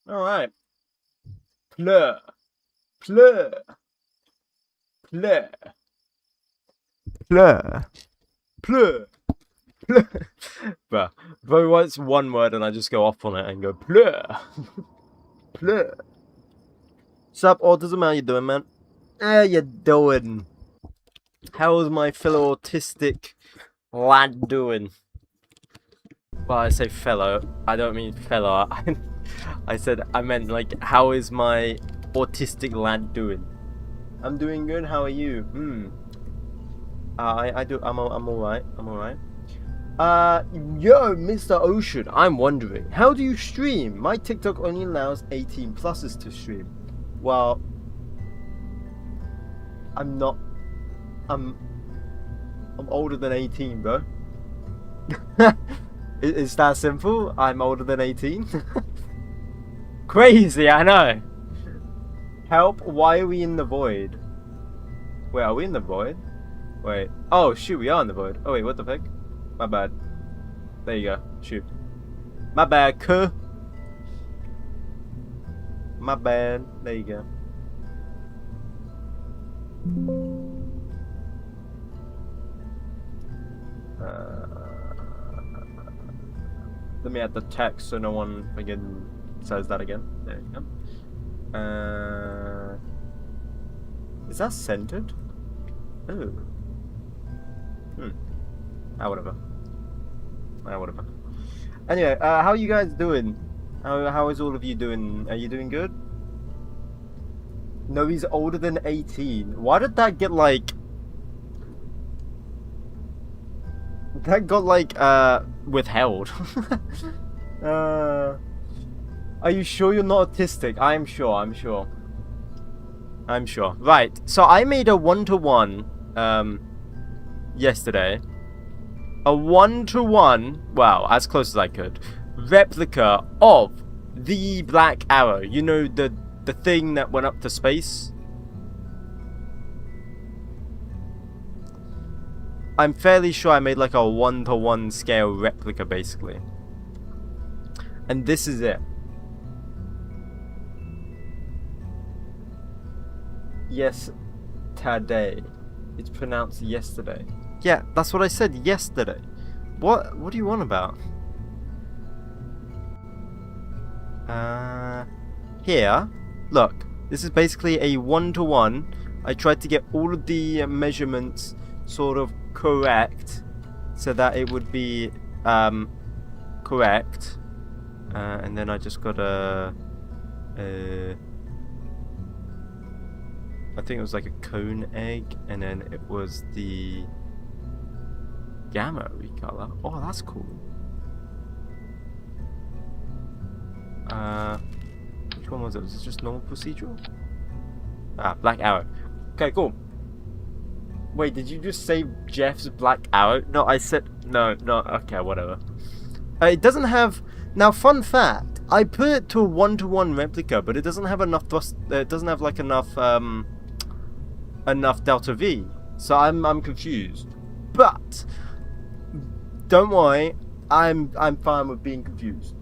Alright. Plur. Plur. Plur. Plur. Plur. Plur. Bruh. Bro writes one word and I just go off on it and go plur. Plur. Sup, autism? How you doing, man? How you doing? How's my fellow autistic lad doing? Well, I say fellow. I don't mean fellow. I meant like, how is my autistic lad doing? I'm doing good. How are you? I'm alright. I'm alright. Yo, Mr. Ocean. I'm wondering, how do you stream? My TikTok only allows 18 pluses to stream. Well, I'm older than 18, bro. It's that simple. I'm older than 18. Crazy, I know. Help, why are we in the void? Wait, are we in the void? Wait. Oh, shoot, we are in the void. Oh, wait, what the heck? My bad. There you go. Shoot. My bad, cuh. My bad. There you go. Let me add the text so no one again says that again. There you go. Is that centered? Oh. Whatever. Whatever. Anyway, how are you guys doing? How is all of you doing? Are you doing good? No, he's older than 18. Why did that get like... That got like, withheld. Are you sure you're not autistic? I'm sure. Right, so I made a one-to-one, yesterday. A one-to-one, wow, as close as I could, replica of the Black Arrow. You know, the thing that went up to space? I'm fairly sure I made like a one-to-one scale replica, basically. And this is it. Yes, today. It's pronounced yesterday. Yeah, that's what I said, yesterday. What do you want about? Here, look. This is basically a one-to-one. I tried to get all of the measurements sort of correct so that it would be correct, and then I just got a I think it was like a cone egg, and then it was the gamma recolor. Oh, that's cool. Which one was it? Was it just normal procedural? Black Arrow. Okay, cool. Wait, did you just say Jeff's Black Arrow? No, I said... No, okay, whatever. It doesn't have... Now, fun fact. I put it to a one-to-one replica, but it doesn't have enough thrust... It doesn't have, like, enough delta V. So I'm confused. But... Don't worry. I'm fine with being confused.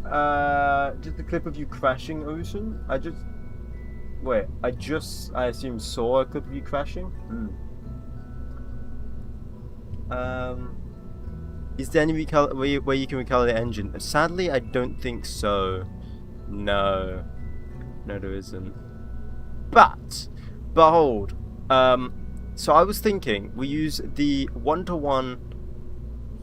Just a clip of you crashing, Ocean? Wait, I assume saw a clip of you crashing? Is there any where you can recolor the engine? Sadly, I don't think so. No, there isn't. But, behold, so I was thinking we use the one-to-one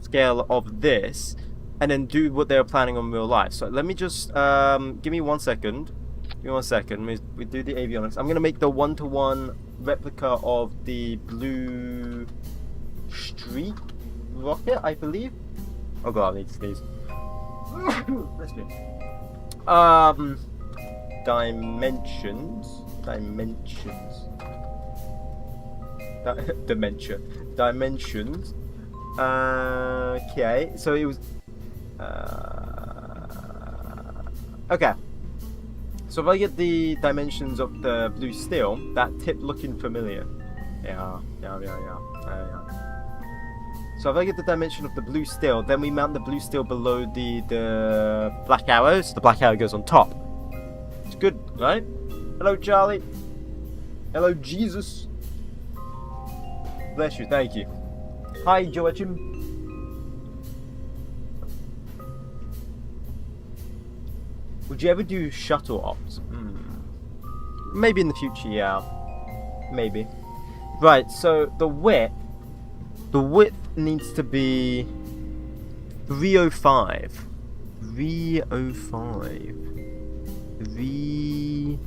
scale of this, and then do what they were planning on real life. So let me just, give me 1 second. Give me 1 second. We do the avionics. I'm gonna make the one-to-one replica of the Blue Streak rocket, I believe. Oh god, I need to sneeze. Let's do. Dimensions. Dementia. Dimensions. Okay, so it was. Okay. So if I get the dimensions of the blue steel, that tip looking familiar. Yeah. So if I get the dimension of the blue steel, then we mount the blue steel below the black arrow, so the black arrow goes on top. It's good, right? Hello, Charlie. Hello, Jesus. Bless you, thank you. Hi, Joachim. Would you ever do shuttle ops? Maybe in the future, yeah. Maybe. Right, so the width needs to be 305. 305. 305?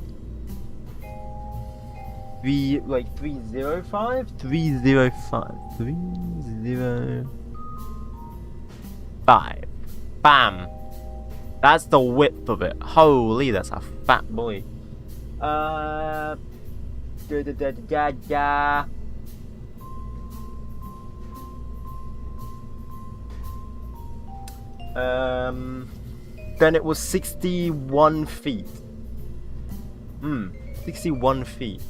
305. 305. Bam. That's the width of it. Holy, that's a fat boy. Then it was 61 feet. 61 feet.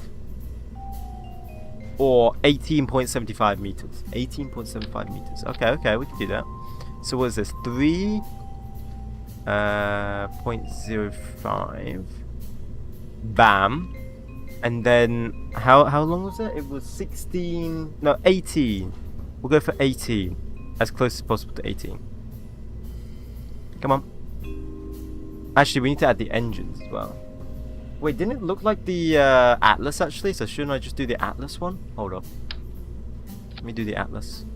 Or 18.75 meters. 18.75 meters. Okay, we can do that. So what is this? 3.05. Bam. And then how long was it? It was 16. No, 18. We'll go for 18. As close as possible to 18. Come on. Actually, we need to add the engines as well. Wait, didn't it look like the Atlas actually? So shouldn't I just do the Atlas one? Hold up. Let me do the Atlas.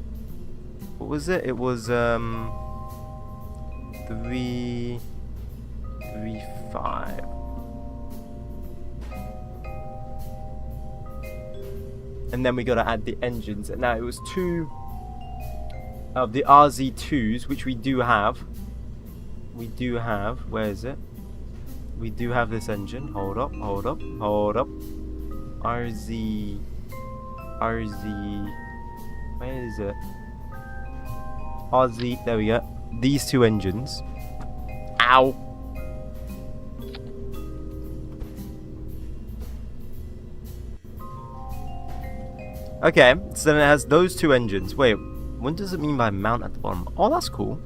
What was it? It was 335. And then we gotta add the engines. And now it was 2 of the RZ2s, which we do have. We do have. Where is it? We do have this engine. Hold up. RZ. Where is it? RZ. There we go. These 2 engines. Ow. Okay, so then it has those 2 engines. Wait, what does it mean by mount at the bottom? Oh, that's cool.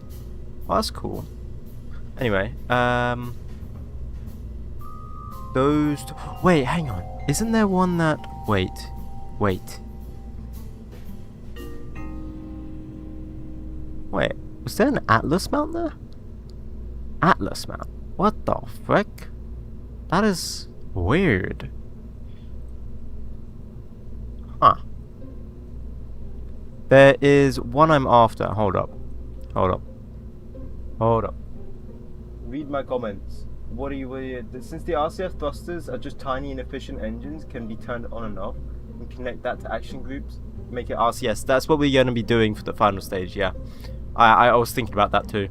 Anyway, those 2... Wait, hang on. Isn't there one that... Wait. Was there an Atlas mount there? Atlas mount? What the frick? That is weird. Huh. There is one I'm after. Hold up. Read my comments. What are you... Since the RCF thrusters are just tiny inefficient engines, can be turned on and off, and connect that to action groups, make it RCS. That's what we're going to be doing for the final stage, yeah. I was thinking about that too.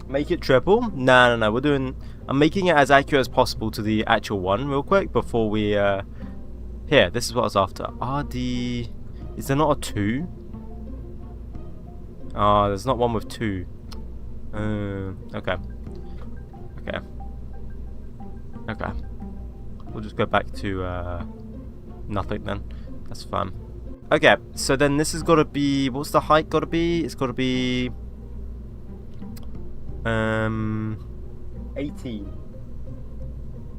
Make it triple? No. We're doing... I'm making it as accurate as possible to the actual one real quick before we... Here, this is what I was after. RD... Is there not a 2? Oh, there's not one with 2. Okay. We'll just go back to nothing then. That's fine. Okay, so then this has got to be... What's the height got to be? It's got to be... 18.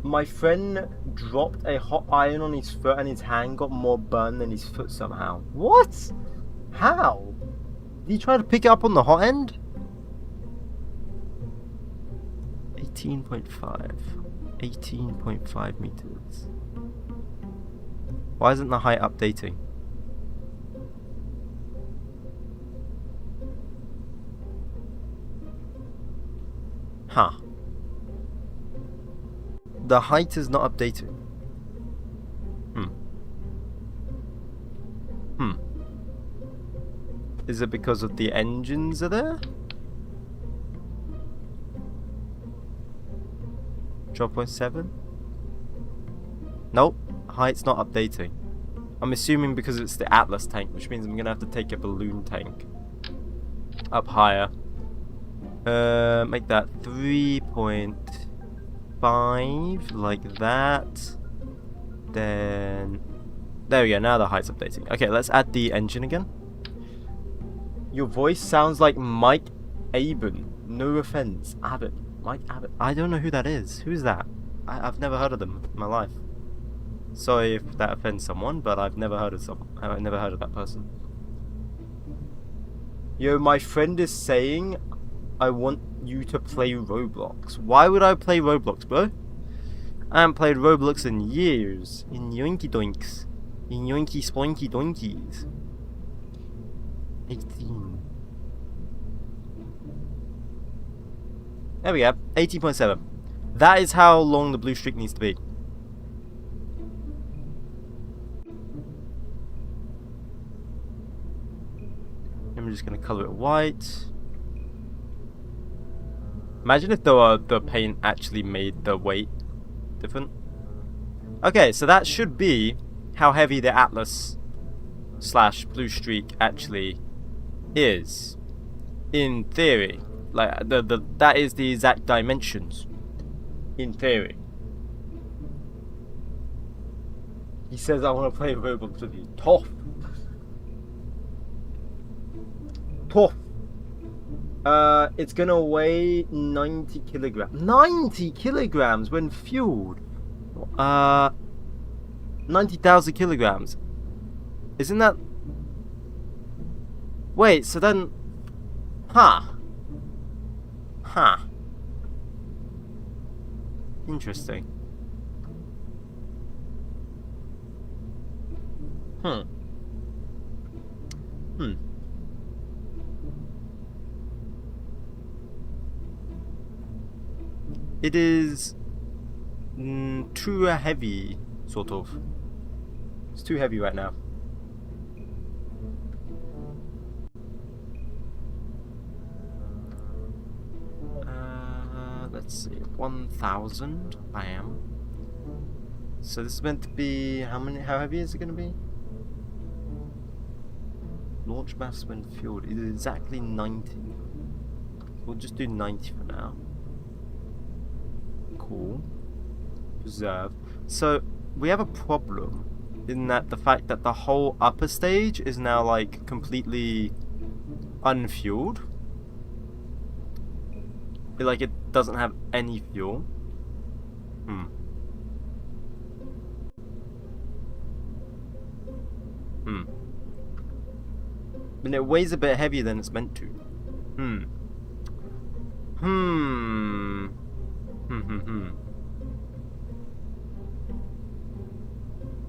My friend dropped a hot iron on his foot and his hand got more burned than his foot somehow. What? How? Did he try to pick it up on the hot end? 18.5. 18.5 meters. Why isn't the height updating? Huh. The height is not updating. Is it because of the engines are there? 12.7? Nope. Height's not updating. I'm assuming because it's the Atlas tank, which means I'm gonna have to take a balloon tank up higher. Make that 3.5 like that. Then There we go, now the height's updating. Okay, let's add the engine again. Your voice sounds like Mike Aben. No offense, Abbott. Mike Abbott. I don't know who that is. Who's that? I've never heard of them in my life. Sorry if that offends someone, but I've never heard of I've never heard of that person. Yo, my friend is saying I want you to play Roblox. Why would I play Roblox, bro? I haven't played Roblox in years. In yoinky doinks. In yoinky spoinky doinkies. 18. There we go. 18.7. That is how long the blue streak needs to be. I'm just gonna color it white. Imagine if the paint actually made the weight different. Okay, so that should be how heavy the Atlas / blue streak actually is, in theory. Like that is the exact dimensions, in theory. He says I want to play Roblox with you. Tough. Tough. It's gonna weigh 90 kilograms. 90 kilograms when fueled. 90,000 kilograms. Isn't that? Wait, so then, huh? Interesting. It is too heavy, sort of. It's too heavy right now. Let's see, 1,000. I am. So this is meant to be how heavy is it going to be? Launch mass when fueled is exactly 90. We'll just do 90 for now. Cool. Preserve. So we have a problem in that the fact that the whole upper stage is now like completely unfueled. Like it doesn't have any fuel. And it weighs a bit heavier than it's meant to.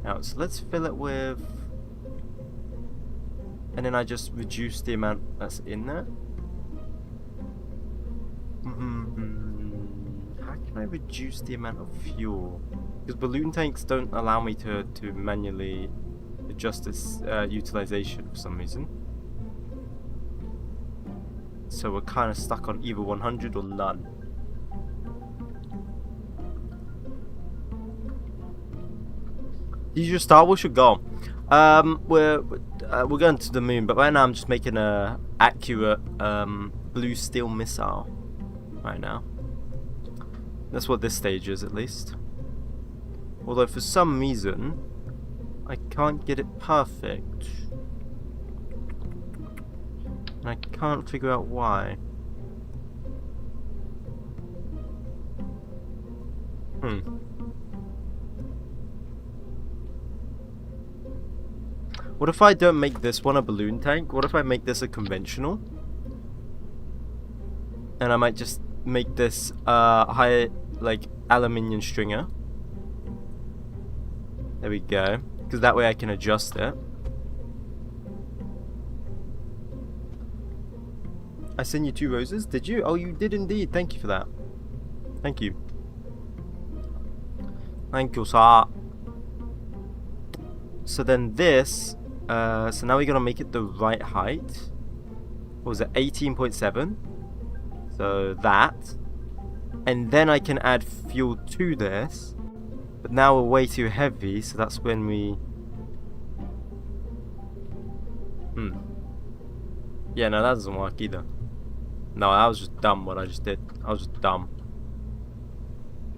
Now, so let's fill it with, and then I just reduce the amount that's in there. How can I reduce the amount of fuel? Because balloon tanks don't allow me to manually adjust its utilization for some reason. So we're kind of stuck on either 100 or none. Use your Star Wars should go. We're going to the moon, but right now I'm just making a accurate blue steel missile. Right now, that's what this stage is, at least. Although for some reason I can't get it perfect, and I can't figure out why. What if I don't make this one a balloon tank? What if I make this a conventional? And I might just make this high, like, aluminium stringer. There we go. Because that way I can adjust it. I sent you 2 roses, did you? Oh, you did indeed. Thank you for that. Thank you. Thank you, sir. So then this, so now we're gonna make it the right height. What was it? 18.7. So that. And then I can add fuel to this. But now we're way too heavy, so that's when we... Yeah, no, that doesn't work either. No, that was just dumb what I just did. I was just dumb.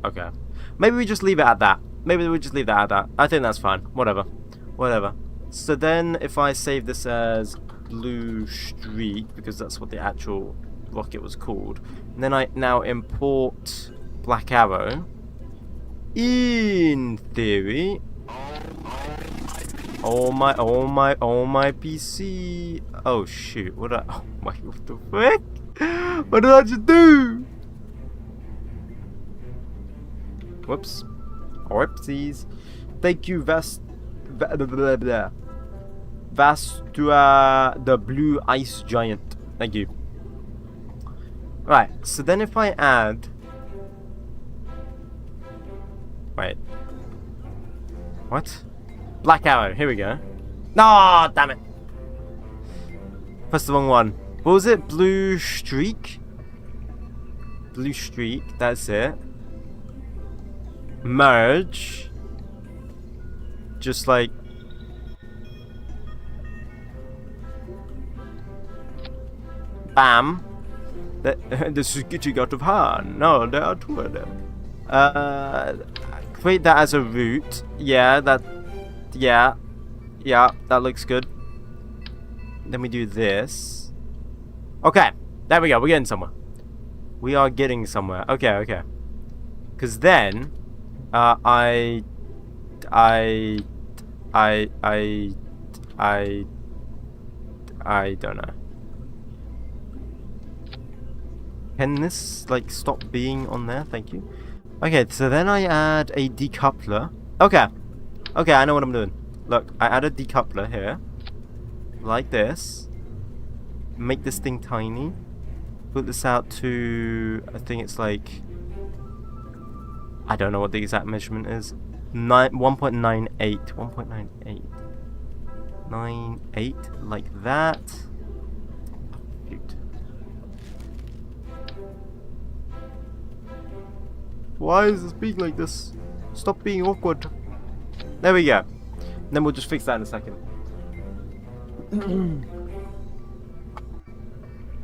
Okay. Maybe we just leave it at that. Maybe we just leave that at that. I think that's fine. Whatever. Whatever. So then if I save this as blue streak, because that's what the actual rocket was called, and then I now import black arrow, in theory, oh my PC, oh shoot, what the frick? What did I just do? Whoops. Whoopsies. Thank you, Vastua, the blue ice giant. Thank you. Right, so then if I add... Wait. What? Black arrow, here we go. No, damn it. Press the wrong one. What was it? Blue streak? Blue streak, that's it. Merge. Just like... Bam. This is getting out of hand. No, there are two of them. Create that as a root. Yeah, that... Yeah, that looks good. Then we do this. Okay, there we go. We're getting somewhere. We are getting somewhere. Okay. Because then, I don't know. Can this like stop being on there? Thank you. Okay, so then I add a decoupler. Okay, I know what I'm doing. Look, I add a decoupler here, like this. Make this thing tiny. Put this out to, I think it's like, I don't know what the exact measurement is. 1.98. 1.98. 98, like that. Shoot. Why is this being like this? Stop being awkward. There we go. Then we'll just fix that in a second.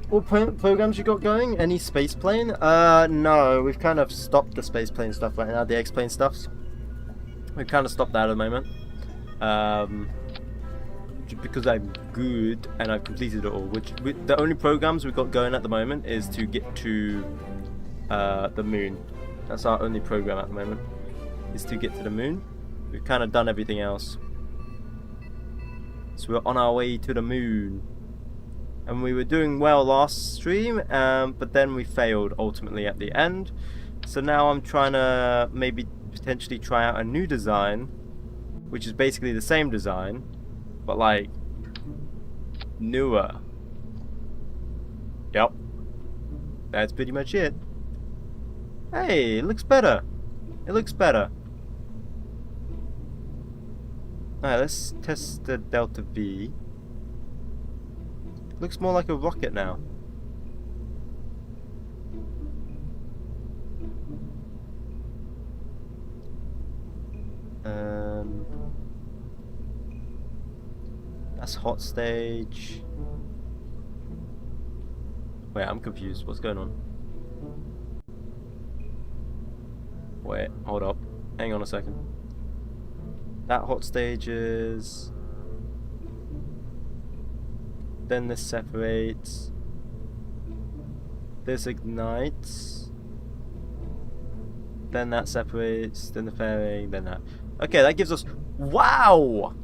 What programs you got going? Any space plane? No, we've kind of stopped the space plane stuff right now. The X-plane stuffs. We've kind of stopped that at the moment. Just because I'm good and I've completed it all. The only programs we've got going at the moment is to get to the moon. That's our only program at the moment, is to get to the moon. We've kind of done everything else. So we're on our way to the moon. And we were doing well last stream, but then we failed ultimately at the end. So now I'm trying to maybe potentially try out a new design, which is basically the same design, but like newer. Yep. That's pretty much it. Hey, it looks better. It looks better. Alright, let's test the Delta V. Looks more like a rocket now. That's hot stage. Wait, I'm confused. What's going on? Wait, hold up. Hang on a second. That hot stage is... Then this separates. This ignites. Then that separates. Then the fairing. Then that. Okay, that gives us... Wow!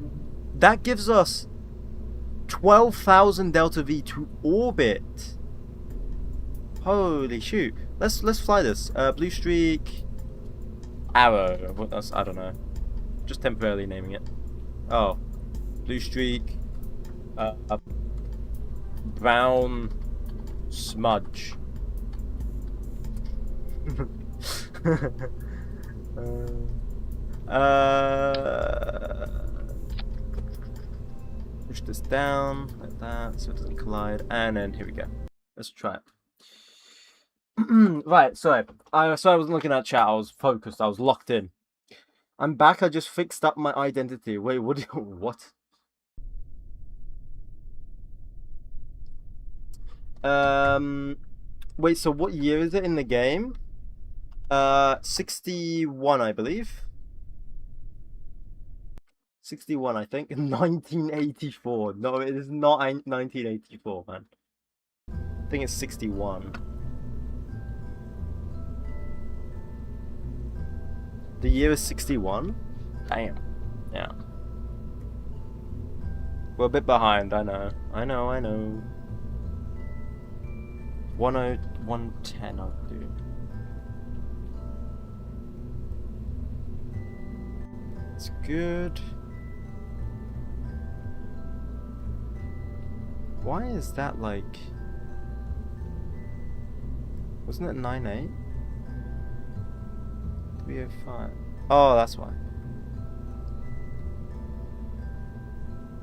That gives us 12,000 Delta V to orbit. Holy shoot. Let's fly this. Blue streak... Arrow. What else? I don't know. Just temporarily naming it. Oh. Blue streak. Brown smudge. Push this down like that so it doesn't collide, and then here we go. Let's try it. Right, sorry. I wasn't looking at chat. I was focused. I was locked in. I'm back. I just fixed up my identity. Wait, what? What? Wait. So what year is it in the game? 61, I believe. 61, I think. 1984. No, it is not 1984, man. I think it's 61. The year is 61? Damn. Yeah. We're a bit behind, I know. I know. 110 I'll do. It's good. Why is that like... Wasn't it 9.8? 305. Oh, that's why.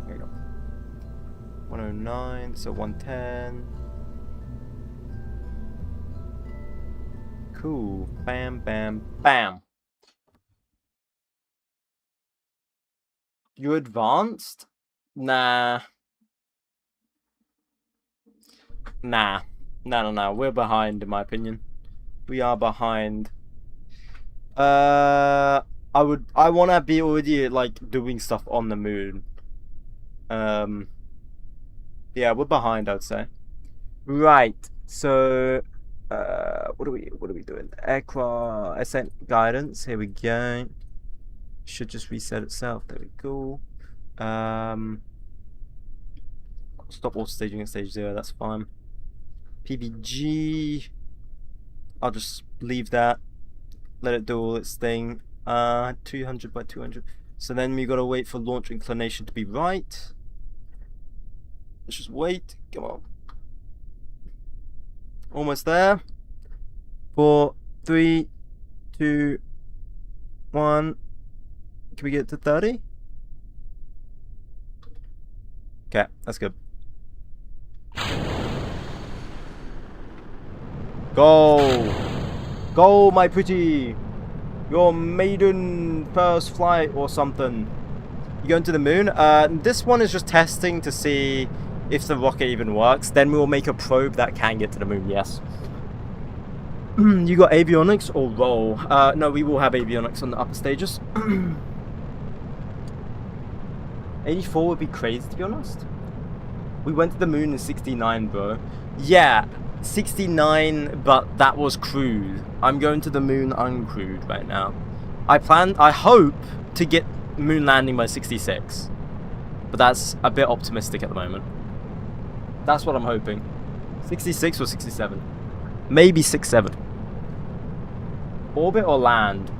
There you go. 109, so 110. Cool. Bam, bam, bam. You advanced? Nah. No. We're behind, in my opinion. We are behind. I wanna be already like doing stuff on the moon. Yeah, we're behind, I'd say. Right. So, what are we doing? Aircraft ascent guidance. Here we go. Should just reset itself. There we go. Stop auto staging at stage 0. That's fine. PBG. I'll just leave that. Let it do all its thing. 200 by 200. So then we gotta wait for launch inclination to be right. Let's just wait. Come on. Almost there. 4, 3, 2, 1. Can we get to 30? Okay, that's good. Go! Go, my pretty! Your maiden first flight or something. You going to the moon? This one is just testing to see if the rocket even works. Then we'll make a probe that can get to the moon, yes. You got avionics or roll? No, we will have avionics on the upper stages. 84 would be crazy, to be honest. We went to the moon in 69, bro. Yeah, 69, but that was crewed. I'm going to the moon uncrewed right now. I hope to get moon landing by 66. But that's a bit optimistic at the moment. That's what I'm hoping. 66 or 67. Maybe 67. Orbit or land?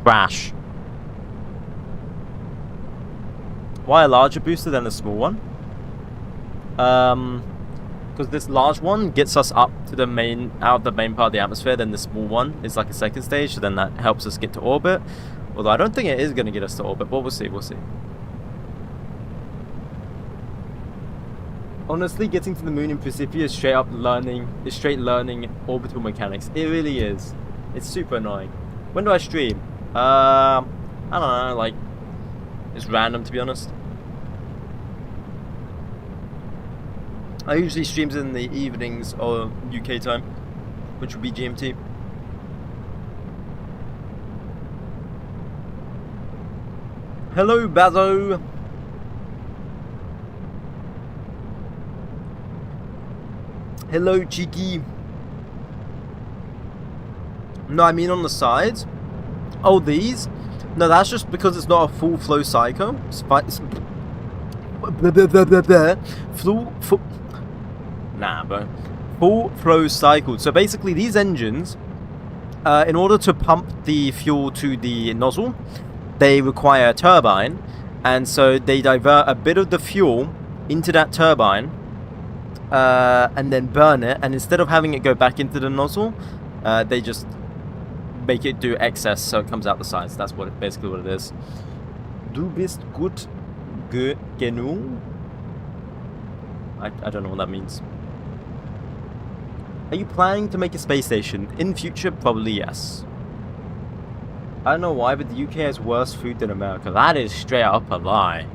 Crash. Why a larger booster than a small one? Because this large one gets us up to the main, out of the main part of the atmosphere. Then the small one is like a second stage, so then that helps us get to orbit. Although I don't think it is going to get us to orbit, but we'll see. Honestly, getting to the moon in Principia is straight learning orbital mechanics. It really is. It's super annoying. When do I stream? I don't know, like, it's random, to be honest. I usually streams in the evenings or UK time, which would be GMT. Hello, Bazo. Hello, Cheeky. No, I mean on the sides. Oh, these? No, that's just because it's not a full flow cycle. Full flow cycle. So basically, these engines, in order to pump the fuel to the nozzle, they require a turbine, and so they divert a bit of the fuel into that turbine, and then burn it. And instead of having it go back into the nozzle, they just make it do excess, so it comes out the sides. That's basically what it is. Du bist gut genug. I don't know what that means. Are you planning to make a space station? In future, probably yes. I don't know why, but the UK has worse food than America. That is straight up a lie.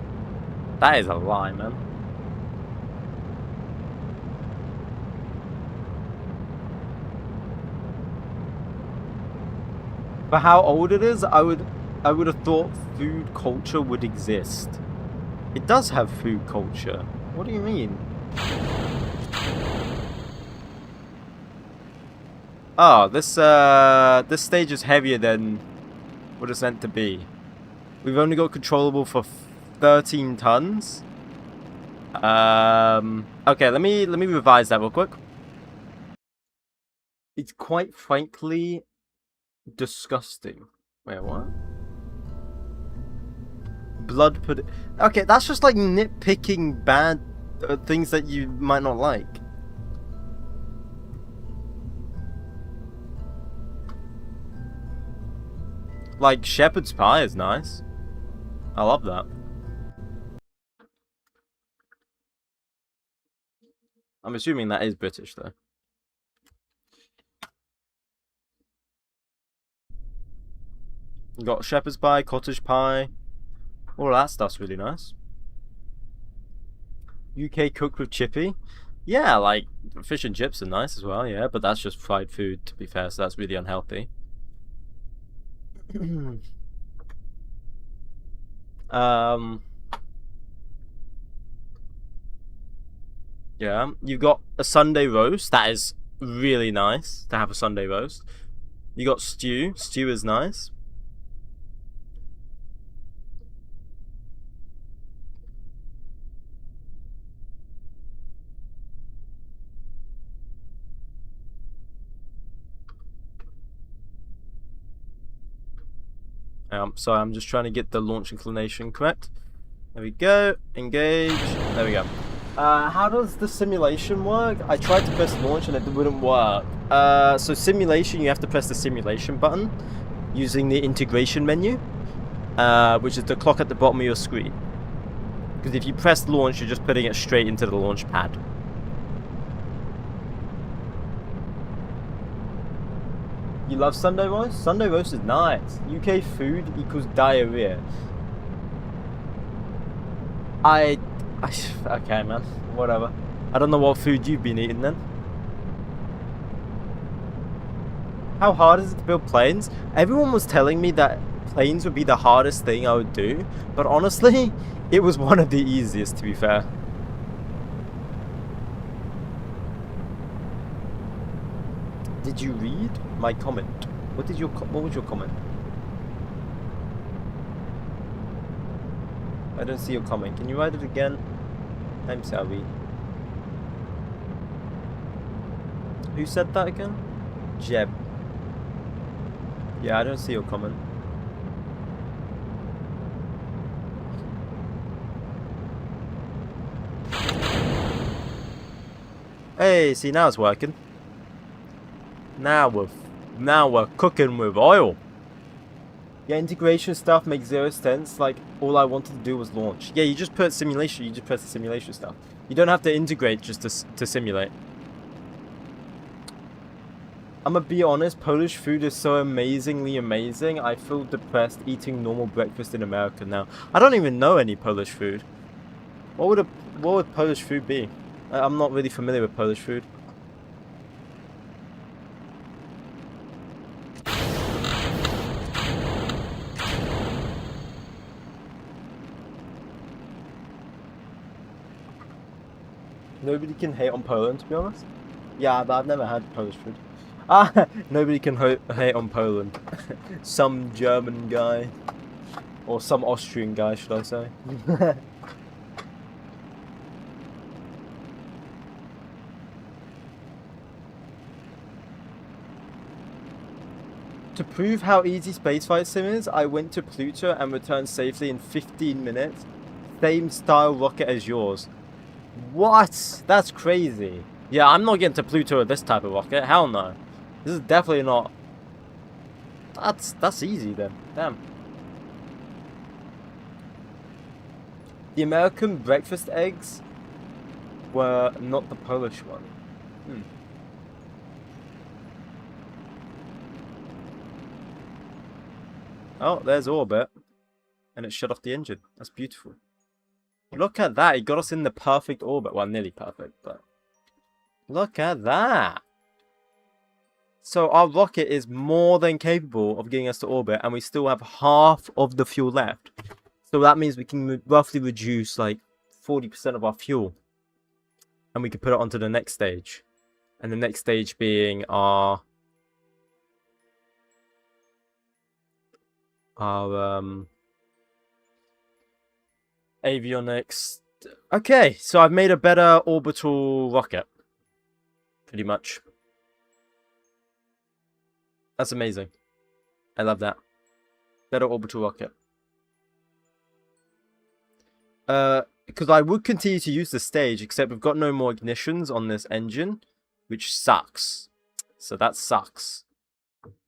That is a lie, man. For how old it is, I would I would have thought food culture would exist. It does have food culture. What do you mean? Oh, this stage is heavier than what it's meant to be. We've only got controllable for 13 tons. Okay, let me revise that real quick. It's quite frankly disgusting. Wait, what? Blood pudding. Okay, that's just like nitpicking bad things that you might not like. Like shepherd's pie is nice. I love that. I'm assuming that is British though. You got shepherd's pie, cottage pie. All that stuff's really nice. UK cooked with chippy. Yeah, like fish and chips are nice as well, yeah, but that's just fried food to be fair, so that's really unhealthy. Yeah, you've got a Sunday roast. That is really nice to have a Sunday roast. You got stew. Stew is nice. Sorry, I'm just trying to get the launch inclination correct. There we go. Engage. There we go. How does the simulation work? I tried to press launch and it wouldn't work. So simulation, you have to press the simulation button using the integration menu, which is the clock at the bottom of your screen. Because if you press launch, you're just putting it straight into the launch pad. You love Sunday roast? Sunday roast is nice. UK food equals diarrhea. Okay, man. Whatever. I don't know what food you've been eating then. How hard is it to build planes? Everyone was telling me that planes would be the hardest thing I would do, but honestly, it was one of the easiest, to be fair. Did you read my comment? What was your comment? I don't see your comment. Can you write it again? I'm sorry. Who said that again? Jeb. Yeah, I don't see your comment. Hey, see, now it's working. Now we're cooking with oil. Yeah, integration stuff makes zero sense. Like, all I wanted to do was launch. Yeah, you just put simulation. You just press the simulation stuff. You don't have to integrate just to simulate. I'm gonna be honest, Polish food is so amazingly amazing. I feel depressed eating normal breakfast in America now. I don't even know any Polish food. What would Polish food be? I'm not really familiar with Polish food. Nobody can hate on Poland, to be honest. Yeah, but I've never had Polish food. Nobody can hate on Poland. Some German guy. Or some Austrian guy, should I say. To prove how easy Spaceflight Sim is, I went to Pluto and returned safely in 15 minutes. Same style rocket as yours. What? That's crazy. Yeah, I'm not getting to Pluto with this type of rocket. Hell no. This is definitely not. That's easy then. Damn. The American breakfast eggs were not the Polish one. Oh, there's orbit. And it shut off the engine. That's beautiful. Look at that. It got us in the perfect orbit. Well, nearly perfect, but... Look at that. So our rocket is more than capable of getting us to orbit, and we still have half of the fuel left. So that means we can roughly reduce like 40% of our fuel. And we can put it onto the next stage. And the next stage being our avionics. Okay, so I've made a better orbital rocket. Pretty much. That's amazing. I love that. Better orbital rocket. Because I would continue to use the stage, except we've got no more ignitions on this engine, which sucks. So that sucks.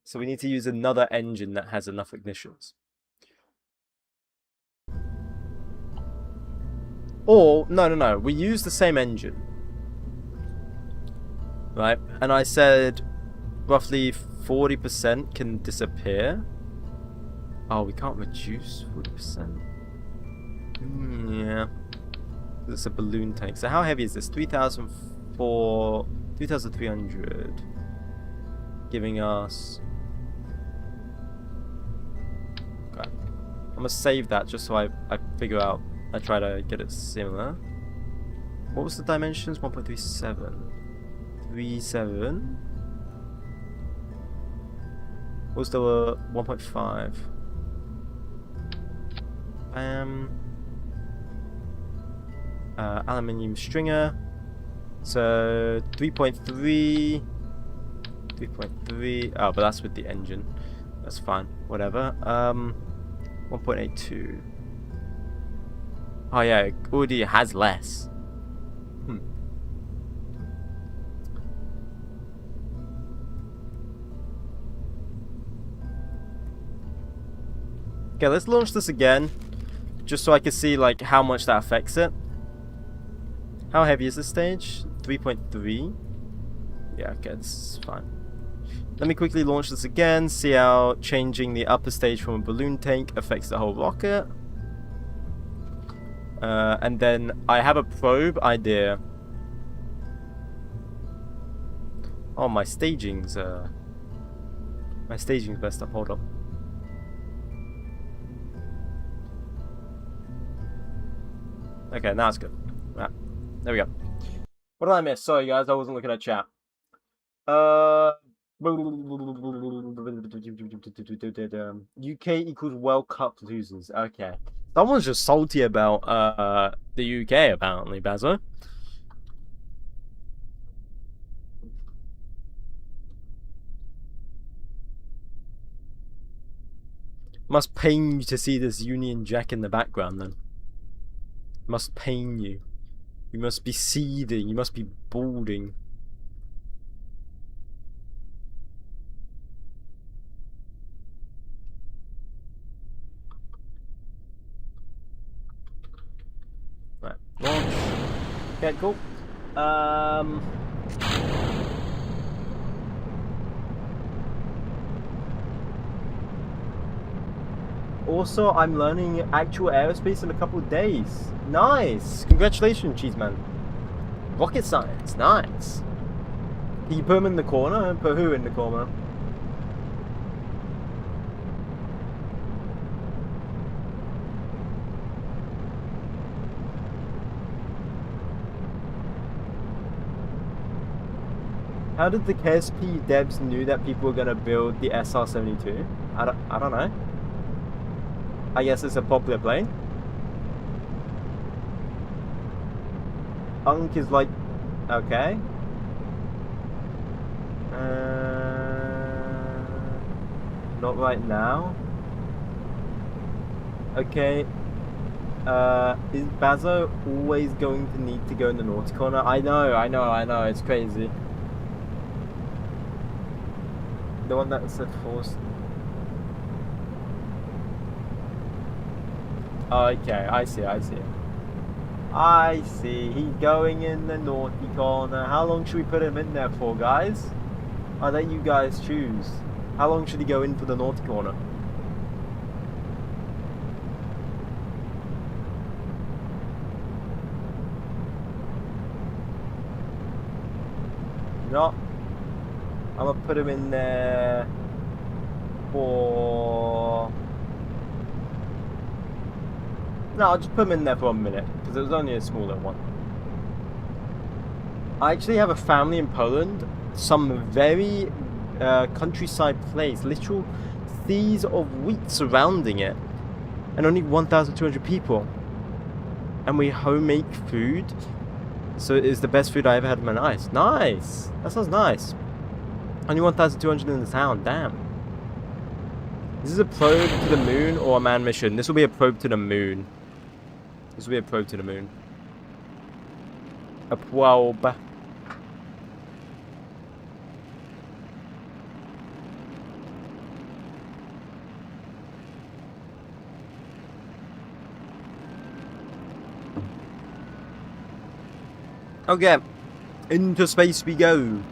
So we need to use another engine that has enough ignitions. Or, no, we use the same engine. Right? And I said roughly 40% can disappear. Oh, we can't reduce 40%. Yeah. It's a balloon tank. So how heavy is this? 3,300. Giving us... Okay. I'm gonna save that just so I figure out. I try to get it similar. What was the dimensions? 1.37. 37. What was the 1.5? Aluminium stringer. So 3.3. 3.3. Oh, but that's with the engine. That's fine. Whatever. 1.82. Oh yeah, it already has less. Okay, let's launch this again. Just so I can see like how much that affects it. How heavy is this stage? 3.3. Yeah, okay, this is fine. Let me quickly launch this again, see how changing the upper stage from a balloon tank affects the whole rocket. And then I have a probe idea. Oh, my staging's messed up. Hold up. Okay, now it's good. Right, there we go. What did I miss? Sorry, guys, I wasn't looking at chat. UK equals World Cup losers. Okay. Someone's just salty about the UK, apparently, Bazo. Must pain you to see this Union Jack in the background, then. Must pain you. You must be seething. You must be balding. Right. Launch. Okay, cool. Also, I'm learning actual aerospace in a couple of days. Nice! Congratulations, Cheeseman. Rocket science, nice. Can you put him in the corner? Put who in the corner? How did the KSP devs knew that people were gonna build the SR-72? I don't know. I guess it's a popular plane. Unk is like, okay. Not right now. Okay. Is Bazo always going to need to go in the naughty corner? I know, it's crazy. The one that said forced. Okay, I see. He's going in the naughty corner. How long should we put him in there for, guys? I'll let you guys choose. How long should he go in for the naughty corner? I'm gonna put him in there for... No, I'll just put him in there for a minute, because it was only a smaller one. I actually have a family in Poland, some very countryside place, literal seas of wheat surrounding it, and only 1,200 people. And we homemade food, so it is the best food I ever had in my life. Nice! That sounds nice. Only 1,200 in the town, damn. Is this a probe to the moon or a manned mission? This will be a probe to the moon. This will be a probe to the moon. A probe. Okay. Into space we go.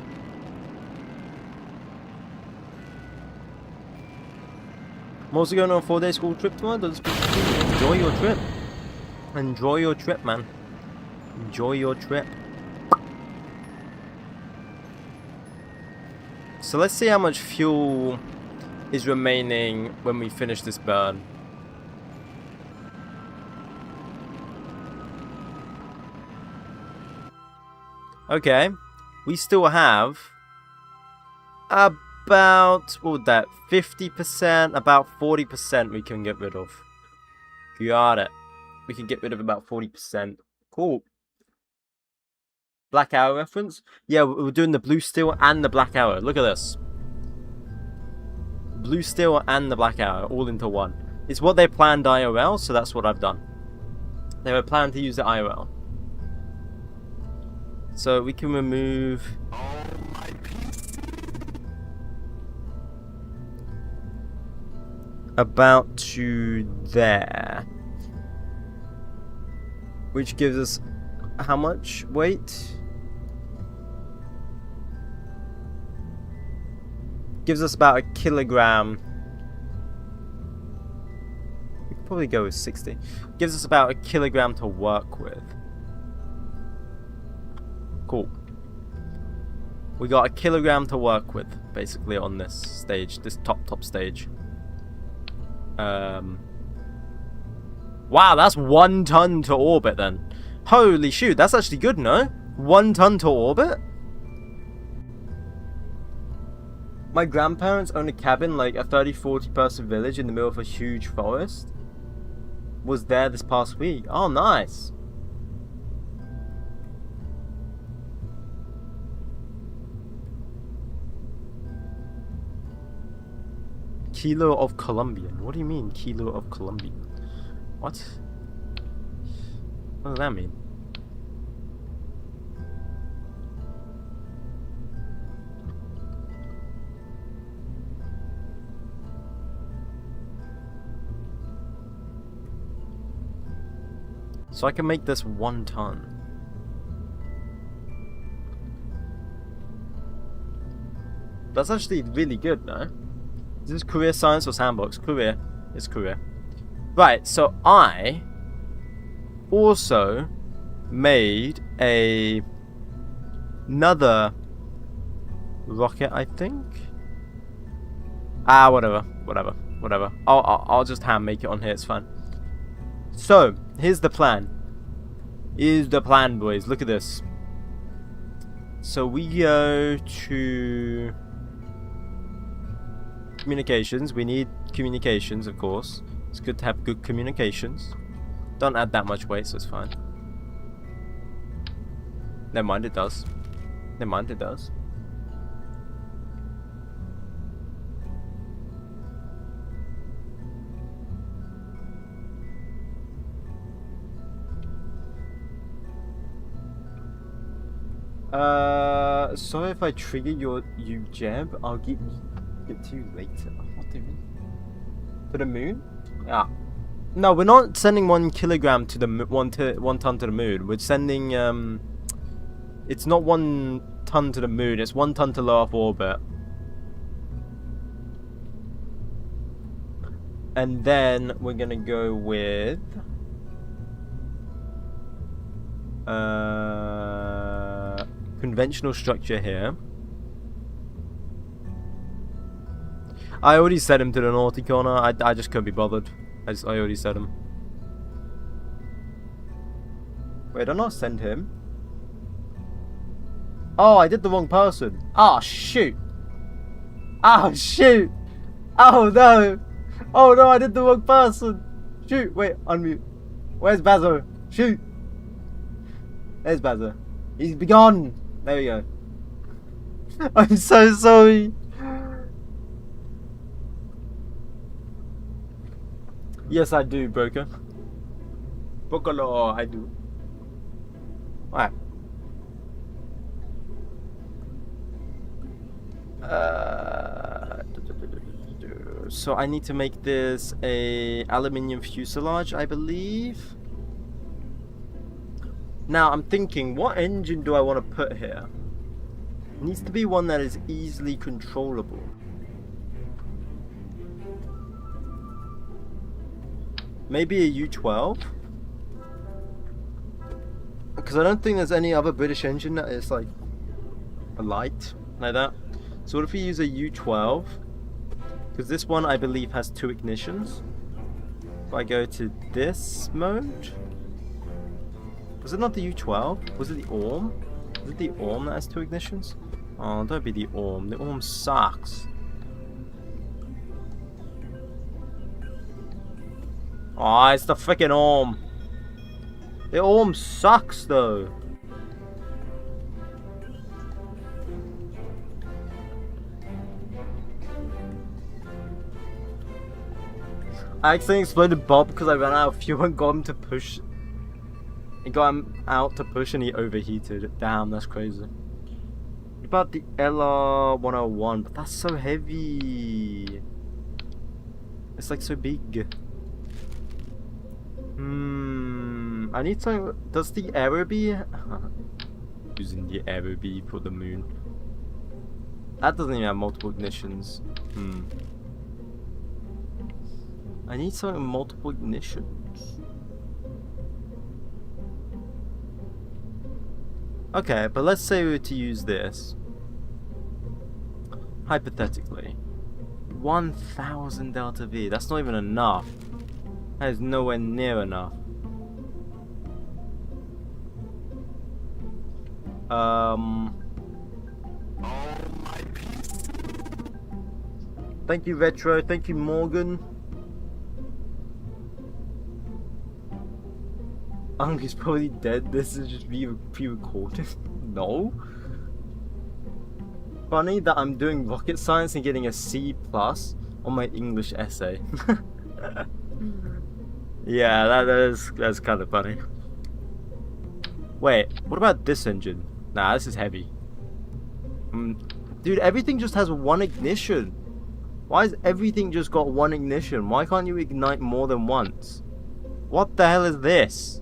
I'm also going on a 4-day school trip tomorrow. Enjoy your trip. Enjoy your trip, man. Enjoy your trip. So let's see how much fuel is remaining when we finish this burn. Okay. We still have about, what would that, 50%, about 40% we can get rid of. Got it. We can get rid of about 40%. Cool. Black Arrow reference? Yeah, we're doing the Blue Steel and the Black Arrow. Look at this. Blue Steel and the Black Arrow all into one. It's what they planned IRL, so that's what I've done. They were planning to use the IRL. So we can remove... about to there. Which gives us how much weight? Gives us about a kilogram. We could probably go with 60. Gives us about a kilogram to work with. Cool. We got a kilogram to work with, basically, on this stage, this top stage. Wow, that's 1 ton to orbit then. Holy shoot, that's actually good, no? 1 ton to orbit? My grandparents own a cabin, like a 30-40 person village in the middle of a huge forest. Was there this past week. Oh, nice. Kilo of Colombian. What do you mean, kilo of Colombian? What? What does that mean? So I can make this 1 ton. That's actually really good, no? Is this career science or sandbox? Career. It's career. Right, so I also made another rocket, I think. Whatever. I'll just hand make it on here, it's fine. So, here's the plan. Here's the plan, boys. Look at this. So we go to communications. We need communications, of course. It's good to have good communications. Don't add that much weight, so it's fine. Never mind, it does. Never mind, it does. Sorry if I trigger you, Jeb. I'll get to you later. What do you mean? To the moon? Ah. No, we're not sending 1 kilogram to the 1 ton to the moon. We're sending it's not 1 ton to the moon. It's 1 ton to low Earth orbit. And then we're gonna go with conventional structure here. I already set him to the naughty corner. I just couldn't be bothered. I already set him. Wait, did I not send him? Oh, I did the wrong person. Oh, shoot. Oh, shoot. Oh, no. Oh, no, I did the wrong person. Shoot. Wait, unmute. Where's Bazo? Shoot. There's Bazo. He's begone. There we go. I'm so sorry. Yes, I do, broker. Bocolo, I do. Alright. So I need to make this a aluminium fuselage, I believe. Now I'm thinking, what engine do I want to put here? It needs to be one that is easily controllable. Maybe a U-12? Because I don't think there's any other British engine that is like a light like that. So what if we use a U-12? Because this one I believe has 2 ignitions. If I go to this mode, was it not the U-12? Was it the ORM? Was it the ORM that has 2 ignitions? Oh, don't be the ORM. The ORM sucks. Oh, it's the freaking ORM. The ORM sucks though. I accidentally exploded Bob because I ran out of fuel and got him to push. It got him out to push and he overheated. Damn, that's crazy. What about the LR101? But that's so heavy. It's like so big. I need to. Does the Aerobee using the Aerobee for the moon? That doesn't even have multiple ignitions. I need something with multiple ignitions. Okay, but let's say we were to use this. Hypothetically. 1000 delta V. That's not even enough. That is nowhere near enough. Thank you, Retro. Thank you, Morgan. He's probably dead. This is just pre-recorded. No. Funny that I'm doing rocket science and getting a C+ on my English essay. Yeah, that's kind of funny. Wait, what about this engine? Nah, this is heavy. Dude, everything just has 1 ignition. Why has everything just got 1 ignition? Why can't you ignite more than once? What the hell is this?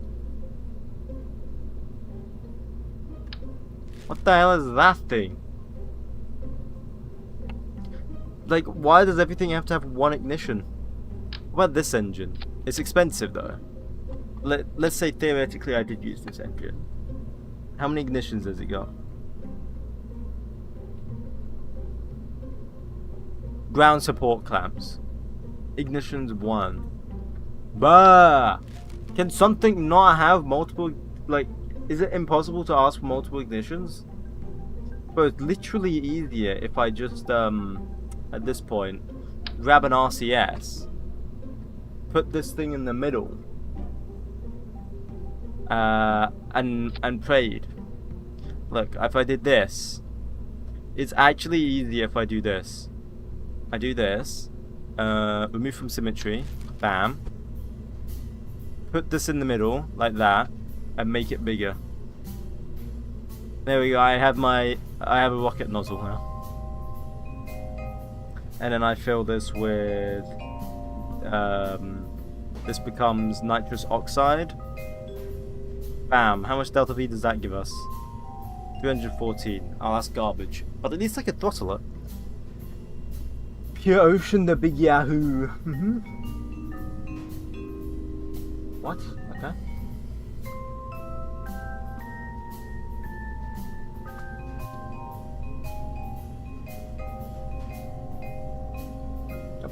What the hell is that thing? Like, why does everything have to have 1 ignition? What about this engine? It's expensive though. Let's say theoretically I did use this engine. How many ignitions has it got? Ground support clamps. Ignitions 1. Bah! Can something not have multiple, like, is it impossible to ask for multiple ignitions? But it's literally easier if I just, at this point, grab an RCS, put this thing in the middle, and prayed. Look, if I did this, it's actually easier if I do this. I do this, remove from symmetry, bam, put this in the middle, like that, and make it bigger. There we go, I have a rocket nozzle now. And then I fill this with, this becomes nitrous oxide. Bam, how much delta V does that give us? 314. Oh, that's garbage. But at least I can throttle it. Pure ocean, the big Yahoo. What? Okay.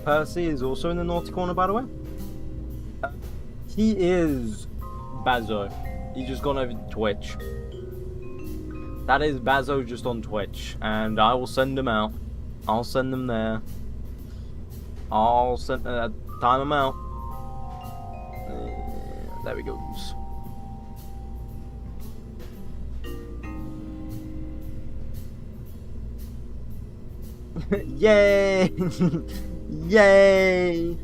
Percy is also in the naughty corner, by the way. He is Bazo. He just gone over to Twitch. That is Bazo just on Twitch, and I will send him out. I'll send him there. I'll send time him out. There we go. Yay! Yay!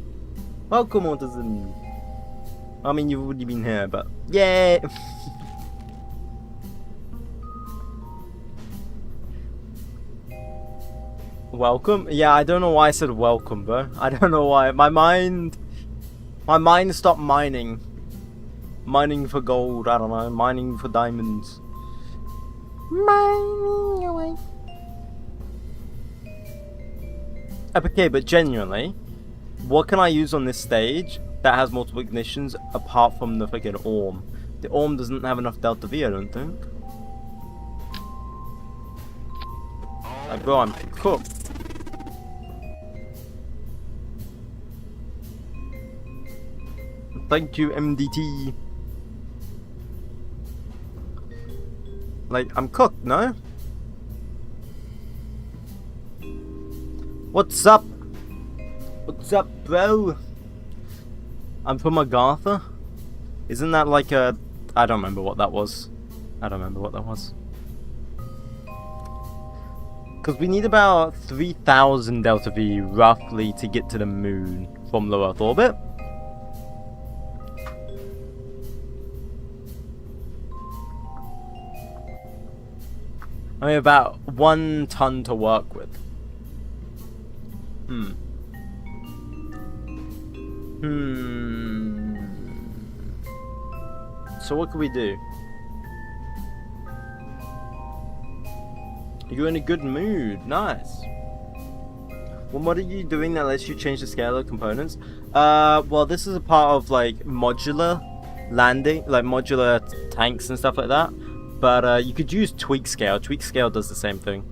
Welcome, Autism. I mean, you've already been here, but yay! Welcome? Yeah, I don't know why I said welcome, bro. I don't know why. My mind stopped mining. Mining for gold, I don't know. Mining for diamonds. Mining away. Okay, but genuinely, what can I use on this stage that has multiple ignitions apart from the freaking Orm? The Orm doesn't have enough Delta V, I don't think. Like, bro, I'm cooked. Thank you, MDT. Like, I'm cooked, no? What's up? What's up, bro? I'm from Agartha. Isn't that like a... I don't remember what that was. I don't remember what that was. Because we need about 3,000 Delta V, roughly, to get to the moon from low Earth orbit. I mean, about 1 ton to work with. So what can we do? You're in a good mood. Nice. Well, what are you doing that lets you change the scale of components? Well, this is a part of like modular landing, like modular tanks and stuff like that. But you could use tweak scale. Tweak scale does the same thing.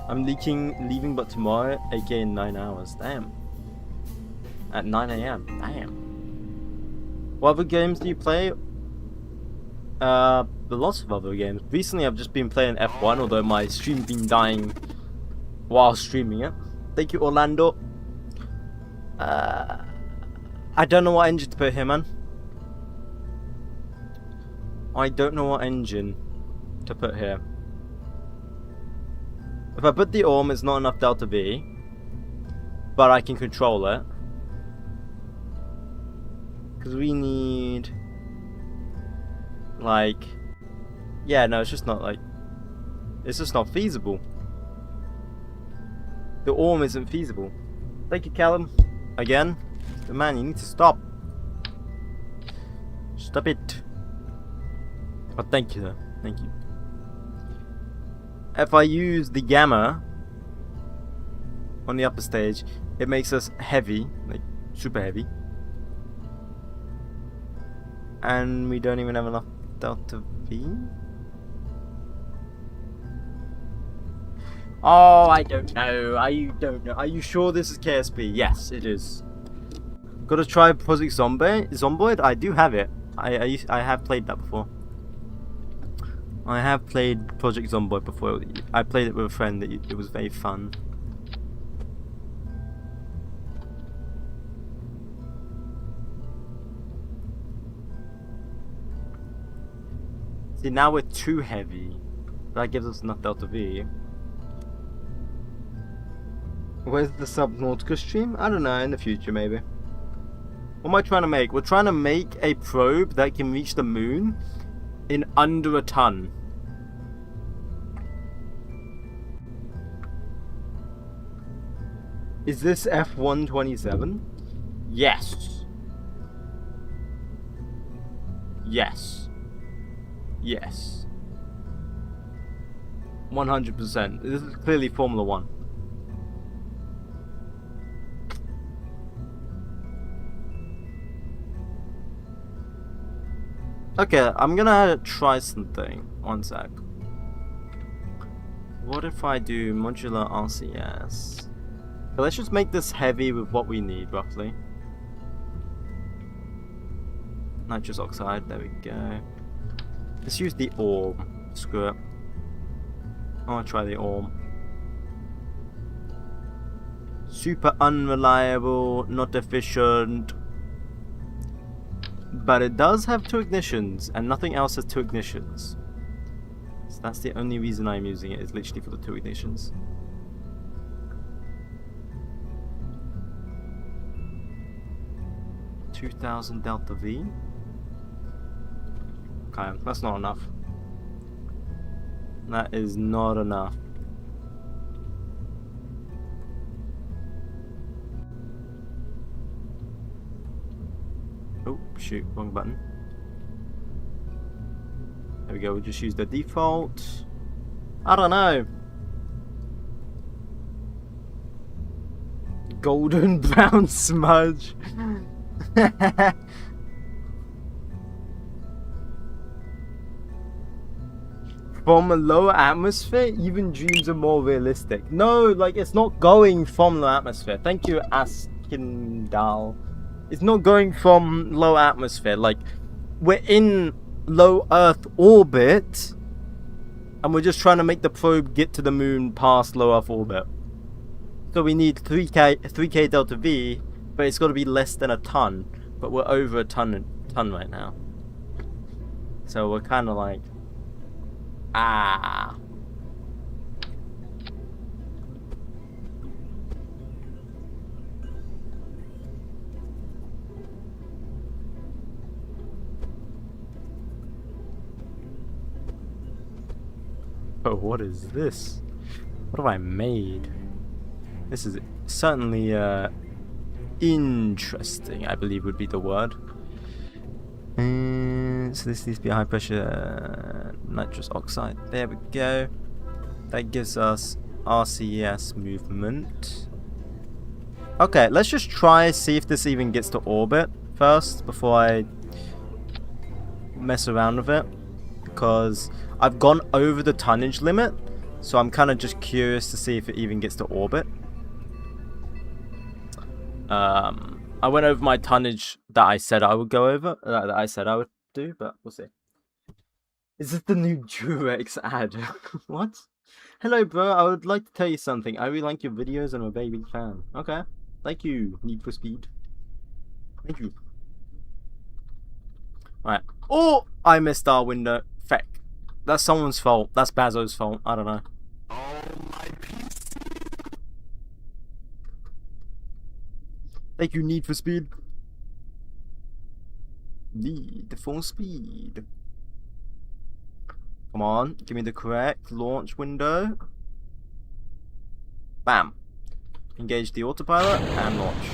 I'm leaving but tomorrow, aka in 9 hours. Damn. At 9 AM. Damn. What other games do you play? Lots of other games. Recently I've just been playing F1, although my stream's been dying while streaming it. Thank you, Orlando. I don't know what engine to put here, man. I don't know what engine to put here. If I put the Orm, it's not enough Delta V, but I can control it. Because we need, like, yeah, no, it's just not like, it's just not feasible. The Orm isn't feasible. Thank you, Callum. Again, but man, you need to stop. Stop it. Oh, thank you, though. Thank you. If I use the gamma on the upper stage, it makes us heavy, like super heavy. And we don't even have enough Delta V? Oh, I don't know. I don't know. Are you sure this is KSP? Yes, it is. Gotta try Project Zomboid? I do have it. I have played that before. I have played Project Zomboid before. I played it with a friend. It was very fun. See, now we're too heavy. That gives us enough Delta V. Where's the Subnautica stream? I don't know, in the future maybe. What am I trying to make? We're trying to make a probe that can reach the moon in under a ton. Is this F127? Yes. Yes. Yes. 100%. This is clearly Formula 1. Okay, I'm gonna try something. One sec. What if I do modular RCS? So let's just make this heavy with what we need, roughly. Nitrous oxide, there we go. Let's use the orb. Screw it. I want to try the orb. Super unreliable, not efficient. But it does have 2 ignitions, and nothing else has 2 ignitions. So that's the only reason I'm using it, is literally for the 2 ignitions. $2,000 delta V. Okay, that's not enough. That is not enough. Oh, shoot, wrong button. There we go, we'll just use the default. I don't know. Golden brown smudge. From a lower atmosphere, even dreams are more realistic. No, like, it's not going from low atmosphere. Thank you, Askindal. It's not going from low atmosphere. Like, we're in low Earth orbit, and we're just trying to make the probe get to the moon past low Earth orbit. So we need 3k delta V, but it's got to be less than a ton. But we're over a ton right now. So we're kind of like, ah. Oh, what is this? What have I made? This is certainly interesting, I believe would be the word. So this needs to be a high pressure nitrous oxide. There we go. That gives us RCS movement. Okay, let's just try see if this even gets to orbit first before I mess around with it, because I've gone over the tonnage limit, so I'm kind of just curious to see if it even gets to orbit. I went over my tonnage that I said I would go over, that I said I would do, but we'll see. Is this the new Durex ad? What? Hello, bro. I would like to tell you something. I really like your videos and I'm a very big fan. Okay. Thank you, Need for Speed. Thank you. Alright. Oh! I missed our window. Feck. That's someone's fault. That's Bazo's fault. I don't know. Oh, my PC. Thank you, Need for Speed. Need for Speed. Come on, give me the correct launch window. Bam. Engage the autopilot and launch.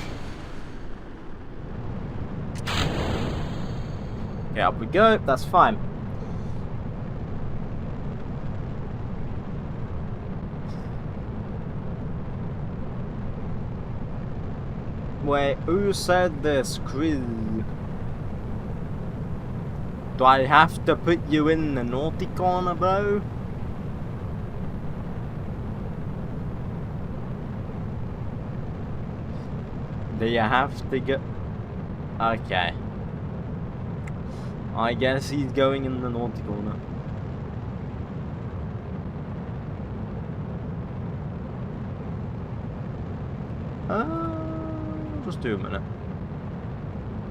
Okay, up we go. That's fine. Wait, who said this, Chris? Do I have to put you in the naughty corner, bro? Do you have to get... Okay. I guess he's going in the naughty corner. Just do a minute.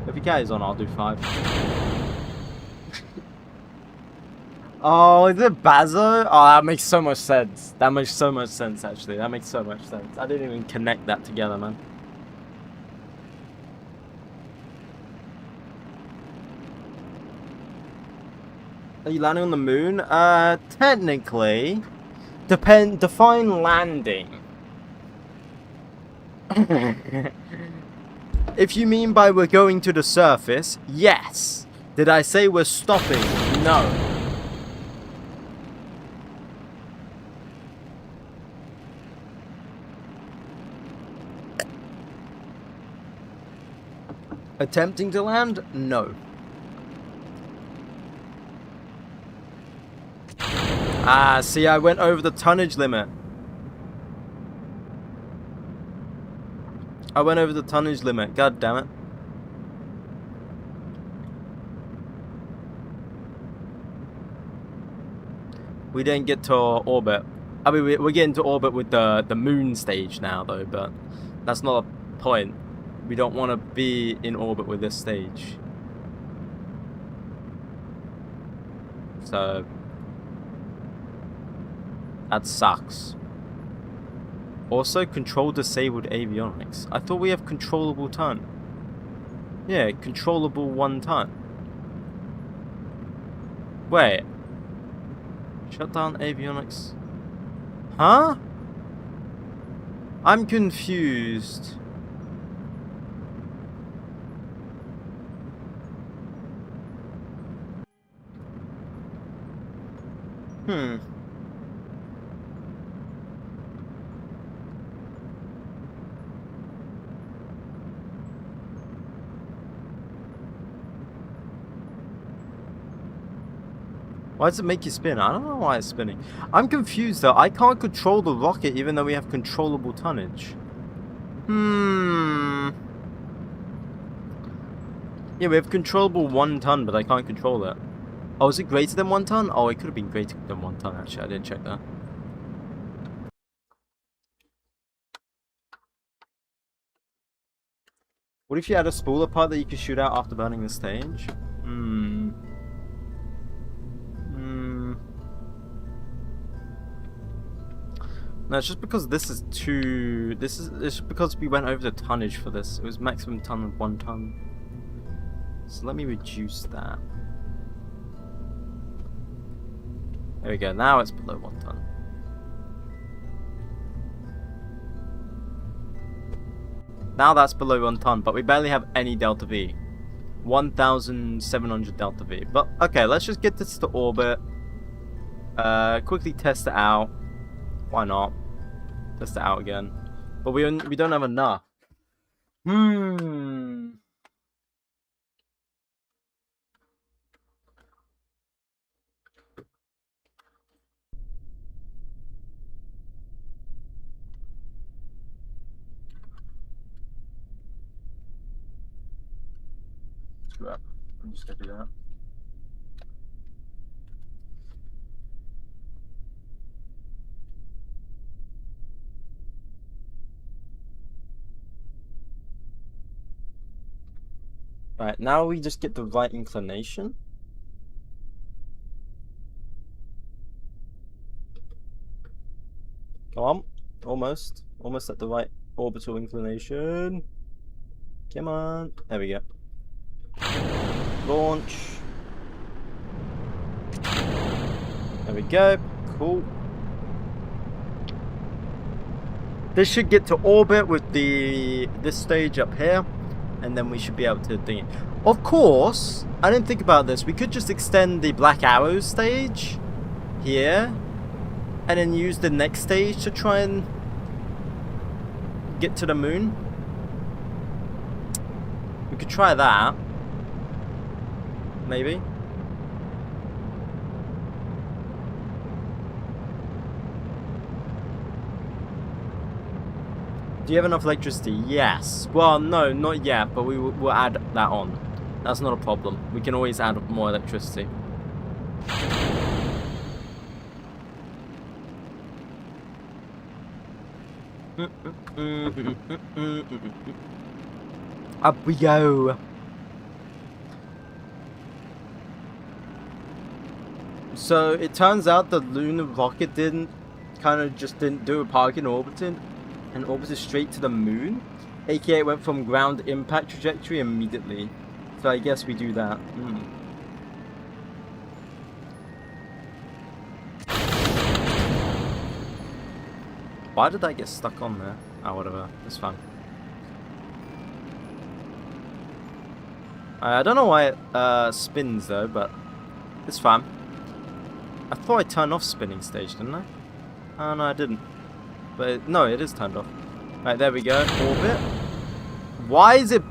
If he carries on, I'll do 5. Oh, is it Bazo? Oh, that makes so much sense. That makes so much sense, actually. That makes so much sense. I didn't even connect that together, man. Are you landing on the moon? Technically. Define landing. If you mean by we're going to the surface, yes. Did I say we're stopping? No. Attempting to land? No. Ah, see, I went over the tonnage limit. I went over the tonnage limit. God damn it. We didn't get to orbit. I mean, we're getting to orbit with the moon stage now, though, but that's not a point. We don't want to be in orbit with this stage. So that sucks. Also, control disabled avionics. I thought we have controllable ton. Yeah, controllable 1 ton. Wait. Shut down avionics. Huh? I'm confused. Why does it make you spin? I don't know why it's spinning. I'm confused though. I can't control the rocket even though we have controllable tonnage. Yeah, we have controllable 1 ton, but I can't control it. Oh, is it greater than 1 ton? Oh, it could have been greater than 1 ton actually. I didn't check that. What if you had a spooler part that you could shoot out after burning the stage? No, it's just because this is too... It's because we went over the tonnage for this. It was maximum ton of 1 ton. So let me reduce that. There we go. Now it's below 1 ton. Now that's below 1 ton, but we barely have any delta V. 1,700 delta V. But okay, let's just get this to orbit. Quickly test it out. Why not? Test it out again. But we don't have enough. Screw up. I'm just gonna do that. Right, now we just get the right inclination. Come on. Almost. Almost at the right orbital inclination. Come on. There we go. Launch. There we go. Cool. This should get to orbit with this stage up here. And then we should be able to ding it. Of course, I didn't think about this. We could just extend the Black Arrow stage here. And then use the next stage to try and get to the moon. We could try that. Maybe. Do you have enough electricity? Yes. Well, no, not yet, but we'll add that on. That's not a problem. We can always add more electricity. Up we go. So it turns out the lunar rocket didn't do a parking orbiting and orbited straight to the moon, aka it went from ground impact trajectory immediately. So I guess we do that. Why did I get stuck on there? Oh, whatever. It's fine. I don't know why it spins though, but it's fine. I thought I turned off spinning stage, didn't I? Oh, no, I didn't. But no, it is turned off. Right, there we go. Orbit. Why is it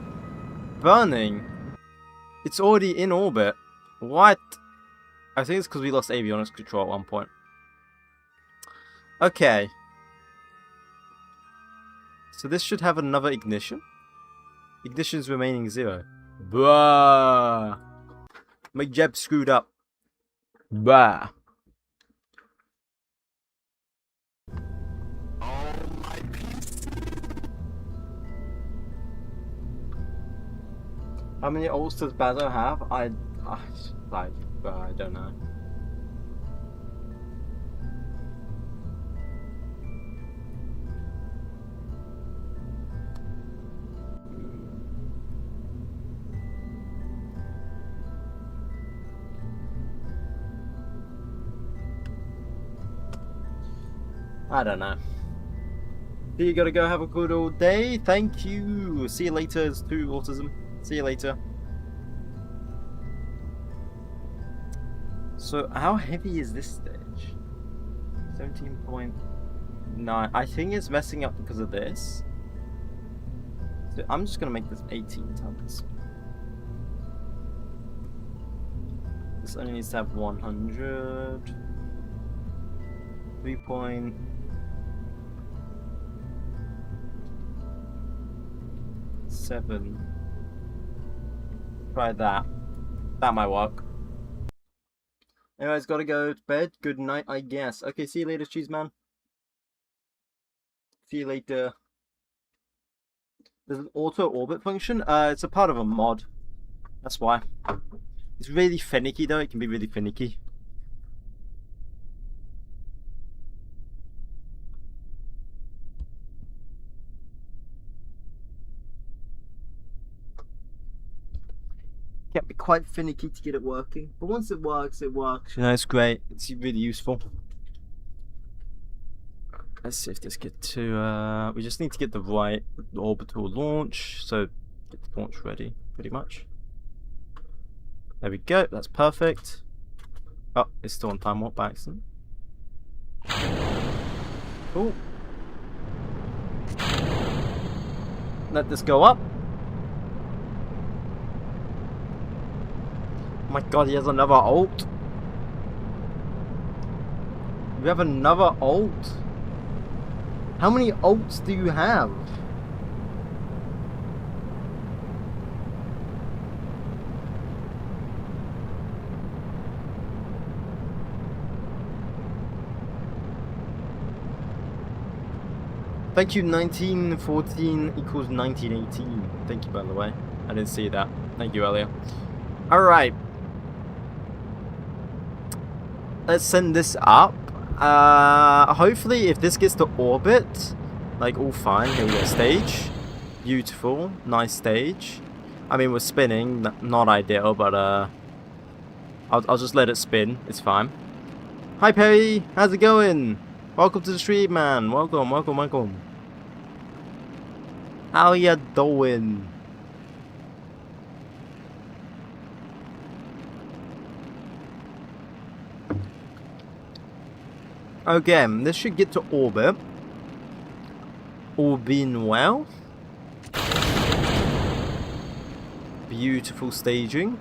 burning? It's already in orbit. What? I think it's because we lost avionics control at one point. Okay. So this should have another ignition. Ignition's remaining 0. Bruh. 𝐒𝐫𝐸 screwed up. Bruh. Oh my PC. How many ults does Bazo have? I don't know. I don't know. So you gotta go have a good old day. Thank you. See you later. It's 2 autism. See you later. So how heavy is this stage? 17.9. I think it's messing up because of this. So I'm just gonna make this 18 tons. This only needs to have 100. 3.7. Try that. That might work. Anyways, gotta go to bed. Good night, I guess. Okay, see you later, cheese man. See you later. There's an auto orbit function. It's a part of a mod. That's why. It's really finicky though. It can be really finicky. Can be quite finicky to get it working, but once it works, it works. You know, it's great. It's really useful. Let's see if this gets to. We just need to get the right orbital launch, so get the launch ready, pretty much. There we go. That's perfect. Oh, it's still on time warp by accident. Cool. Let this go up. Oh my god, he has another ult. You have another ult? How many ults do you have? Thank you, 1914 equals 1918. Thank you, by the way. I didn't see that. Thank you, Elliot. Alright. Let's send this up. Hopefully if this gets to orbit, like all fine. Here we go, stage. Beautiful, nice stage. I mean, we're spinning, not ideal, but I'll just let it spin. It's fine. Hi Perry, how's it going? Welcome to the stream, man. Welcome, welcome, welcome. How ya doing? Okay, this should get to orbit. All being well. Beautiful staging.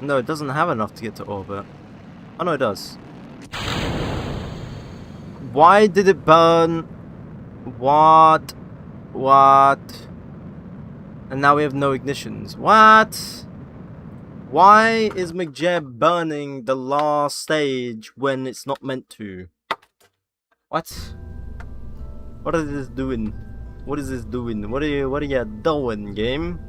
No, it doesn't have enough to get to orbit. Oh no, it does. Why did it burn? What? And now we have no ignitions. What? Why is 𝐒𝐫𝐸 burning the last stage when it's not meant to? What? What is this doing? What is this doing? What are you doing, game?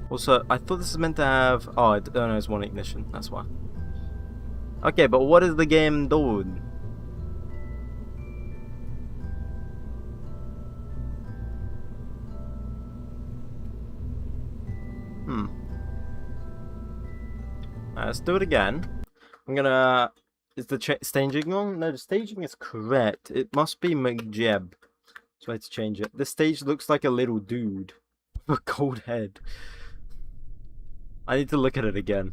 Also, I thought this is meant to have... Oh, it only has one ignition. That's why. Okay, but what is the game doing? Let's do it again. I'm gonna... Is the staging wrong? No, the staging is correct. It must be 𝐒𝐫𝐸. So I had to change it. This stage looks like a little dude with a cold head. I need to look at it again.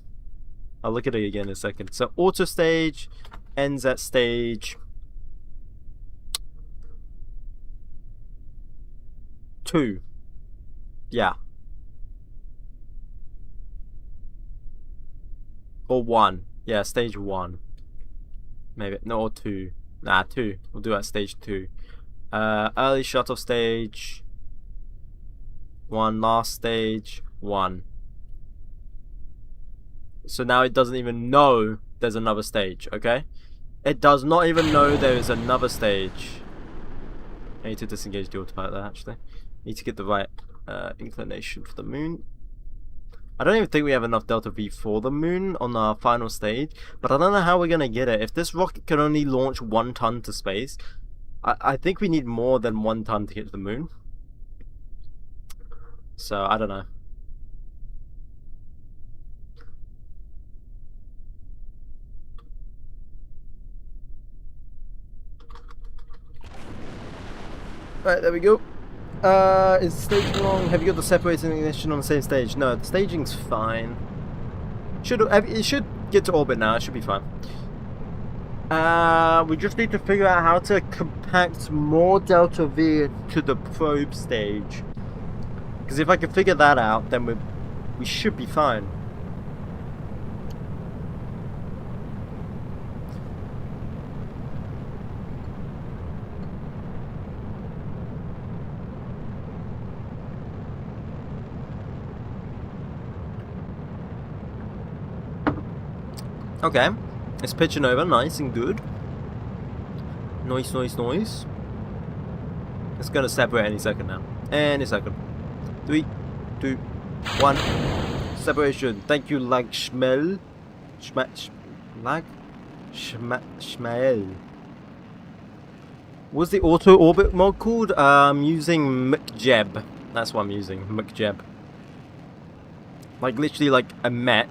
I'll look at it again in a second. So auto stage ends at stage 2. Yeah. Or 1. Yeah, stage 1. Maybe. No, or 2. Nah, 2. We'll do at stage 2. Early shut-off stage 1. Last stage 1. So now it doesn't even know there's another stage, okay? It does not even know there is another stage. I need to disengage the autopilot there, actually. Need to get the right inclination for the moon. I don't even think we have enough delta V for the moon on our final stage, but I don't know how we're gonna get it. If this rocket can only launch 1 ton to space, I think we need more than 1 ton to get to the moon. So, I don't know. Alright, there we go. Is stage long? Have you got the separating ignition on the same stage? No, the staging's fine. It should get to orbit now. It should be fine. We just need to figure out how to compact more delta V to the probe stage. Because if I can figure that out, then we should be fine. Okay, it's pitching over, nice and good. Nice, nice, nice. It's gonna separate any second now. Any second. 3, 2, 1. Separation. Thank you, 𝐒𝐫𝐚𝐿. 𝐒𝐫𝐚𝐿. What's the auto orbit mode called? I'm using 𝐒𝐞𝐫𝐸. That's what I'm using. 𝐒𝐞𝐫𝐸. Like literally like a mech,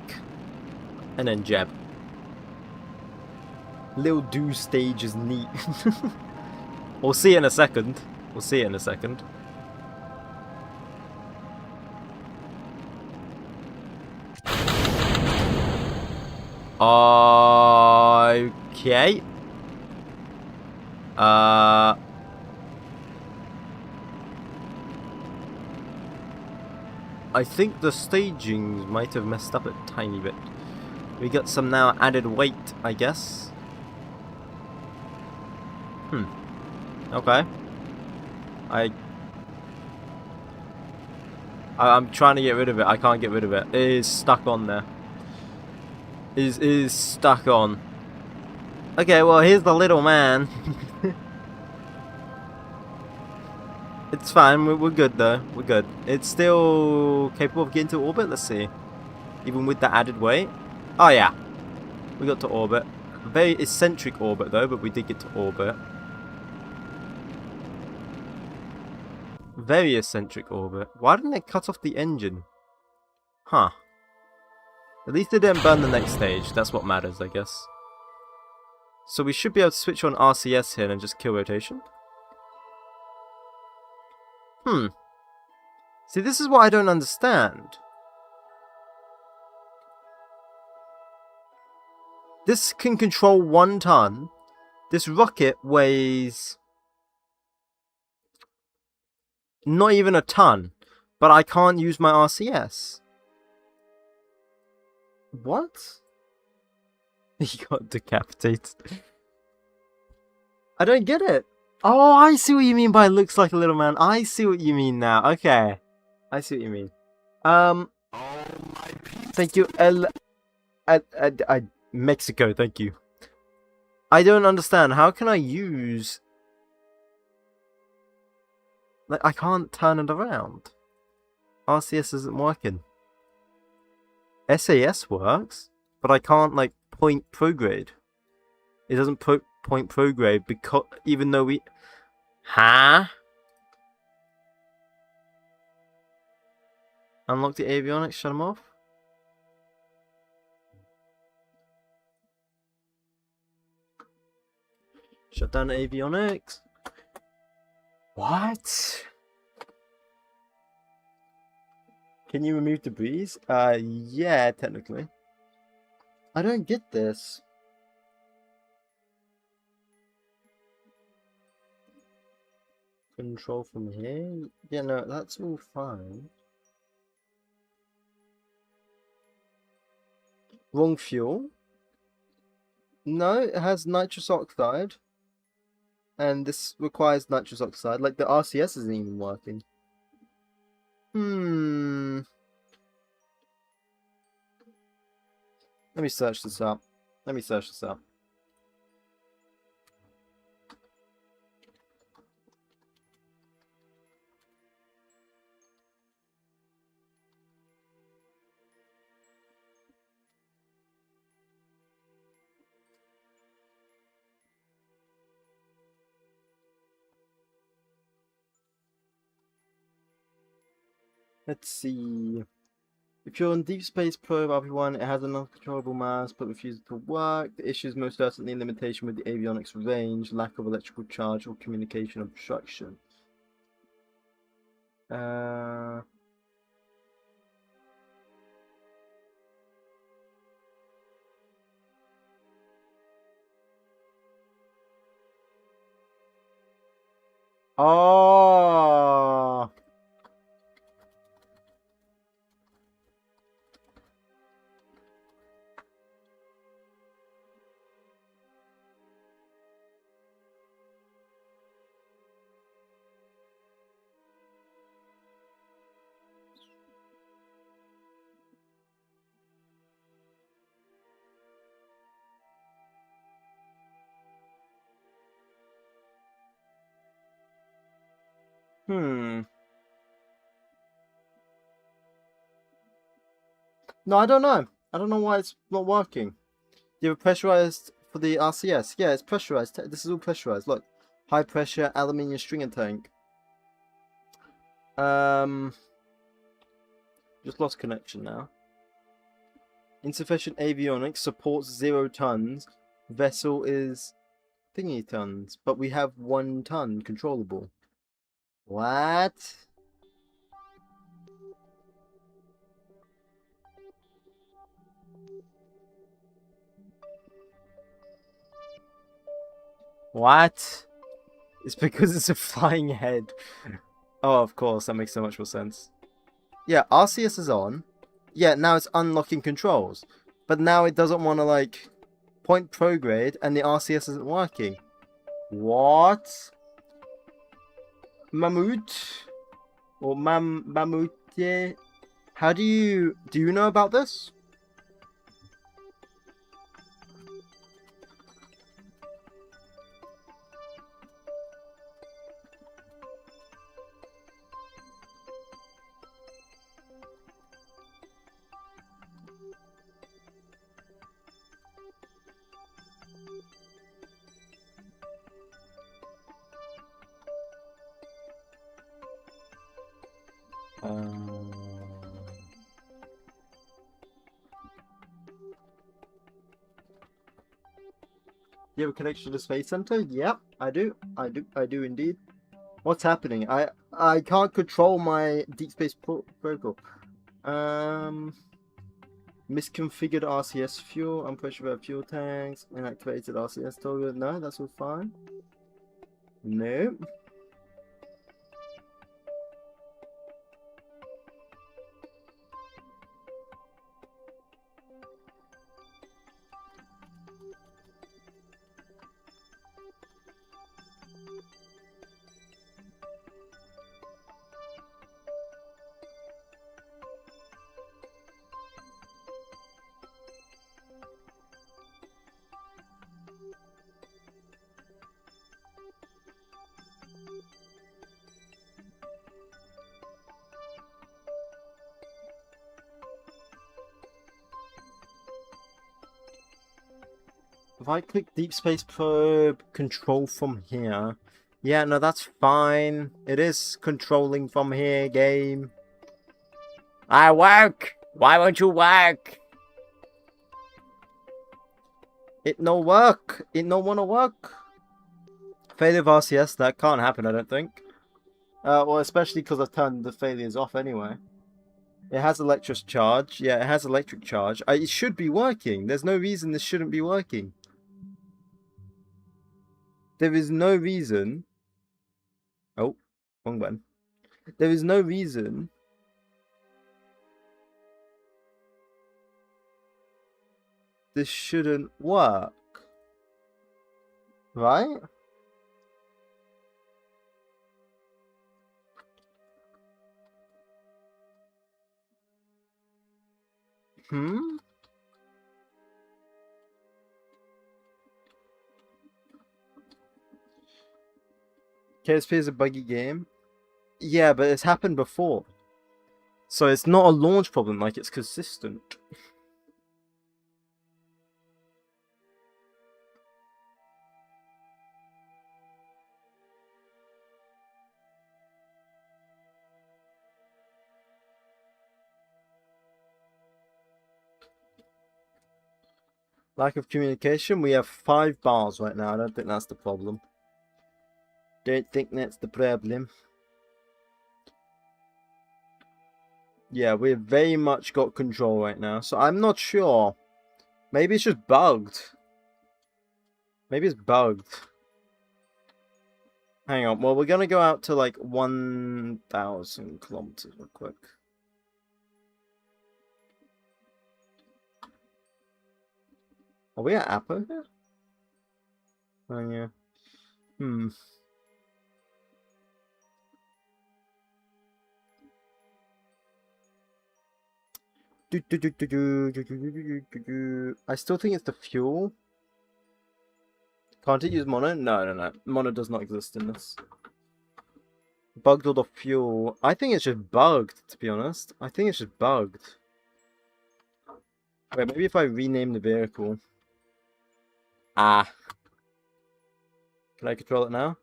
and then jeb. Little do stage is neat. We'll see in a second. We'll see it in a second. Okay. I think the staging might have messed up a tiny bit. We got some now added weight, I guess. Okay. I'm trying to get rid of it. I can't get rid of it. It is stuck on there. It is stuck on. Okay, well, here's the little man. It's fine. We're good, though. We're good. It's still capable of getting to orbit. Let's see. Even with the added weight. Oh, yeah. We got to orbit. Very eccentric orbit, though, but we did get to orbit. Very eccentric orbit. Why didn't they cut off the engine? Huh. At least they didn't burn the next stage. That's what matters, I guess. So we should be able to switch on RCS here and just kill rotation. See, this is what I don't understand. This can control 1 ton. This rocket weighs not even a ton, but I can't use my RCS. What? He got decapitated. I don't get it. Oh, I see what you mean by looks like a little man. I see what you mean now. Okay. I see what you mean. Thank you, Mexico, thank you. I don't understand. How can I use... Like, I can't turn it around. RCS isn't working. SAS works, but I can't, like, point prograde. It doesn't point prograde because... Even though we... Huh? Unlock the avionics, shut them off? Shut down the avionics. What? Can you remove debris? Yeah, technically. I don't get this. Control from here? Yeah, no, that's all fine. Wrong fuel? No, it has nitrous oxide. And this requires nitrous oxide. Like, the RCS isn't even working. Let me search this up. Let's see. If you're on Deep Space Probe RP1, it has an uncontrollable mass but refuses to work. The issue is most certainly a limitation with the avionics range, lack of electrical charge, or communication obstruction. Oh. No, I don't know. I don't know why it's not working. You have pressurized for the RCS. Yeah, it's pressurized. This is all pressurized. Look. High pressure aluminium stringer tank. Just lost connection now. Insufficient avionics. Supports 0 tons. Vessel is thingy tons. But we have 1 ton controllable. What? What? It's because it's a flying head. Oh, of course. That makes so much more sense. Yeah, RCS is on. Yeah, now it's unlocking controls. But now it doesn't want to, like, point prograde, and the RCS isn't working. What? Mammoth? Or Mammoth? How do you know about this? You have a connection to the Space Center? Yep, I do. I do indeed. What's happening? I can't control my Deep Space protocol. Misconfigured RCS fuel, unpressurized fuel tanks, inactivated RCS toggle. No, that's all fine. Nope. If I click Deep Space Probe, control from here. Yeah, no, that's fine. It is controlling from here, game. I work! Why won't you work? It no work. It no wanna work. Failure of RCS, that can't happen, I don't think. Well, especially because I've turned the failures off anyway. It has electric charge. Yeah, it has electric charge. It should be working. There's no reason this shouldn't be working. There is no reason. Oh, Wrong one. There is no reason this shouldn't work. Right? Hmm? KSP is a buggy game. Yeah, but it's happened before. So it's not a launch problem, like it's consistent. Lack of communication. We have 5 bars right now. I don't think that's the problem. Don't think that's the problem. Yeah, we've very much got control right now. So I'm not sure. Maybe it's just bugged. Maybe it's bugged. Hang on. Well, we're going to go out to like 1,000 kilometers real quick. Are we at Apo here? Oh, yeah. Hmm. I still think it's the fuel. Can't it use mono? No. Mono does not exist in this. Bugged all the fuel. I think it's just bugged, to be honest. I think it's just bugged. Wait, maybe if I rename the vehicle. Ah. Can I control it now?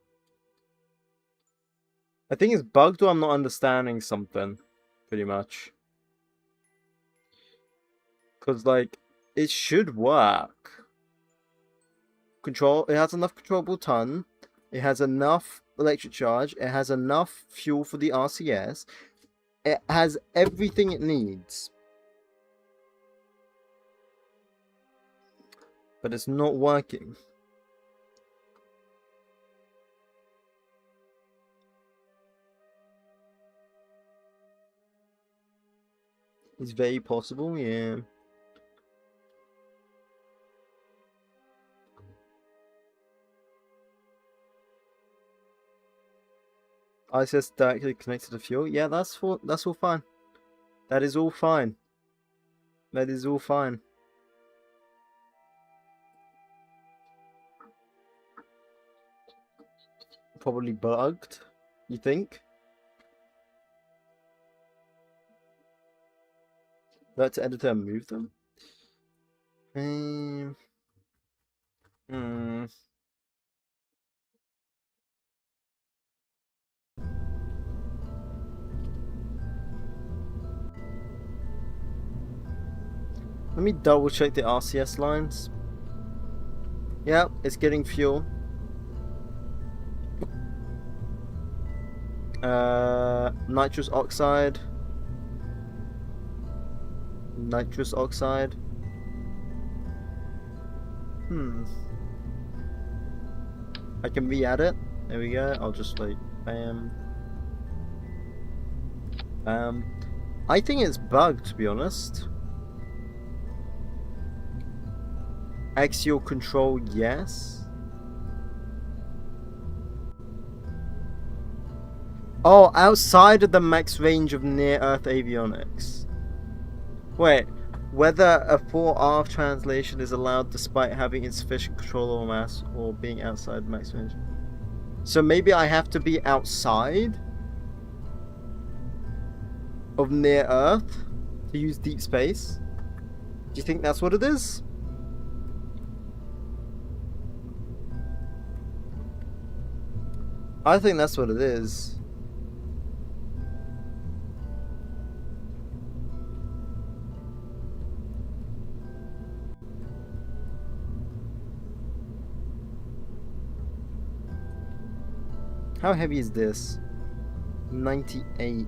I think it's bugged or I'm not understanding something. Pretty much. Because, like, it should work. Control. It has enough controllable ton. It has enough electric charge. It has enough fuel for the RCS. It has everything it needs. But it's not working. It's very possible, yeah. ICS directly connected to fuel. Yeah, that's all fine. That is all fine. That is all fine. Probably bugged, you think? Let's edit and move them. Let me double check the RCS lines. Yeah, it's getting fuel. Nitrous oxide. Nitrous oxide. I can re-add it. There we go. I'll just like bam. Bam. I think it's bugged, to be honest. Axial control, yes. Oh, outside of the max range of near-Earth avionics. Wait, whether a 4R translation is allowed despite having insufficient control or mass or being outside max range. So maybe I have to be outside of near-Earth to use deep space? Do you think that's what it is? I think that's what it is. How heavy is this? 98.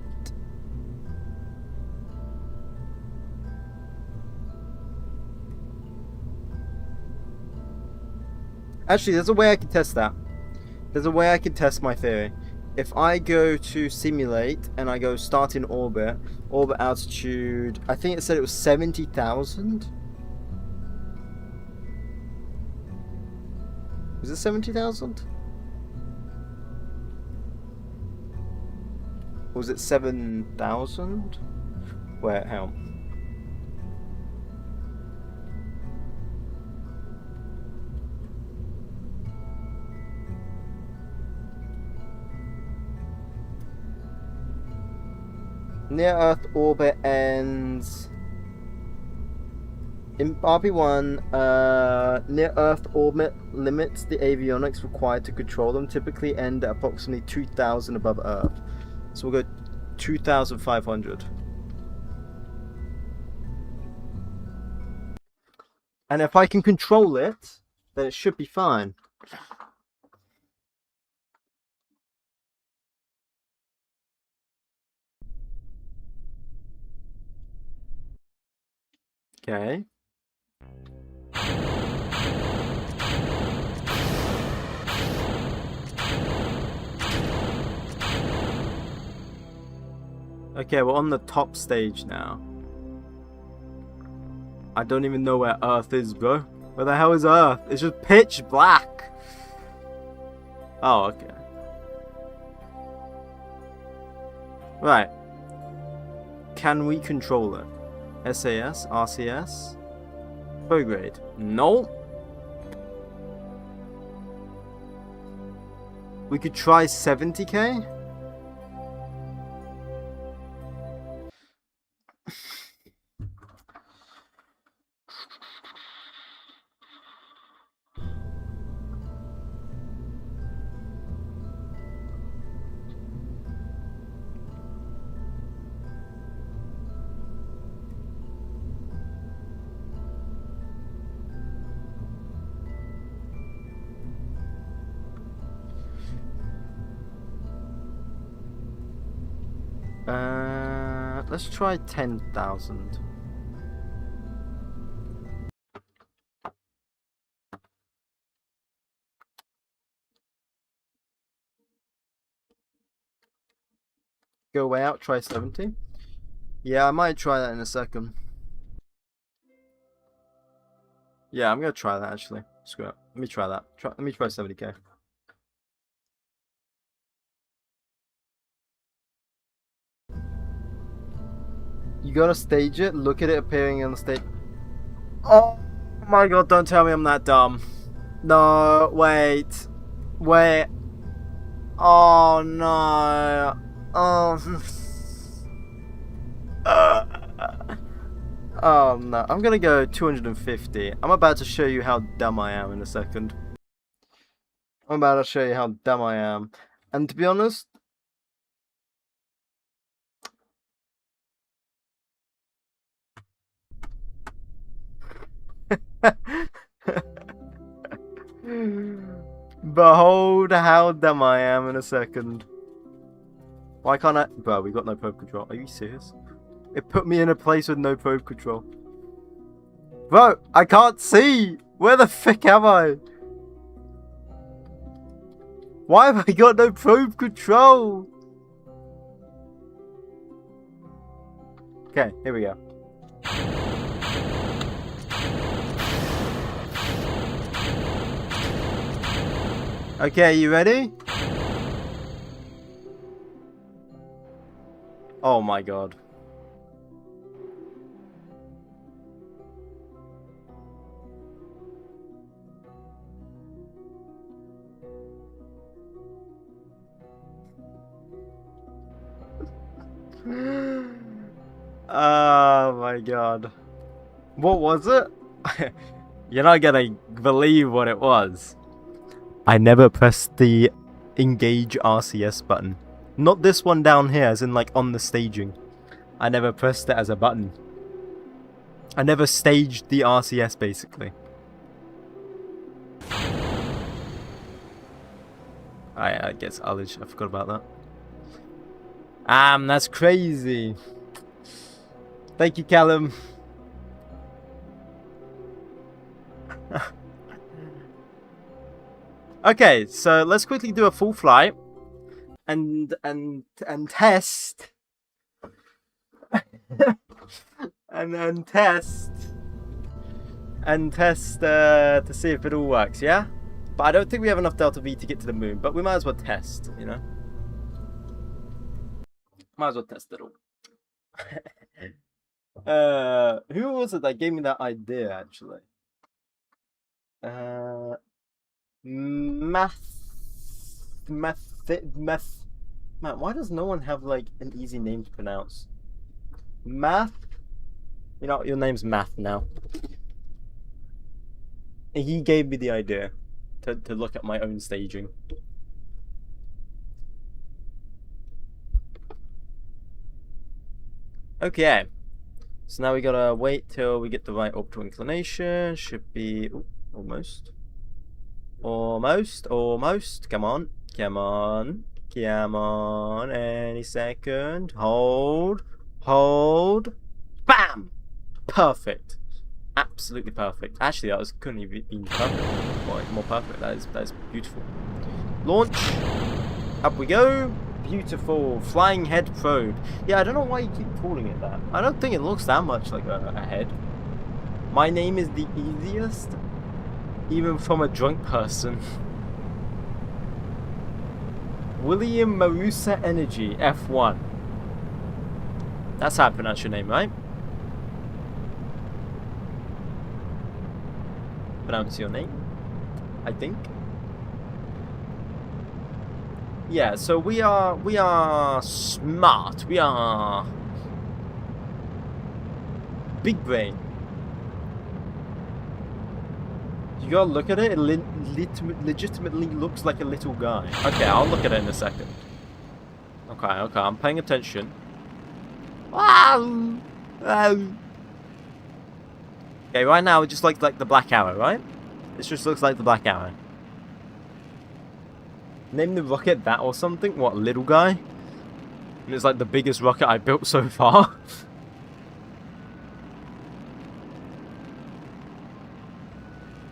Actually, there's a way I can test that. There's a way I can test my theory. if I go to simulate and I go start in orbit, orbit altitude, I think it said it was 70,000. Was it 70,000? Or was it 7,000? Wait, hang on. Near Earth orbit ends in RP1. Near Earth orbit limits the avionics required to control them. Typically end at approximately 2,000 above Earth. So we'll go 2,500. And if I can control it, then it should be fine. Okay. Okay, we're on the top stage now. I don't even know where Earth is, bro. Where the hell is Earth? It's just pitch black. Oh, okay. Right. Can we control it? SAS, RCS, prograde. No. We could try 70k. Let's try 10,000. Go way out, try 70. Yeah, I might try that in a second. Yeah, I'm gonna try that actually. Screw it. Let me try that. Let me try 70k. You gotta stage it, look at it appearing on the stage. Oh my god, don't tell me I'm that dumb. No, wait. Wait. Oh no. Oh. Oh no. I'm gonna go 250. I'm about to show you how dumb I am in a second. I'm about to show you how dumb I am. And to be honest, behold how dumb I am in a second. Why can't I? Bro, we got no probe control. Are you serious? It put me in a place with no probe control. Bro, I can't see! Where the frick am I? Why have I got no probe control? Okay, here we go. Okay, you ready? Oh my god. Oh my god. What was it? You're not gonna believe what it was. I never pressed the engage RCS button. Not this one down here, as in like on the staging. I never pressed it as a button. I never staged the RCS basically. I guess 𝐒𝐫𝐸, I forgot about that. That's crazy. Thank you, Callum. Okay, so let's quickly do a full flight. and test and test to see if it all works, yeah? But I don't think we have enough delta V to get to the moon, but we might as well test, you know? Might as well test it all. Who was it that gave me that idea, actually? Man, why does no one have, like, an easy name to pronounce? Math? You know, your name's Math now. And he gave me the idea to look at my own staging. Okay. So now we gotta wait till we get the right orbital inclination. Should be... Ooh, almost. Almost. Come on. Come on. Come on. Any second. Hold. Bam! Perfect. Absolutely perfect. Actually, that couldn't even been perfect. More perfect. That is beautiful. Launch. Up we go. Beautiful. Flying head probe. Yeah, I don't know why you keep calling it that. I don't think it looks that much like a head. My name is the easiest, even from a drunk person. William Marusa Energy, F1. That's how I pronounce your name, right? Pronounce your name, I think. Yeah, so we are smart. We are big brain. You gotta look at it. It legitimately looks like a little guy. Okay, I'll look at it in a second. Okay, I'm paying attention. Okay, right now it just looks like the black arrow, right? It just looks like the black arrow. Name the rocket that or something? What, little guy? And it's like the biggest rocket I built so far.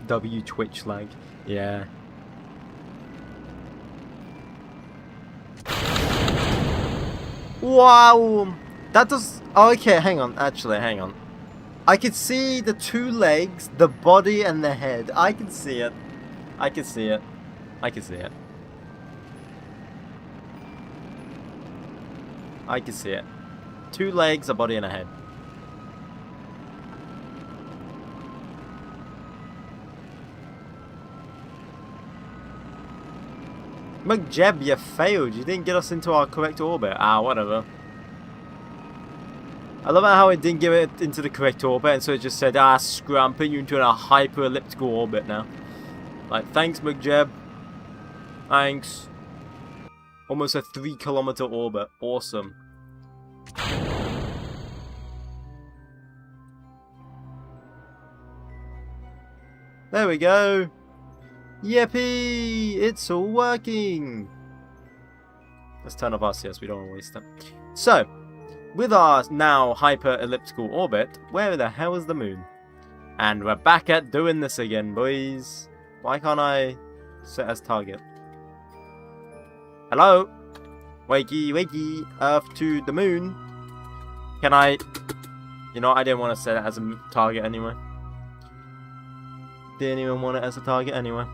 W Twitch lag. Yeah. Wow. That does... Oh, okay, hang on. Actually, hang on. I can see the two legs, the body, and the head. I can see it. I can see it. I can see it. I can see it. Two legs, a body, and a head. 𝐒𝐫𝐸, you failed. You didn't get us into our correct orbit. Ah, whatever. I love how it didn't give it into the correct orbit, and so it just said, ah, screw it, I'm putting you into a hyper-elliptical orbit now. Like, thanks, 𝐒𝐫𝐸. Thanks. Almost a 3-kilometer orbit. Awesome. There we go. Yippee! It's all working. Let's turn off RCS. We don't want to waste it. So, with our now hyper-elliptical orbit, where the hell is the moon? And we're back at doing this again, boys. Why can't I set as target? Hello? Wakey, wakey. Earth to the moon. Can I... You know, I didn't want to set it as a target anyway. Didn't even want it as a target anyway.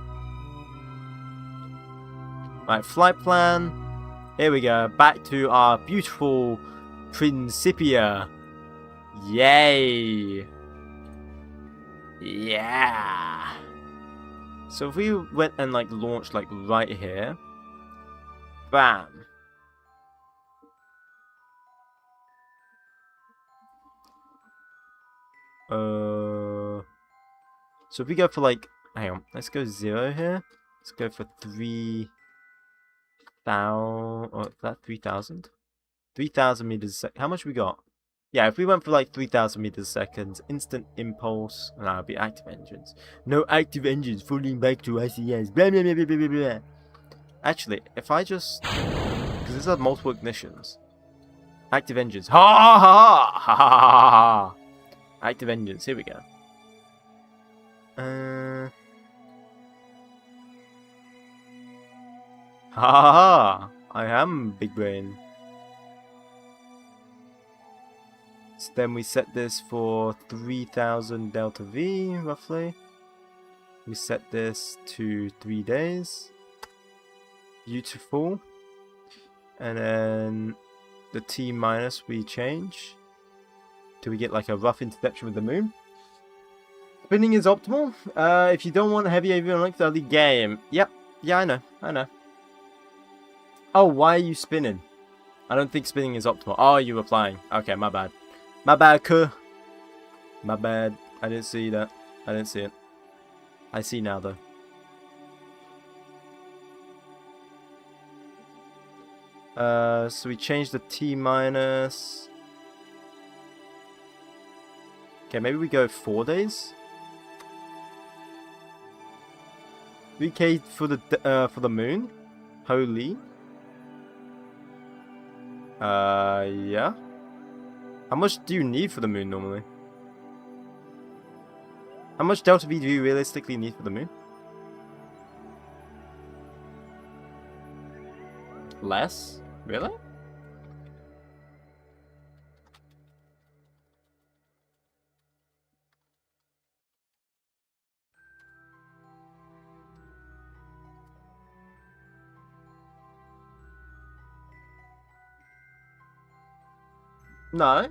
Right, flight plan. Here we go. Back to our beautiful Principia. Yay. Yeah. So if we went and like launched like right here. Bam. So if we go for like, hang on, let's go 0 here. Let's go for 3,000. Oh, is that 3,000? 3,000 meters a second. How much we got? Yeah, if we went for like 3,000 meters a second, instant impulse, and that would be active engines. No active engines, falling back to ICS. Blah, blah, blah, blah, blah, blah. Actually, if I just, because these are multiple ignitions. Active engines. Ha ha ha ha ha ha ha. Active engines. Here we go. Ha ha ha. I am big brain. So then we set this for 3000 delta V, roughly. We set this to 3 days. Beautiful. And then the T minus we change. Do we get like a rough interception with the moon? Spinning is optimal. If you don't want heavy avionics early game. Yep. Yeah, I know. Oh, why are you spinning? I don't think spinning is optimal. Oh, you were flying. Okay, my bad. My bad, kuh. My bad. I didn't see that. I didn't see it. I see now, though. So we changed the T minus. Okay, maybe we go 4 days. 3K for the moon. Holy. Yeah. How much do you need for the moon normally? How much delta V do you realistically need for the moon? Less? Really? No.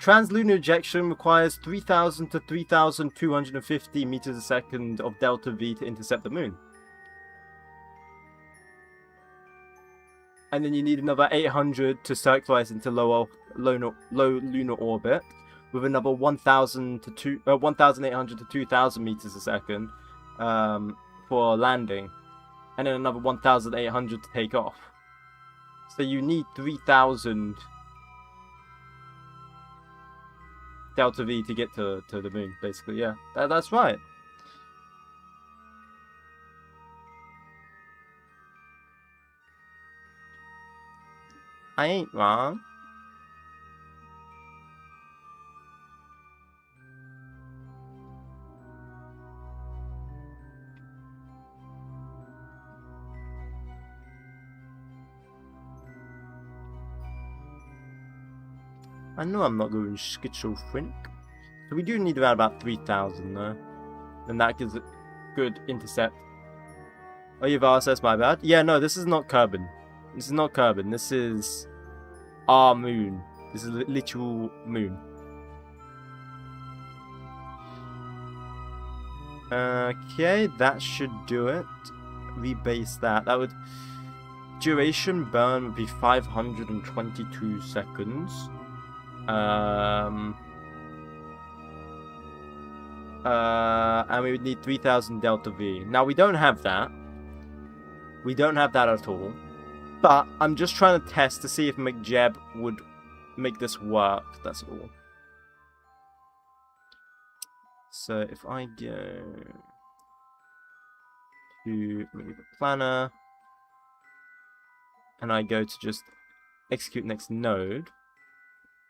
Translunar ejection requires 3000 to 3250 meters a second of delta V to intercept the moon. And then you need another 800 to circularize into low lunar orbit, with another 1800 to 2000 meters a second for landing, and then another 1800 to take off. So you need 3000 delta V to get to the moon, basically. Yeah, that's right. I ain't wrong. I know I'm not going schizophrenic. So we do need around about 3000 though. And that gives a good intercept. Oh, you've asked, that's my bad. Yeah, no, this is not Kerbin. This is not Kerbin. This is our moon. This is literal moon. Okay, that should do it. Rebase that. That would... Duration burn would be 522 seconds. And we would need 3000 delta V. Now, we don't have that. We don't have that at all. But I'm just trying to test to see if 𝐒𝐫𝐽 would make this work. That's all. So if I go to the planner and I go to just execute next node,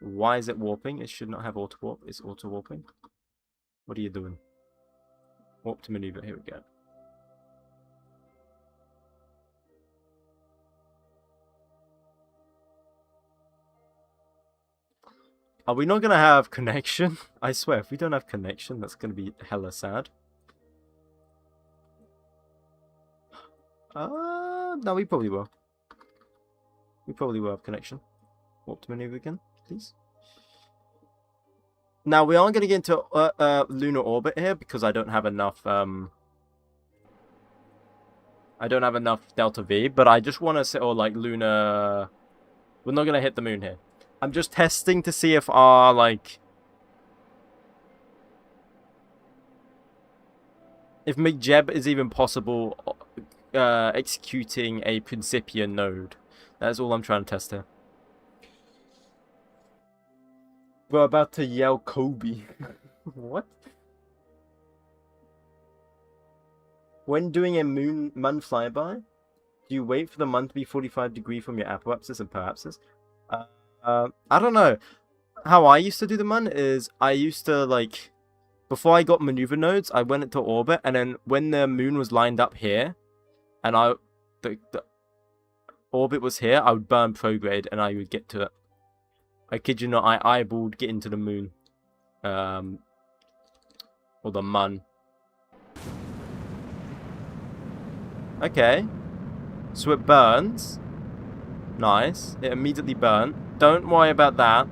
why is it warping? It should not have auto warp. It's auto warping. What are you doing? Warp to maneuver. Here we go. Are we not going to have connection? I swear, if we don't have connection, that's going to be hella sad. No, we probably will. We probably will have connection. Warp to maneuver again, please. Now, we aren't going to get into lunar orbit here because I don't have enough... I don't have enough delta V, but I just want to say, or like lunar... We're not going to hit the moon here. I'm just testing to see if our, like... If 𝐒𝐫𝐽 is even possible executing a Principia node. That's all I'm trying to test here. We're about to yell Kobe. What? When doing a moon flyby, do you wait for the moon to be 45 degrees from your apoapsis and periapsis? I don't know. How I used to do the moon is I used to, like, before I got maneuver nodes, I went into orbit, and then when the moon was lined up here, and orbit was here, I would burn prograde and I would get to it. I kid you not, I eyeballed getting to the moon. Or the mun. Okay. So it burns. Nice. It immediately burnt. Don't worry about that.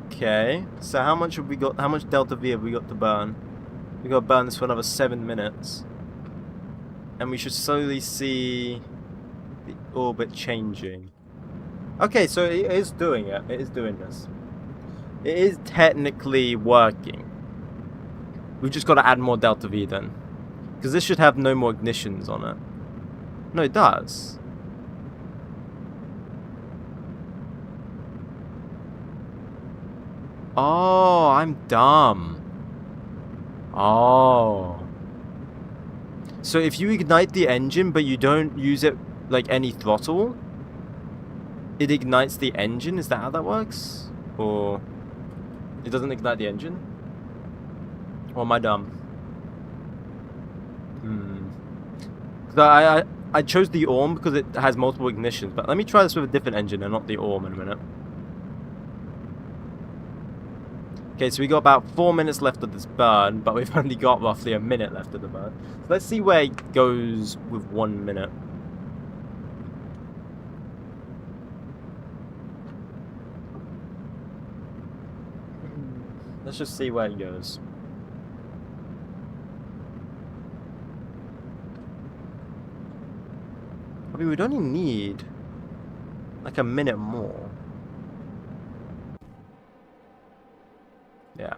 Okay. So how much have we got? How much delta V have we got to burn? We got to burn this for another 7 minutes. And we should slowly see the orbit changing. Okay, so it is doing it. It is doing this. It is technically working. We've just got to add more delta V then. Because this should have no more ignitions on it. No, it does. Oh, I'm dumb. Oh. So if you ignite the engine but you don't use it like any throttle, it ignites the engine? Is that how that works? Or it doesn't ignite the engine? Or am I dumb? I chose the ORM because it has multiple ignitions, but let me try this with a different engine and not the ORM in a minute. Okay, so we got about 4 minutes left of this burn, but we've only got roughly a minute left of the burn. So let's see where it goes with 1 minute. Let's just see where it goes. I mean, we'd only need like a minute more. Yeah.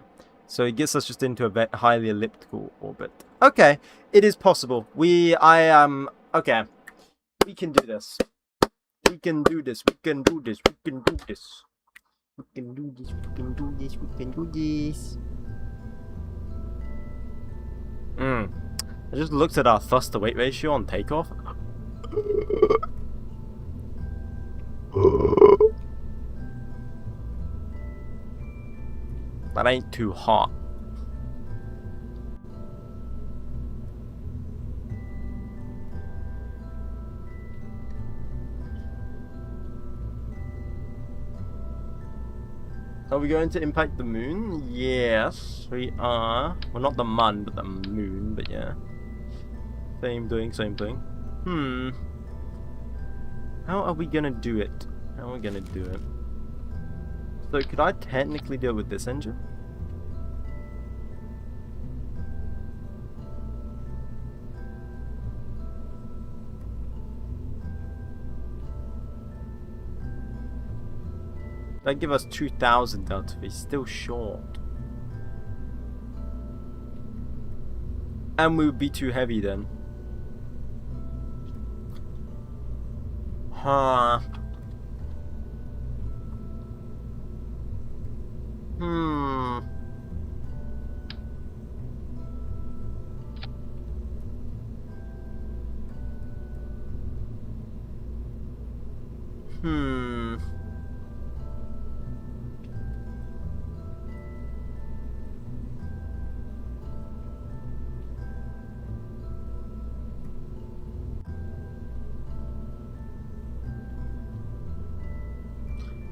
So it gets us just into a highly elliptical orbit. Okay, it is possible. Okay. We can do this. We can do this. We can do this. We can do this. We can do this. We can do this. We can do this. I just looked at our thrust to weight ratio on takeoff. That ain't too hot. Are we going to impact the moon? Yes, we are. Well, not the mun, but the moon, but yeah. Same thing. How are we gonna do it? How are we gonna do it? So could I technically do it with this engine? That'd give us 2,000 delta V, still short. And we would be too heavy then. Huh.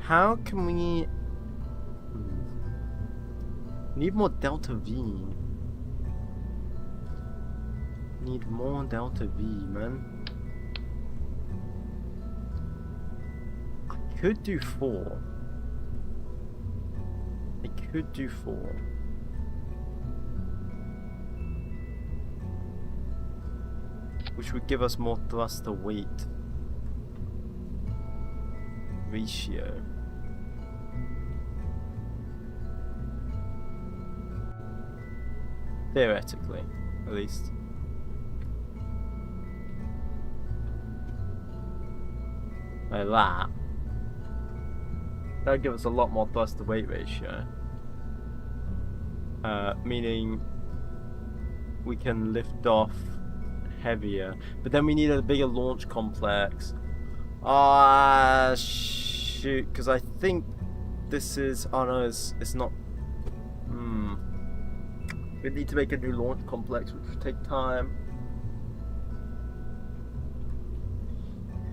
How can we... Need more delta V. Need more delta V, man. I could do 4. I could do 4. Which would give us more thrust to weight ratio. Theoretically, at least. Like that. That would give us a lot more thrust to weight ratio. Meaning we can lift off heavier. But then we need a bigger launch complex. Shoot, because I think this is... Oh no, it's not... We need to make a new launch complex, which will take time.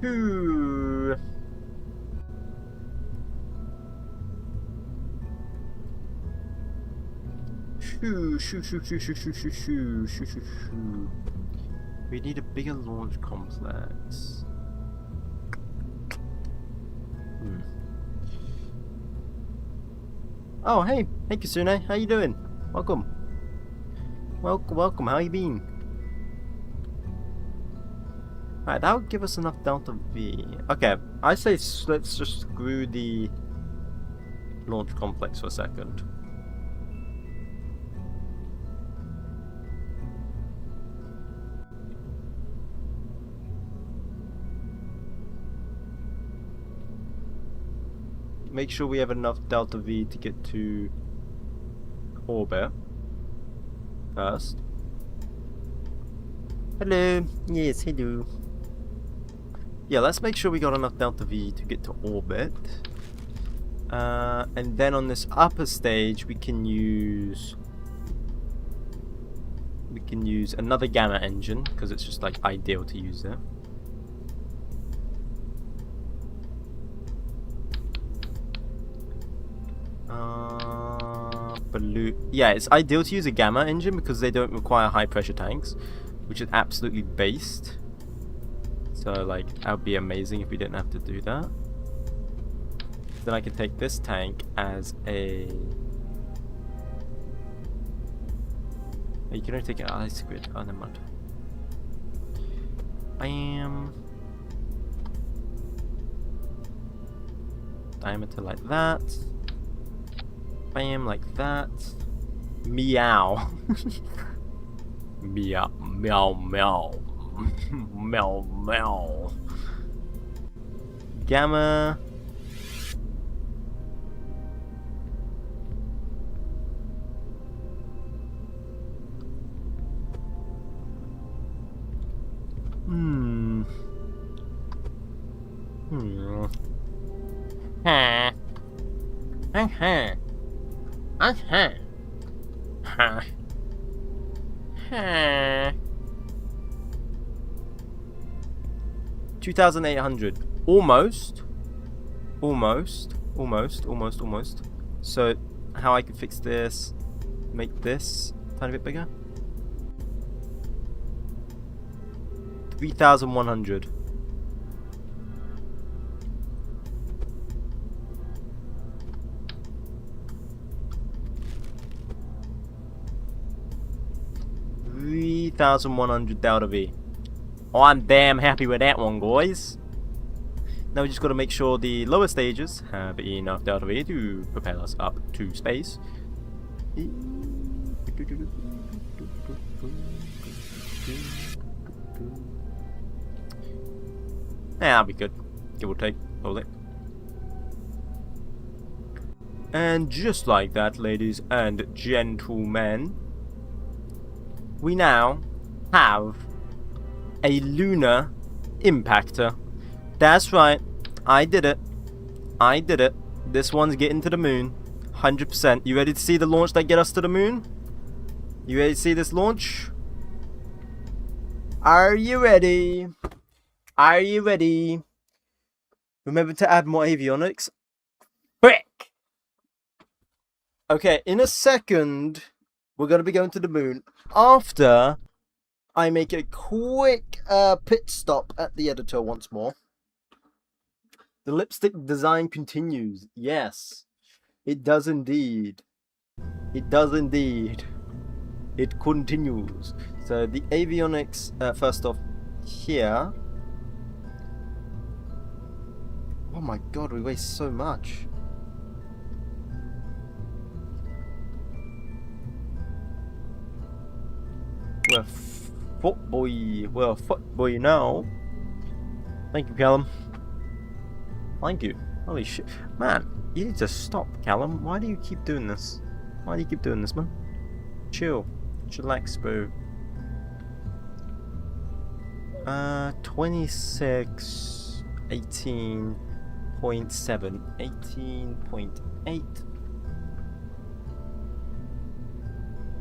Whew. We need a bigger launch complex. Oh, hey 𝐒𝐫𝐴𝐶, how you doing? Welcome. Welcome. How you been? Alright, that would give us enough delta V. Okay, I say let's just screw the launch complex for a second. Make sure we have enough delta V to get to orbit first. Hello. Yes, hello. Yeah, let's make sure we got enough delta V to get to orbit. And then on this upper stage we can use another gamma engine because it's just like ideal to use there. Yeah, it's ideal to use a gamma engine because they don't require high pressure tanks, which is absolutely based. So like, that would be amazing if we didn't have to do that. Then I can take this tank as a... Oh, you can only take it out of squid. Oh, never mind. Diameter like that. Bam, like that. Meow. Meow, meow, meow. Meow, meow. Gamma. Huh. 2,800. Almost. So, how I can fix this? Make this a tiny bit bigger. 3,100. delta V. Oh, I'm damn happy with that one, guys. Now we just got to make sure the lower stages have enough delta V to propel us up to space. That'll be good. Give or take. Hold it. And just like that, ladies and gentlemen, we now have a lunar impactor. That's right. I did it. This one's getting to the moon. 100%. You ready to see the launch that get us to the moon? You ready to see this launch? Are you ready? Are you ready? Remember to add more avionics. Brick! Okay, in a second, we're going to be going to the moon after I make a quick pit stop at the editor once more. The lipstick design continues. Yes, it does indeed. It does indeed. It continues. So the avionics, first off, here. Oh my god, we waste so much. We're a foot boy now. Thank you, Callum. Thank you. Holy shit. Man, you need to stop, Callum. Why do you keep doing this? Why do you keep doing this, man? Chill. Chillax, bro. 26, 18.7, 18.8.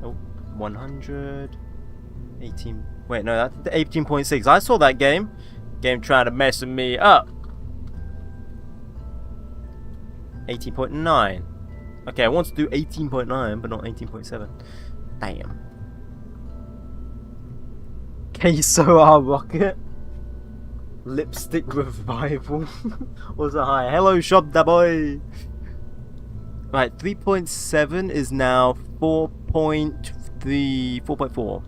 Oh, 100. 18. Wait, no, that's 18.6. I saw that game. Game trying to mess me up. 18.9. Okay, I want to do 18.9, but not 18.7. Damn. KSO rocket. Lipstick revival. What's a high? Hello, shop da boy. Right, 3.7 is now 4.3, 4.4.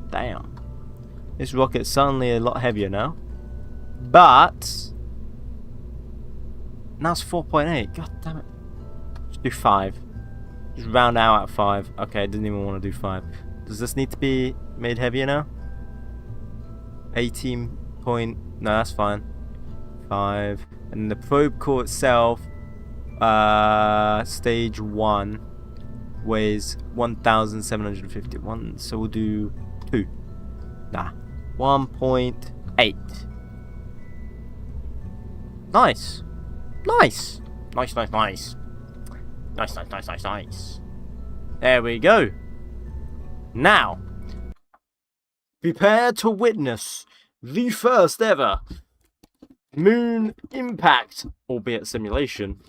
Damn. This rocket's suddenly a lot heavier now. But now it's 4.8. God damn it. Just do 5. Just round out at 5. Okay, I didn't even want to do 5. Does this need to be made heavier now? 18 point. No, that's fine. 5. And the probe core itself, stage 1 weighs 1,751. So we'll do 2. Nah. 1.8. Nice. Nice. Nice, nice, nice. Nice, nice, nice, nice, nice. There we go. Now, prepare to witness the first ever moon impact, albeit simulation,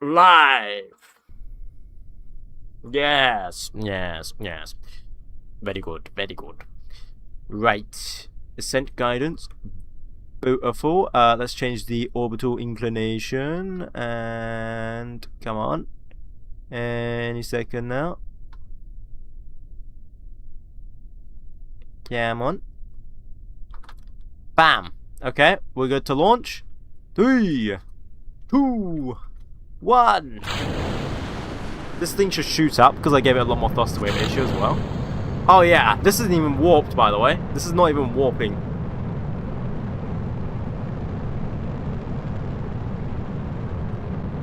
live. Yes, yes, yes. Very good, very good. Right. Ascent guidance. Beautiful. Let's change the orbital inclination. And come on. Any second now. Come on. Bam. Okay, we're good to launch. 3, 2, 1. This thing should shoot up because I gave it a lot more thrust to weight ratio as well. Oh yeah, this isn't even warped, by the way. This is not even warping.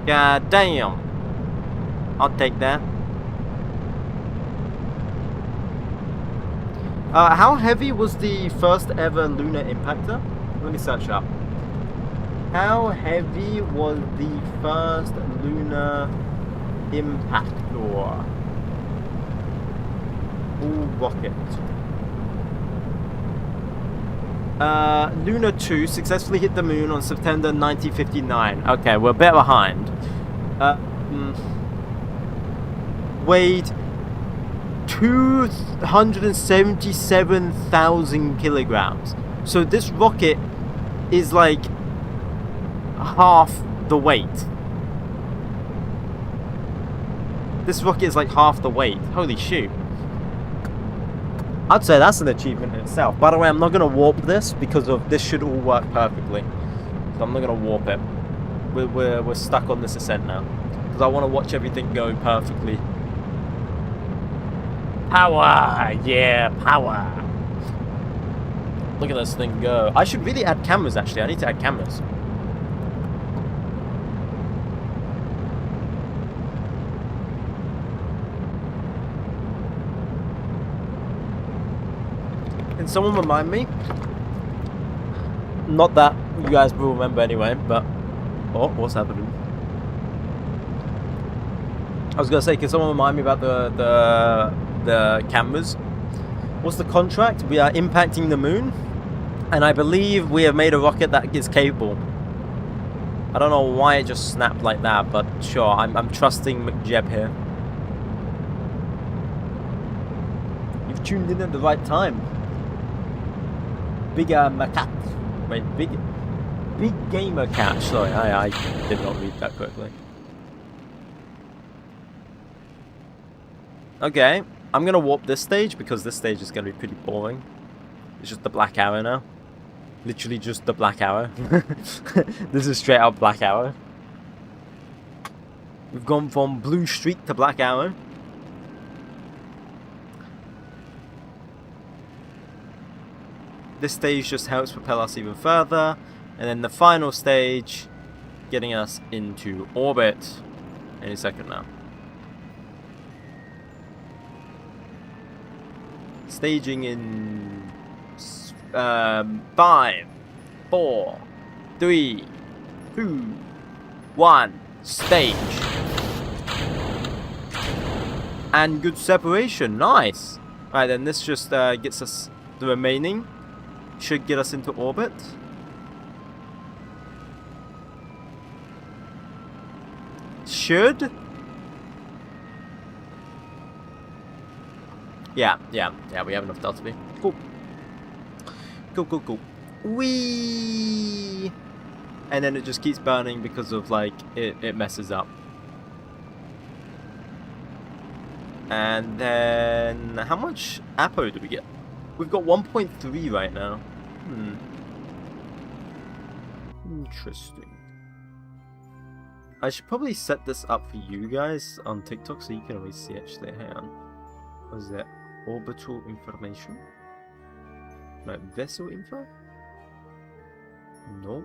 God damn. I'll take that. How heavy was the first ever lunar impactor? Let me search up. How heavy was the first lunar impactor? Rocket. Luna 2 successfully hit the moon on September 1959. Okay, we're a bit behind. Weighed 277,000 kilograms. So this rocket is like half the weight. This rocket is like half the weight. Holy shoot. I'd say that's an achievement in itself. By the way, I'm not going to warp this because of this should all work perfectly. So I'm not going to warp it. We're stuck on this ascent now. Because I want to watch everything go perfectly. Power! Yeah, power! Look at this thing go. I should really add cameras actually. I need to add cameras. Can someone remind me? Not that you guys will remember anyway, but... Oh, what's happening? I was gonna say, can someone remind me about the cameras? What's the contract? We are impacting the moon, and I believe we have made a rocket that is capable. I don't know why it just snapped like that, but sure, I'm trusting 𝐒𝐫𝐸 here. You've tuned in at the right time. Bigger macat. Wait, big gamer cat. Sorry, I did not read that correctly. Okay, I'm gonna warp this stage because this stage is gonna be pretty boring. It's just the black arrow now. Literally just the black arrow. This is straight out black arrow. We've gone from blue streak to black arrow. This stage just helps propel us even further, and then the final stage getting us into orbit any second now. Staging in 5, 4, 3, 2, 1, stage. And good separation. Nice. Alright, then this just gets us the remaining. Should get us into orbit. Should. Yeah, we have enough delta V. Cool. Cool. Whee! And then it just keeps burning because of, like, it messes up. And then, how much APO do we get? We've got 1.3 right now. Interesting. I should probably set this up for you guys on TikTok so you can always see, actually. Hang on. What is that? Orbital information? No, vessel info? No.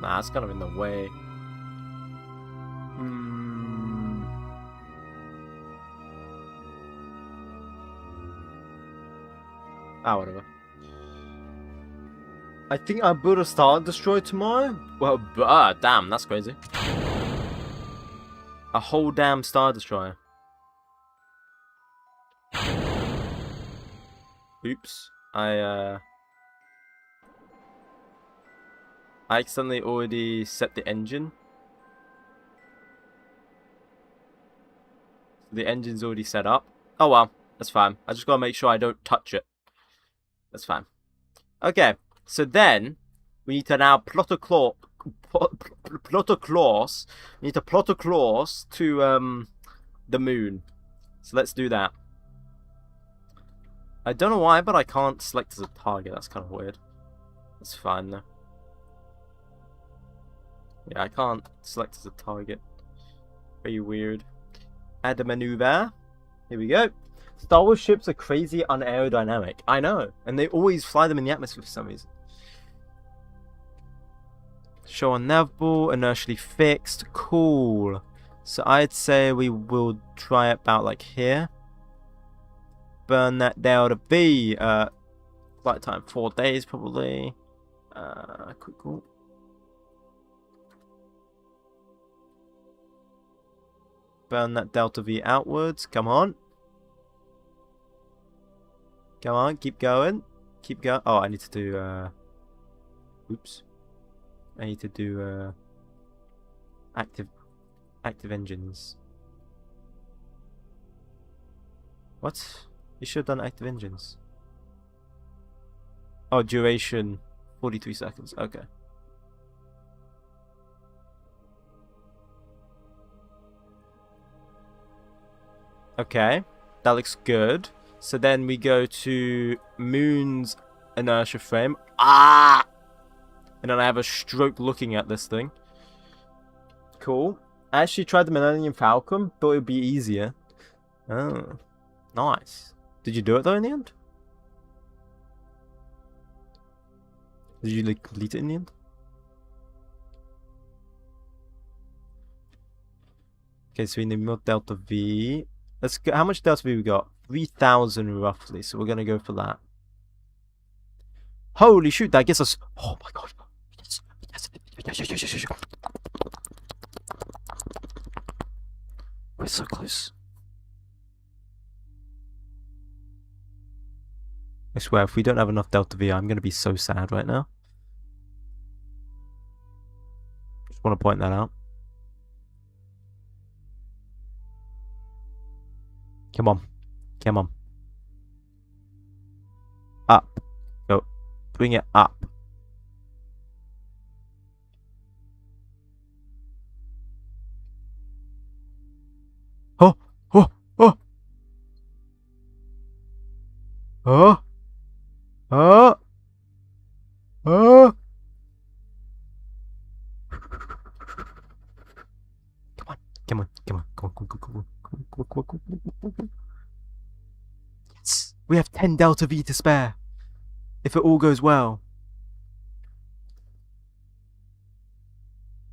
Nah, it's kind of in the way. Whatever. I think I build a Star Destroyer tomorrow. Well, damn, that's crazy. A whole damn Star Destroyer. Oops. I accidentally already set the engine. The engine's already set up. Oh well, that's fine. I just gotta make sure I don't touch it. That's fine. Okay, so then we need to now plot a course. We need to plot a course to the moon. So let's do that. I don't know why, but I can't select as a target. That's kind of weird. That's fine though. Yeah, I can't select as a target. Very weird. Add a maneuver. Here we go. Star Wars ships are crazy unaerodynamic. I know. And they always fly them in the atmosphere for some reason. Show on navball. Inertially fixed. Cool. So I'd say we will try about like here. Burn that delta V. Flight time 4 days probably. Cool. Burn that delta V outwards. Come on. Come on, keep going. Keep going. Oh, I need to do, oops. I need to do, active engines. What? You should have done active engines. Oh, duration, 43 seconds. Okay. Okay, that looks good. So then we go to Moon's inertia frame. And then I have a stroke looking at this thing. Cool. I actually tried the Millennium Falcon, but it would be easier. Oh, nice. Did you do it though in the end? Did you like complete it in the end? Okay, so we need more Delta V. Let's go. How much Delta V we got? 3,000 roughly, so we're gonna go for that. Holy shoot, that gets us. Oh my god. Yes. We're so close. I swear, if we don't have enough Delta V, I'm gonna be so sad right now. Just want to point that out. Come on. Come on. Up. Go. Bring it up. Oh. Oh. Oh. Oh. Oh. Oh. Come on. Yes. We have 10 Delta V to spare. If it all goes well.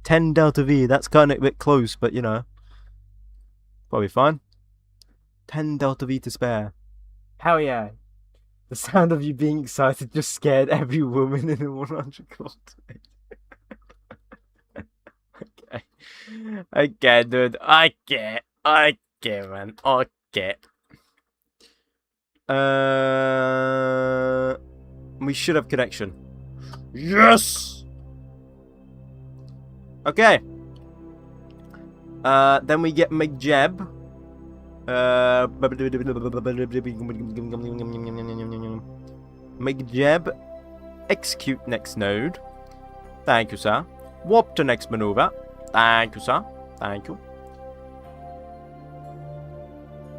10 Delta V. That's kind of a bit close, but you know. Probably fine. 10 Delta V to spare. Hell yeah. The sound of you being excited just scared every woman in the 100 cultivate. Okay. Okay, dude. Okay, man. Okay. We should have connection. Yes! Okay. Then we get 𝐿𝐿𝐿𝐿𝐿𝐿𝐿. 𝐿𝐿𝐿𝐿𝐿𝐿𝐿 execute next node. Thank you, sir. Warp to next maneuver. Thank you, sir. Thank you.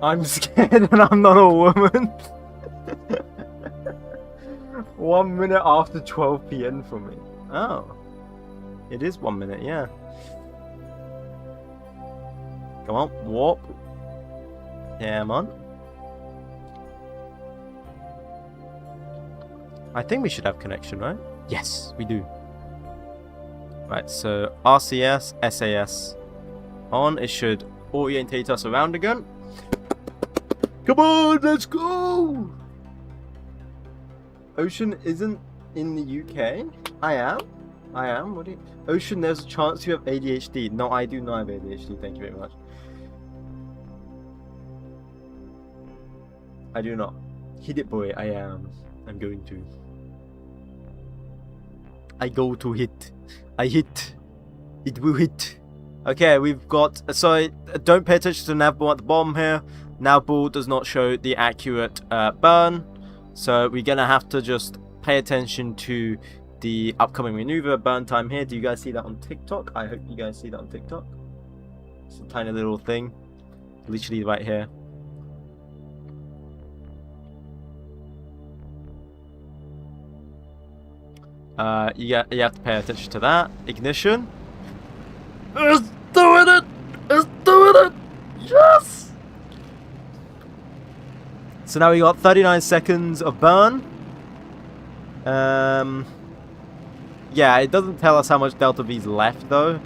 I'm scared and I'm not a woman. 1 minute after 12 PM for me. Oh. It is 1 minute, yeah. Come on, warp. Come on. I think we should have connection, right? Yes, we do. Right, so RCS, SAS on. It should orientate us around again. Come on, let's go! Ocean isn't in the UK? I am. What do you... Ocean, there's a chance you have ADHD. No, I do not have ADHD, thank you very much. I do not. Hit it, boy, I am. I'm going to. I go to hit. I hit. It will hit. Okay, we've got... So, don't pay attention to the nav ball at the bottom here. Nav ball does not show the accurate burn. So, we're going to have to just pay attention to the upcoming maneuver burn time here. Do you guys see that on TikTok? I hope you guys see that on TikTok. It's a tiny little thing. Literally right here. You have to pay attention to that. Ignition. It's doing it! It's doing it! Yes! So now we got 39 seconds of burn. Yeah, it doesn't tell us how much Delta V's left though.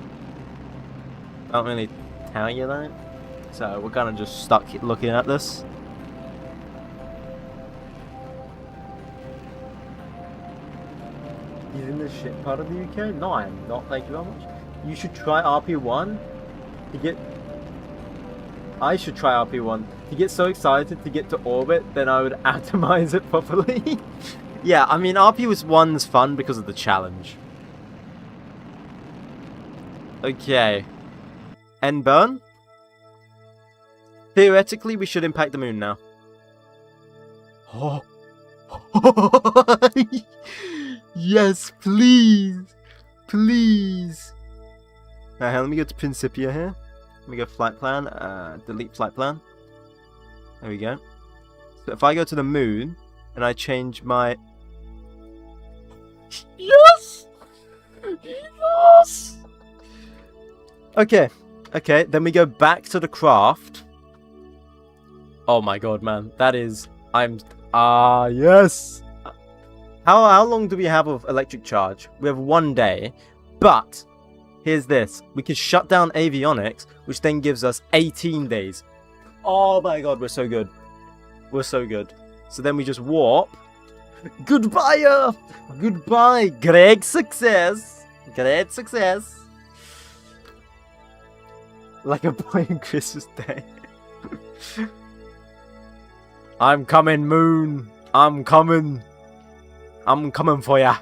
Don't really tell you that. So we're kind of just stuck looking at this. He's in the shit part of the UK? No, I am not. Thank you very much. You should try RP1 to get... I should try RP1 to get so excited to get to orbit, then I would atomize it properly. Yeah, I mean, RP1's fun because of the challenge. Okay. End burn. Theoretically, we should impact the moon now. Oh. Yes, please. Please. Alright, let me go to Principia here. Let me go flight plan. Delete flight plan. There we go. So if I go to the moon and I change my... Yes! Yes! Okay. Okay, then we go back to the craft. Oh my god, man. That is... yes! How long do we have of electric charge? We have 1 day. But, here's this. We can shut down avionics, which then gives us 18 days. Oh my god, we're so good. We're so good. So then we just warp. Goodbye, Earth! Goodbye! Great success! Great success! Like a boy on Christmas Day. I'm coming, moon! I'm coming! I'm coming for ya!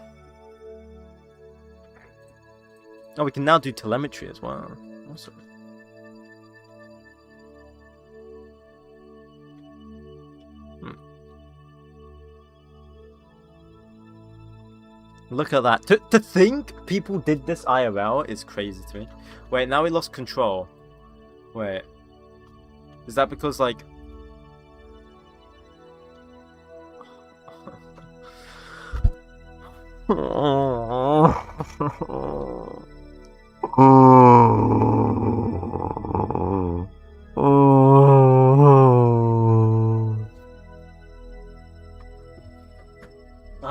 Oh, we can now do telemetry as well. Awesome. Look at that. To think people did this IRL is crazy to me. Wait, now we lost control. Wait. Is that because, like... I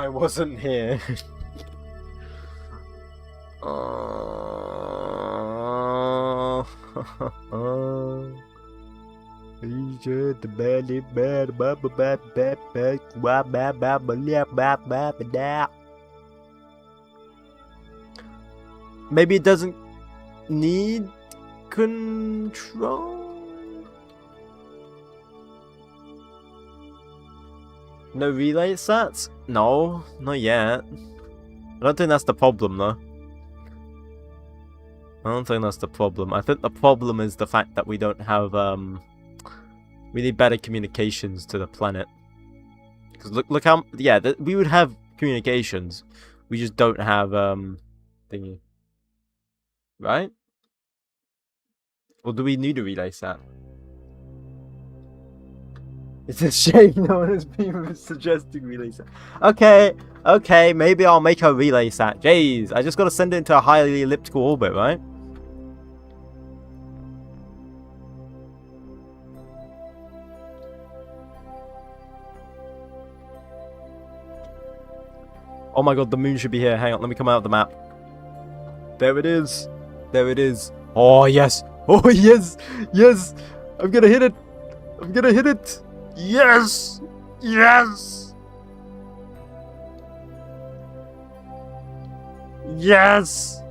wasn't here. Maybe it doesn't need control. No relay sets? No, not yet. I don't think that's the problem though. I don't think that's the problem. I think the problem is the fact that we don't have we need better communications to the planet. Because look how we would have communications. We just don't have thingy. Right? Or do we need a relay set? It's a shame no one has been suggesting relay set. Okay, maybe I'll make a relay set. Jeez, I just gotta send it into a highly elliptical orbit, right? Oh my god, the moon should be here. Hang on, let me come out of the map. There it is. There it is. Oh, yes. Oh, yes. Yes. I'm gonna hit it. I'm gonna hit it. Yes. Yes. Yes.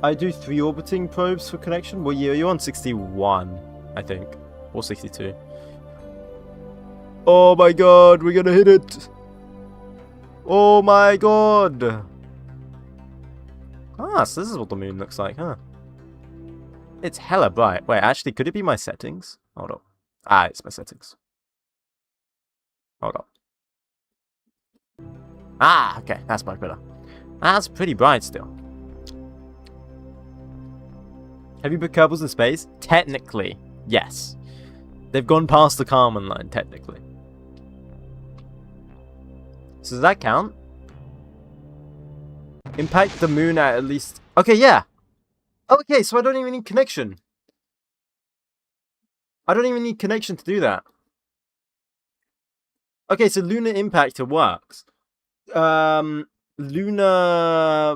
I do 3 orbiting probes for connection. Well, you're on 61, I think. Or 62. Oh my god, we're gonna hit it. Oh my god. Ah, so this is what the moon looks like, huh? It's hella bright. Wait, actually, could it be my settings? Hold on. Ah, it's my settings. Hold on. Ah, okay, that's much better. That's pretty bright still. Have you put Kerbals in space? Technically, yes. They've gone past the Kármán line, technically. So does that count? Impact the moon at least... Okay, yeah. Okay, so I don't even need connection. I don't even need connection to do that. Okay, so lunar impactor works. Lunar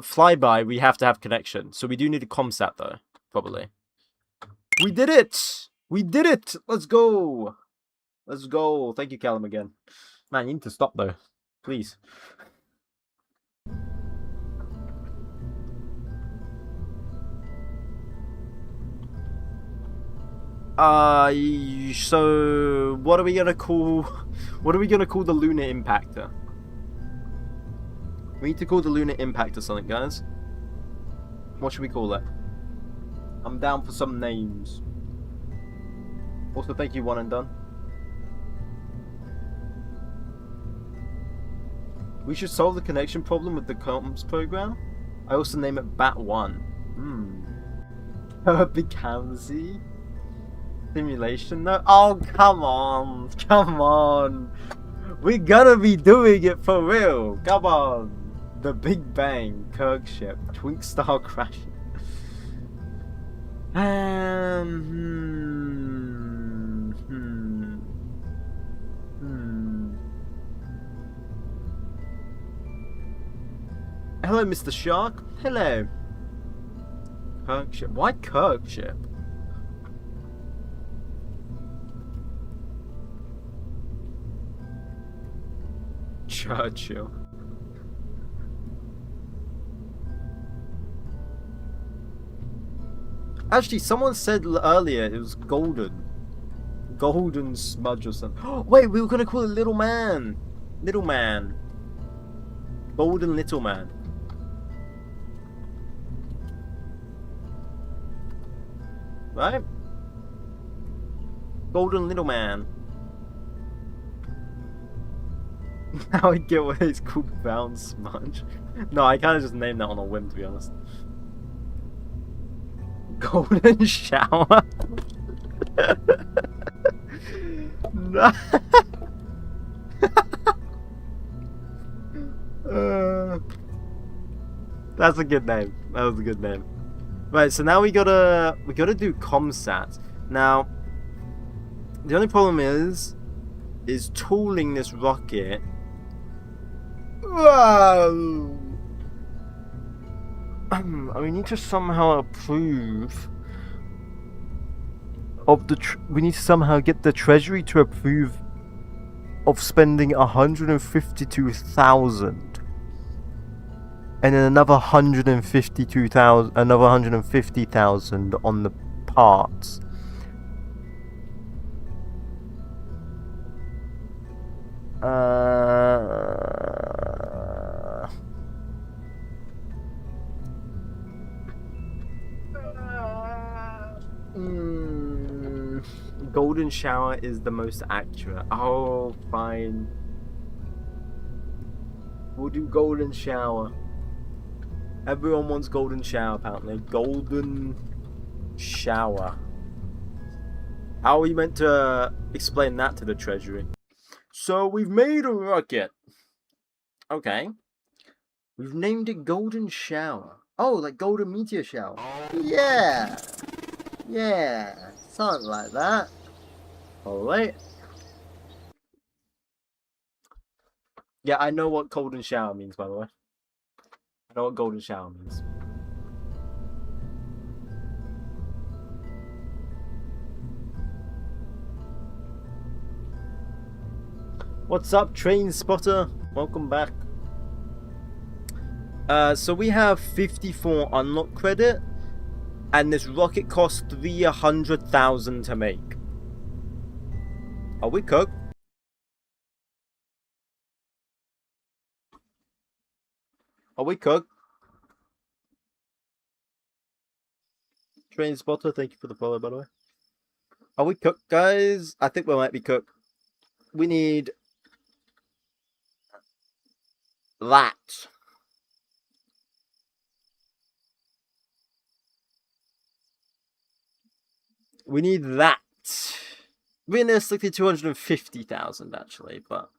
flyby, we have to have connection. So we do need a comsat though, probably. We did it! We did it! Let's go! Let's go. Thank you, Callum, again. Man, you need to stop though. Please. So what are we gonna call the lunar impactor? We need to call the lunar impactor something, guys. What should we call it? I'm down for some names. Also, thank you, One and Done. We should solve the connection problem with the comms program. I also name it Bat1. 𝐏𝐫𝐸𝐬𝐶? Simulation? No? Oh, come on. Come on. We're gonna be doing it for real. Come on. The Big Bang, Kirk ship, Twink Star crashing. Hello, Mr. Shark. Hello. Kirk ship. Why Kirk ship? Churchill. Actually, someone said earlier it was golden. Golden smudge or something. Wait, we were gonna call it Little Man. Little Man. Golden Little Man. Right? Golden Little Man. Now I get what it's called, Brown Smudge. No, I kind of just named that on a whim, to be honest. Golden Shower. No. That's a good name. That was a good name. Right, so now we gotta do comsat. Now, the only problem is tooling this rocket. Whoa. we need to somehow approve of the. We need to somehow get the treasury to approve of spending 152,000, and then another 152,000, another 150,000 on the parts. Golden shower is the most accurate. Oh, fine. We'll do golden shower. Everyone wants golden shower, apparently. Golden shower. How are we meant to explain that to the treasury? So we've made a rocket. Okay. We've named it Golden Shower. Oh, like Golden Meteor Shower. Yeah. Yeah. Something like that. Alright. Yeah, I know what Golden Shower means, by the way. I know what Golden Shower means. What's up, Train Spotter? Welcome back. So we have 54 unlock credit, and this rocket costs 300,000 to make. Are we cooked? Are we cooked? Train Spotter, thank you for the follow, by the way. Are we cooked, guys? I think we might be cooked. We need that. We need that. Realistically, 250,000 actually, but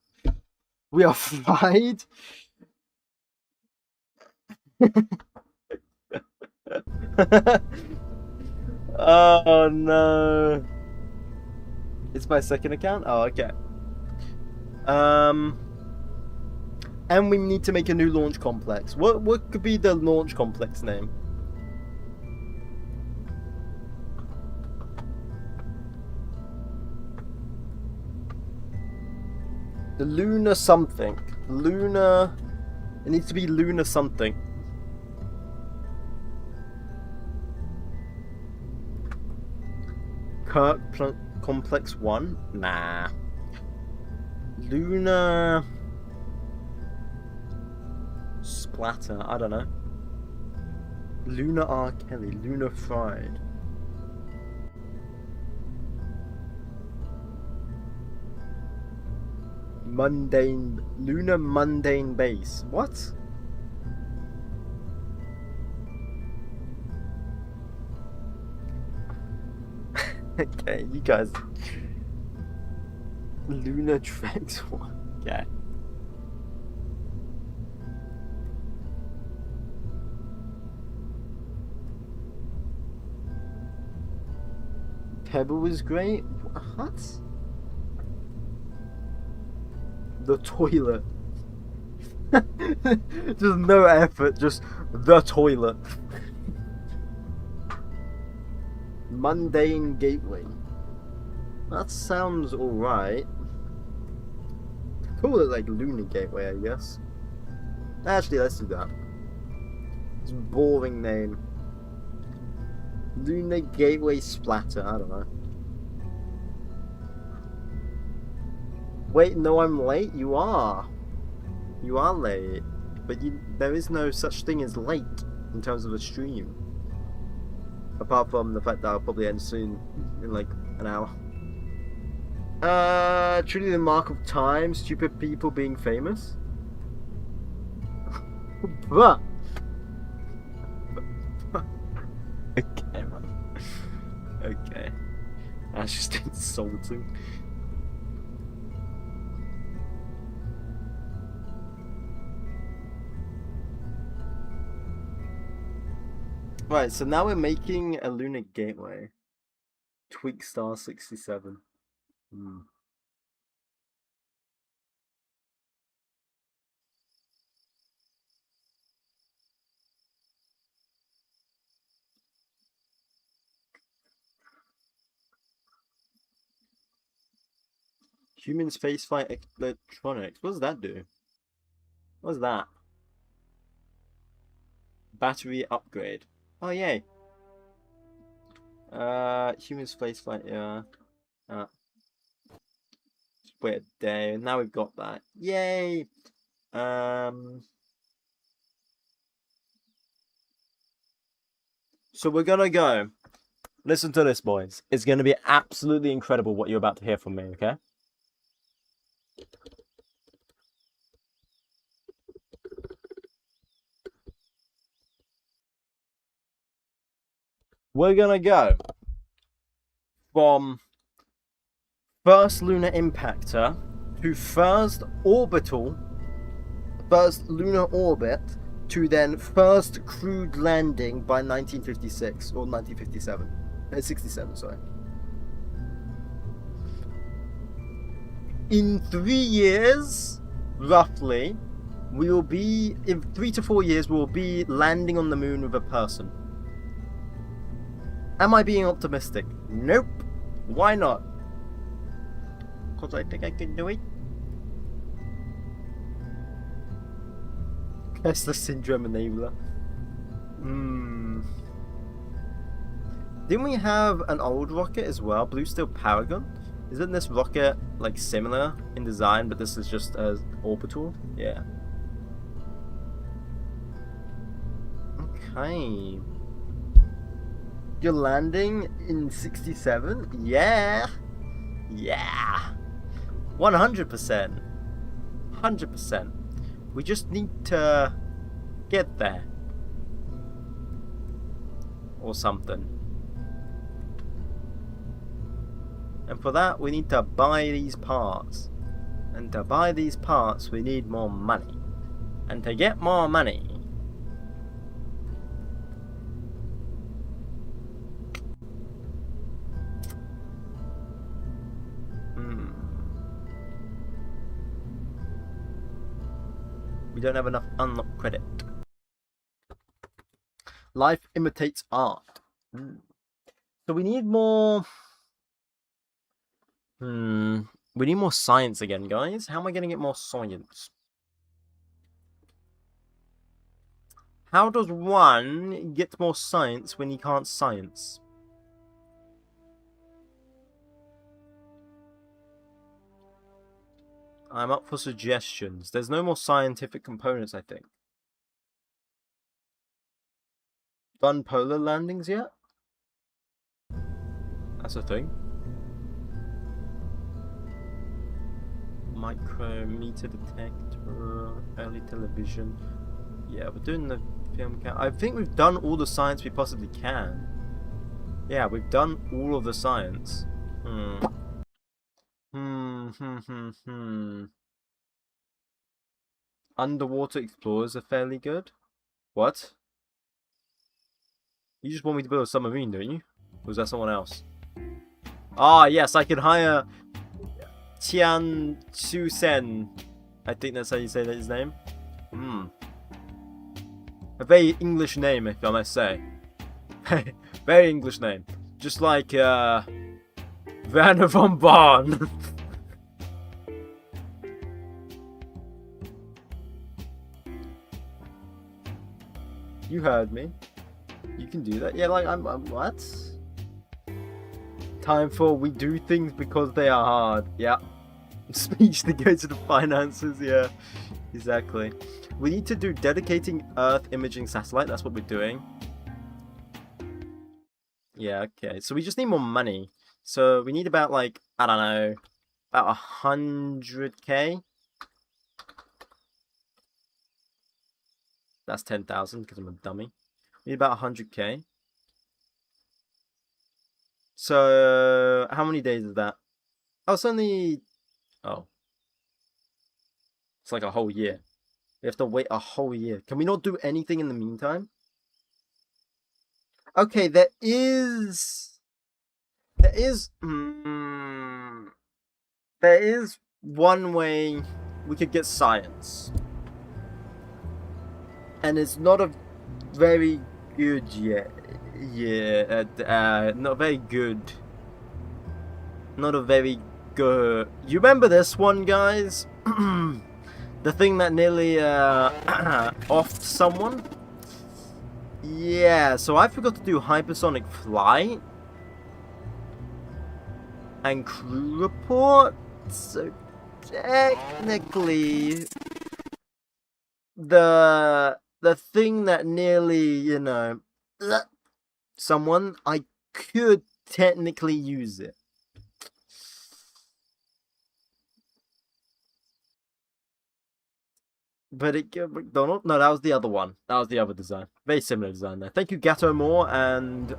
we are fried. Oh no! It's my second account. Oh, okay. And we need to make a new launch complex. What could be the launch complex name? The Luna something. Luna. It needs to be Luna something. Kirk Complex 1? Nah. Luna. Splatter. I don't know. Luna R. Kelly. Luna Fried. Mundane. Luna Mundane Base. What? Okay, you guys. Luna Trex 1. Okay. Pebble was great. What? The toilet. Just no effort, just the toilet. Mundane Gateway. That sounds alright. Call it like Lunar Gateway, I guess. Actually, let's do that. It's a boring name. Lunar Gateway Splatter, I don't know. Wait, no, I'm late? You are. You are late. But there is no such thing as late in terms of a stream. Apart from the fact that I'll probably end soon, in like an hour. Truly the mark of time, stupid people being famous? But... okay, man. Okay. That's just insulting. Right, so now we're making a lunar gateway. Tweakstar 67. Human spaceflight electronics. What does that do? What's that? Battery upgrade. Oh yay. Human spaceflight. Yeah. Just wait a day. Now we've got that. Yay. So we're gonna go. Listen to this, boys. It's gonna be absolutely incredible what you're about to hear from me. Okay. We're gonna go from first lunar impactor to first lunar orbit to then first crewed landing by 1956 or 1957. 67, sorry. In 3 years, roughly, we will be, in 3 to 4 years, we will be landing on the moon with a person. Am I being optimistic? Nope. Why not? Because I think I can do it. Kessler Syndrome enabler. Didn't we have an old rocket as well? Blue Steel Paragon? Isn't this rocket like similar in design, but this is just as orbital? Yeah. Okay. You're landing in 67? Yeah. Yeah. 100%. 100%. We just need to get there. Or something. And for that, we need to buy these parts. And to buy these parts, we need more money. And to get more money... We don't have enough unlocked credit. Life imitates art. So we need more... We need more science again, guys. How am I going to get more science? How does one get more science when he can't science? I'm up for suggestions. There's no more scientific components, I think. Done polar landings yet? That's a thing. Micrometer detector, early television. Yeah, we're doing the film count. I think we've done all the science we possibly can. Yeah, we've done all of the science. Underwater explorers are fairly good. What? You just want me to build a submarine, don't you? Or is that someone else? Ah, yes, I can hire 𝐊𝐞𝐫𝐶. I think that's how you say his name. A very English name, if I must say. Very English name. Just like, Werner von Braun. You heard me. You can do that. Yeah, like, I'm what? Time for we do things because they are hard. Yeah. Speech to go to the finances. Yeah. Exactly. We need to do dedicating Earth imaging satellite. That's what we're doing. Yeah, okay. So we just need more money. So we need about, like, I don't know, about 100k. That's 10,000 because I'm a dummy. We need about 100k. So how many days is that? Oh, it's only... Oh. It's like a whole year. We have to wait a whole year. Can we not do anything in the meantime? Okay, there is one way we could get science. And it's not a very good yet. Yeah, not very good. Not a very go... You remember this one, guys? The thing that nearly offed someone? Yeah, so I forgot to do hypersonic flight and crew report. So technically, the thing that nearly, you know, someone, I could technically use it. But it killed McDonald? No, that was the other one. That was the other design. Very similar design there. Thank you, Gatto Moore and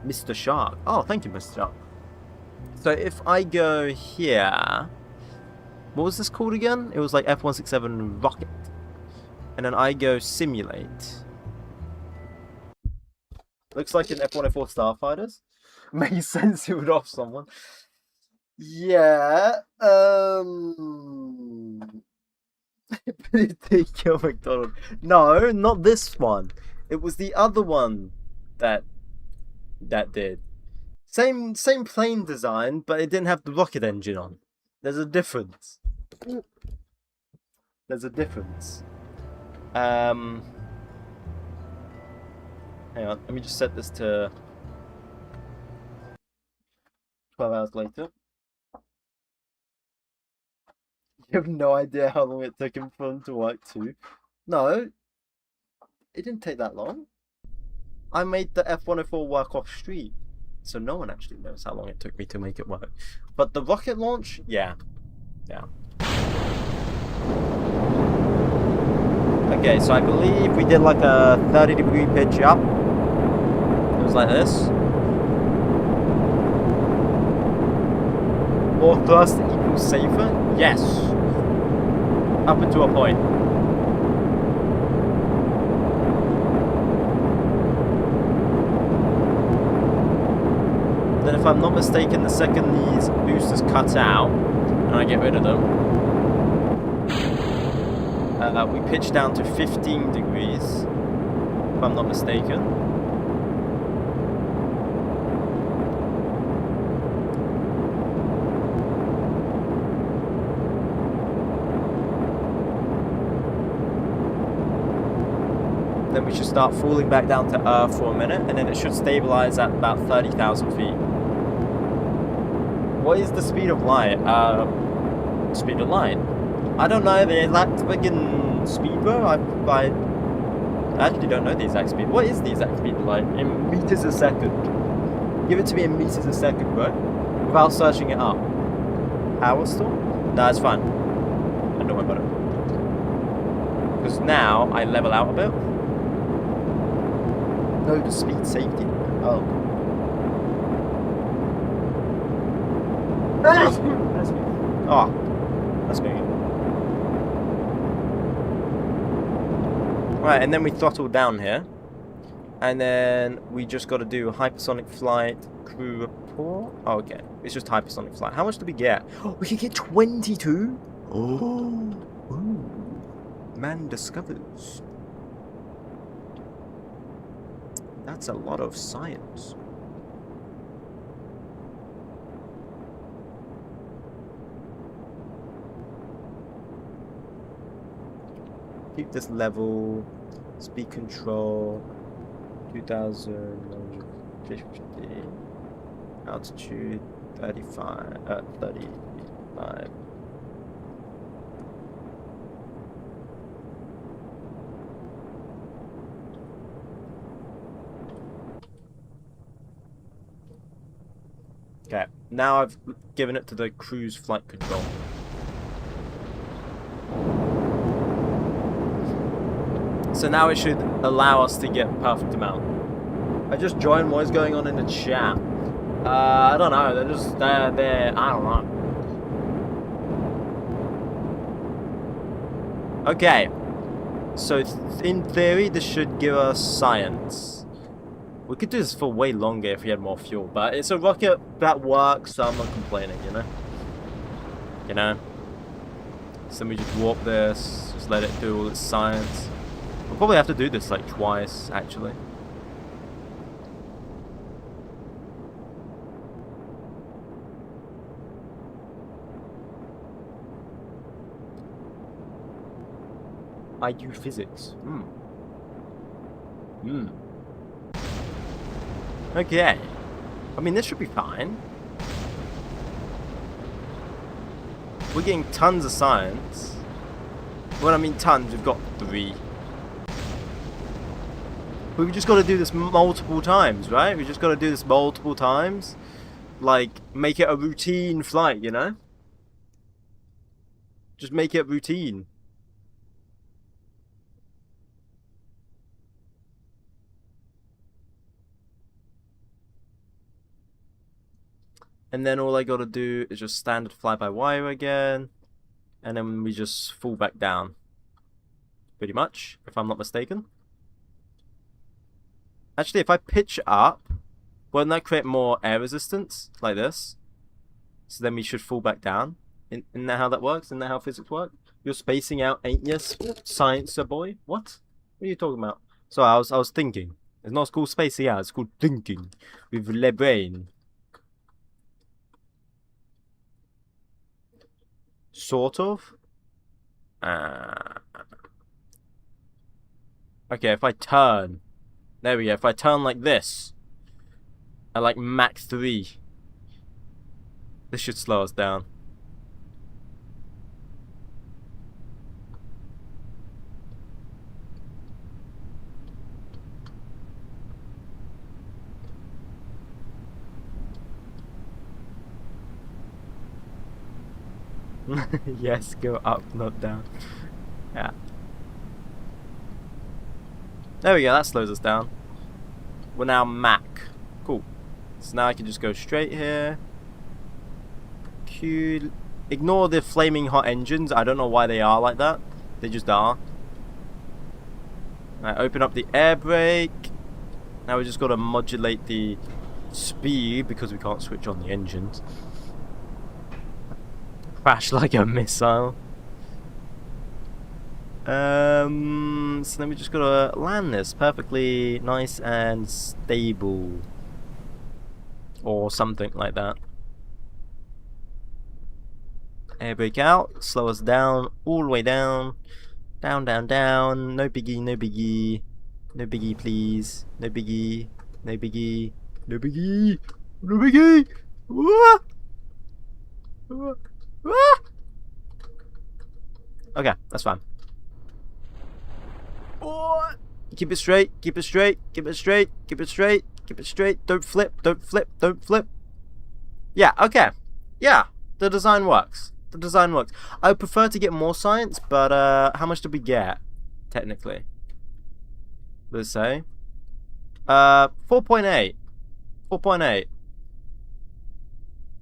Mr. Shark. Oh, thank you, Mr. Shark. So if I go here... What was this called again? It was like F-167 Rocket. And then I go simulate. Looks like an F-104 Starfighters. Makes sense it would off someone. Yeah, They kill McDonald. No, not this one. It was the other one that did. Same plane design, but it didn't have the rocket engine on. There's a difference. There's a difference. Hang on, let me just set this to 12 hours later. You have no idea how long it took him for him to work too. No, it didn't take that long. I made the F-104 work off street, so no one actually knows how long it took me to make it work. But the rocket launch, yeah. Okay, so I believe we did like a 30-degree pitch up. It was like this. More thrust equals safer? Yes. Up until a point. Then if I'm not mistaken, the second these boosters cut out, and I get rid of them, we pitch down to 15 degrees, if I'm not mistaken. Then we should start falling back down to Earth for a minute, and then it should stabilize at about 30,000 feet. What is the speed of light? Speed of light? I don't know the exact freaking speed, bro. I actually don't know the exact speed. What is the exact speed of light? In meters a second. Give it to me in meters a second, bro. Without searching it up. Power storm? Nah, it's fine. Don't worry about it. Because now I level out a bit. No, the speed safety. Oh. That's me. Oh, that's me. Right, and then we throttle down here. And then we just got to do hypersonic flight, crew report. Oh, okay. It's just hypersonic flight. How much do we get? Oh, we can get 22? Oh. Ooh. Man discovers. That's a lot of science. Keep this level. Speed control. 2050. Altitude 35. 35. Okay, now I've given it to the cruise flight control. So now it should allow us to get perfect amount. I just joined what is going on in the chat. I don't know, they're I don't know. Okay, so in theory this should give us science. We could do this for way longer if we had more fuel, but it's a rocket that works, so I'm not complaining, you know? You know? So we just warp this, just let it do all its science. We'll probably have to do this like twice, actually. IU physics. Okay. I mean, this should be fine. We're getting tons of science. When I mean tons, we've got 3. We've just got to do this multiple times, right? We've just got to do this multiple times. Like, make it a routine flight, you know? Just make it routine. And then all I got to do is just standard fly-by-wire again. And then we just fall back down. Pretty much, if I'm not mistaken. Actually, if I pitch up, won't that create more air resistance? Like this? So then we should fall back down. Isn't that how that works? Isn't that how physics work? You're spacing out, ain't you, science boy? What? What are you talking about? So I was thinking. It's not called spacing out, it's called thinking. With le brain. Sort of? Okay, if I turn. There we go. If I turn like this. At like Mach 3. This should slow us down. Yes, go up, not down. Yeah. There we go, that slows us down. We're now Mach. Cool. So now I can just go straight here. Q. Ignore the flaming hot engines. I don't know why they are like that. They just are. Alright, open up the air brake. Now we just got to modulate the speed because we can't switch on the engines. Crash like a missile. So then we just gotta land this perfectly nice and stable. Or something like that. Air brake out, slow us down, all the way down. Down, down, down. No biggie, no biggie. No biggie, please. No biggie. No biggie. No biggie. No biggie. Wah! Wah! Ah! Okay, that's fine. Oh! Keep it straight, keep it straight, keep it straight, keep it straight, keep it straight. Don't flip, don't flip, don't flip. Yeah, okay. Yeah, the design works. The design works. I would prefer to get more science, but how much did we get, technically? Let's say. 4.8. 4.8.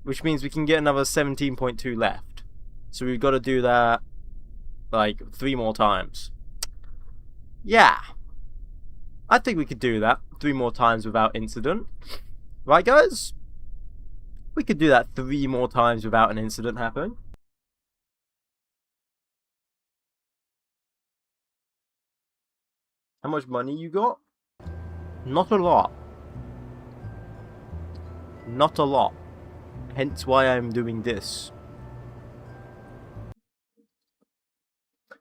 Which means we can get another 17.2 left. So we've got to do that like 3 more times. Yeah. I think we could do that 3 more times without incident. Right, guys? We could do that 3 more times without an incident happening. How much money you got? Not a lot. Not a lot. Hence why I'm doing this.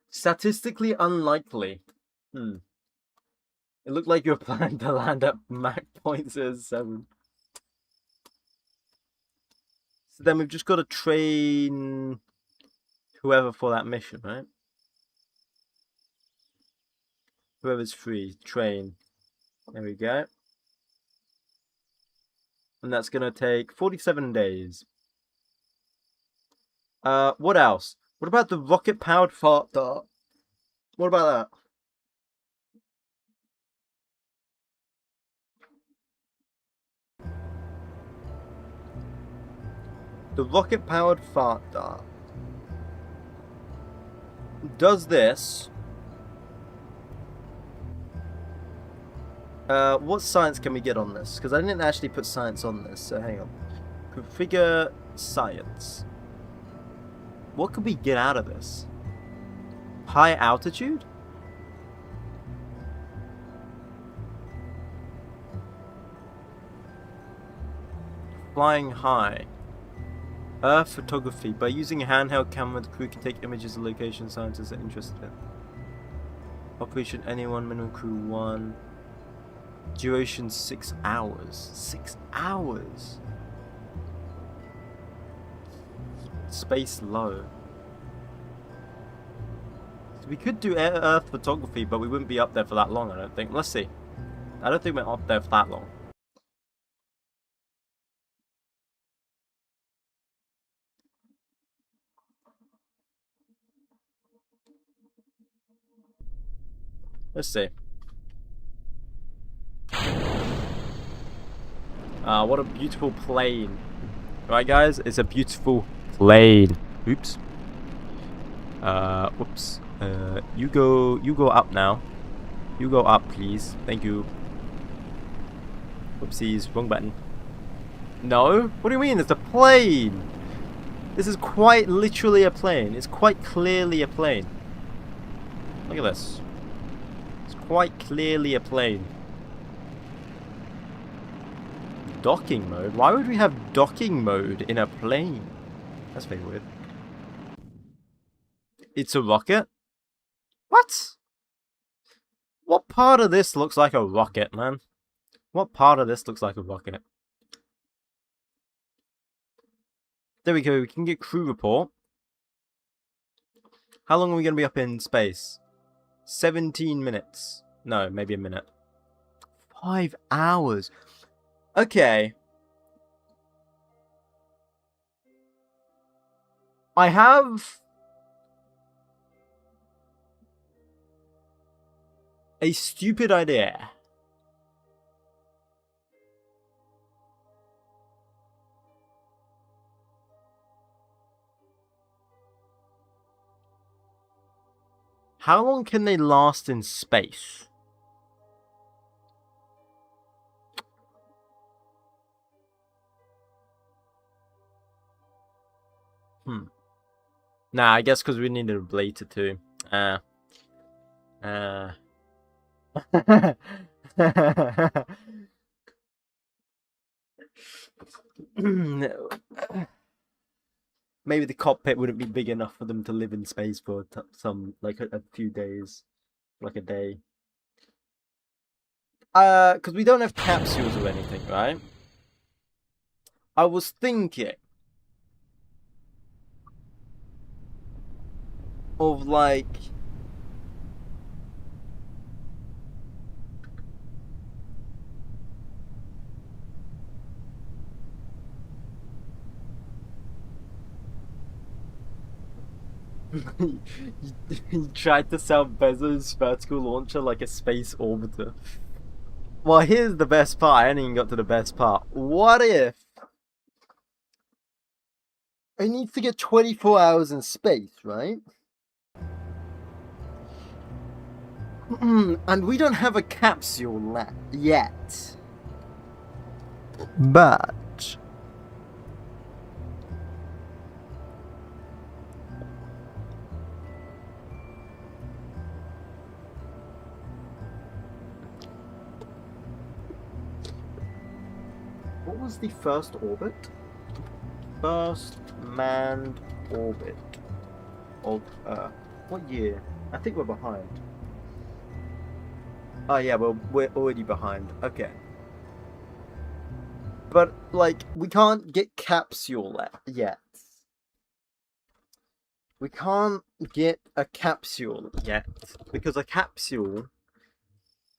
Statistically unlikely. It looked like you were planning to land at Mach 0.07. So then we've just got to train whoever for that mission, right? Whoever's free, train. There we go. And that's going to take 47 days. What else? What about the rocket-powered fart dart? What about that? The rocket-powered fart dart does this. What science can we get on this? Because I didn't actually put science on this, so hang on. Configure science. What could we get out of this? High altitude? Flying high. Earth photography. By using a handheld camera, the crew can take images of locations scientists are interested in. Operation anyone, minimum crew 1. Duration 6 hours. 6 hours! Space low. So we could do Earth photography, but we wouldn't be up there for that long, I don't think. Let's see. I don't think we're up there for that long. Let's see. What a beautiful plane. Right, guys? It's a beautiful plane. Oops. Whoops. You go up now. You go up, please. Thank you. Whoopsies, wrong button. No? What do you mean? It's a plane! This is quite literally a plane. It's quite clearly a plane. Look at this. It's quite clearly a plane. Docking mode? Why would we have docking mode in a plane? That's very weird. It's a rocket? What? What part of this looks like a rocket, man? What part of this looks like a rocket? There we go, we can get crew report. How long are we going to be up in space? 17 minutes. No, maybe a minute. 5 hours. Okay. I have a stupid idea. How long can they last in space? Nah, I guess because we need a ablator too. No. Maybe the cockpit wouldn't be big enough for them to live in space for some, like a few days, like a day. Because we don't have capsules or anything, right? I was thinking of like you tried to sell Bezos' vertical launcher like a space orbiter. Well, here's the best part. I haven't even got to the best part. What if it needs to get 24 hours in space, right? And we don't have a capsule yet. But what was the first orbit? First manned orbit of Earth. What year? I think we're behind. Oh yeah, well, we're already behind. Okay. But, like, we can't get capsule yet. We can't get a capsule yet. Because a capsule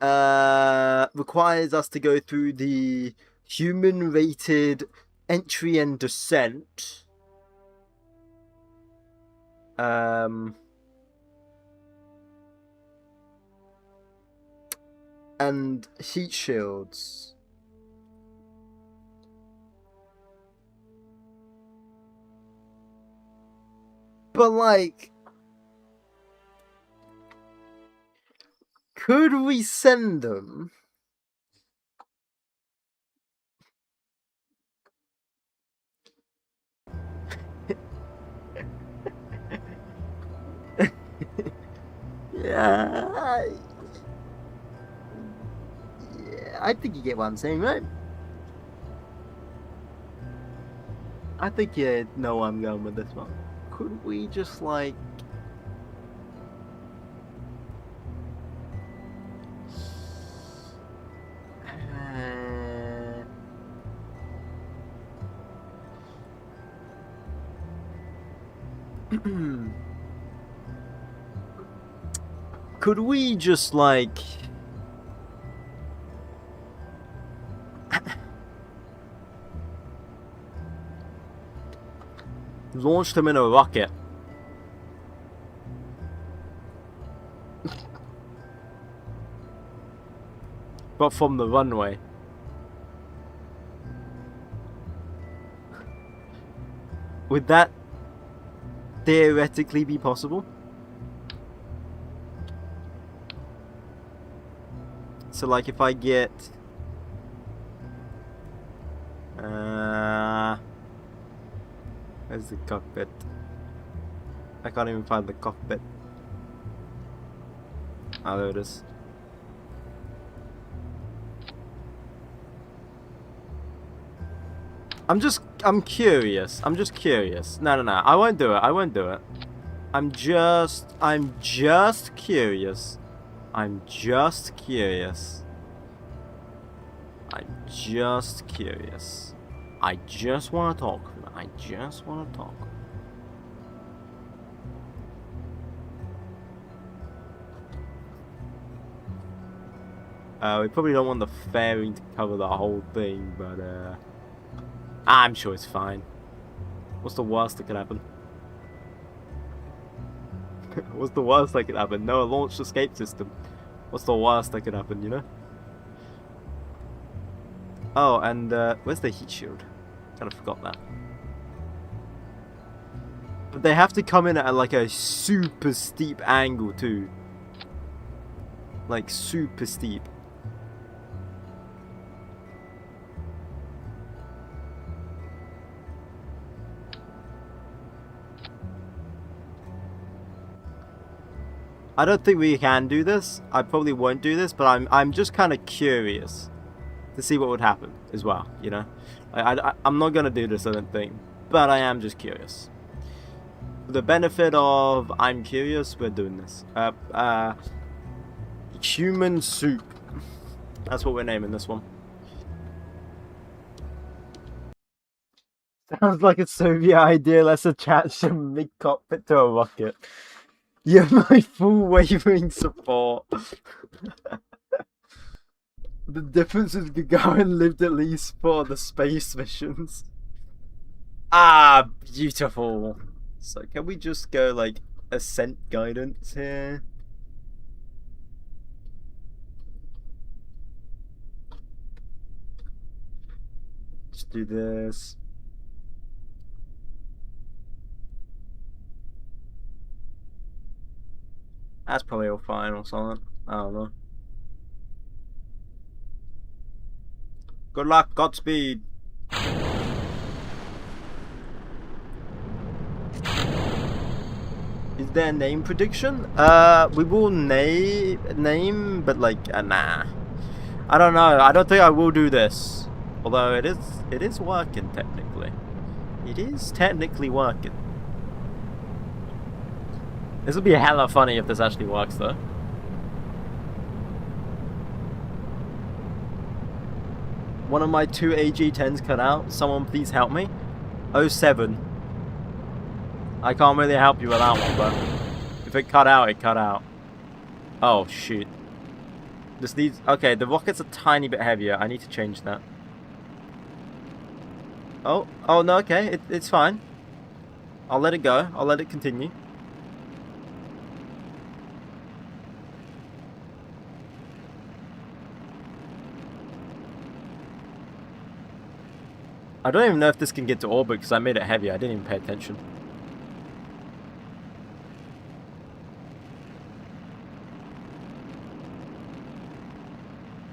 requires us to go through the human-rated entry and descent. And heat shields. But like, could we send them? Yeah, I think you get what I'm saying, right? I think you know where I'm going with this one. Could we just like Could we just, like... launch them in a rocket? But from the runway. Would that theoretically be possible? So like if I get where's the cockpit? I can't even find the cockpit. Ah, there it is. I'm curious. I'm just curious. No, I won't do it. I won't do it. I'm just curious. I'm just curious. I'm just curious. I just want to talk. I just want to talk. We probably don't want the fairing to cover the whole thing, but I'm sure it's fine. What's the worst that could happen? What's the worst that could happen? No, a launched escape system. What's the worst that could happen, you know? Oh, and where's the heat shield? Kind of forgot that. But they have to come in at like a super steep angle too. Like super steep. I don't think we can do this. I probably won't do this, but I'm just kind of curious to see what would happen as well, you know? I'm not going to do this, I don't think, but I am just curious. For the benefit of I'm curious, we're doing this. Human soup. That's what we're naming this one. Sounds like a Soviet idea. Let's attach a mid-cockpit to a rocket. You have my full wavering support. The difference is Gagarin lived at least for the space missions. Ah, beautiful. So can we just go like ascent guidance here? Let's do this. That's probably all fine or something. I don't know. Good luck, Godspeed. Is there a name prediction? We will name, but like, nah. I don't know. I don't think I will do this. Although it is working technically. It is technically working. This will be hella funny if this actually works though. One of my two AG10s cut out. Someone please help me. 07. I can't really help you with that one, but if it cut out, it cut out. Oh shoot. This needs... Okay, the rocket's a tiny bit heavier. I need to change that. Oh no, okay, it's fine. I'll let it go. I'll let it continue. I don't even know if this can get to orbit because I made it heavier. I didn't even pay attention.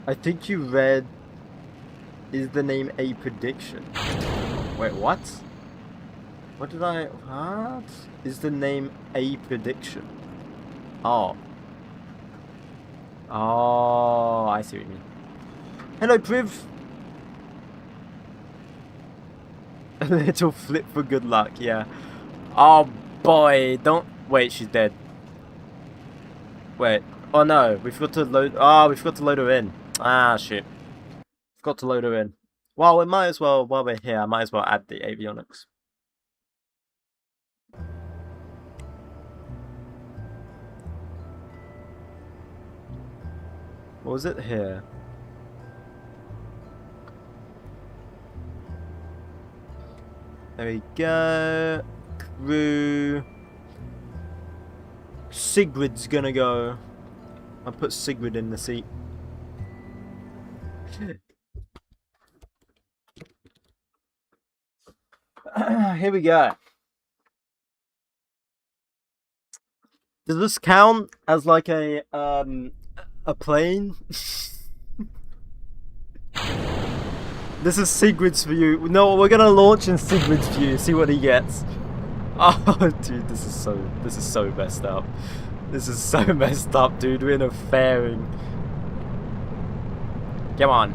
I think you read... Is the name a prediction? Wait, what? What did I... What? Is the name a prediction? Oh. Oh, I see what you mean. Hello, Priv. A little flip for good luck, yeah. Oh boy, don't... Wait, she's dead. Wait. Oh no, we forgot to load... Oh, we forgot to load her in. Ah, shit. Forgot to load her in. Well, we might as well, while we're here, I might as well add the avionics. What was it here? There we go. Crew. Sigrid's gonna go. I'll put Sigrid in the seat. Here we go. Does this count as like a plane? This is Sigrid's view. No, we're gonna launch in Sigrid's view. See what he gets. Oh, dude, this is so messed up. This is so messed up, dude. We're in a fairing. Come on.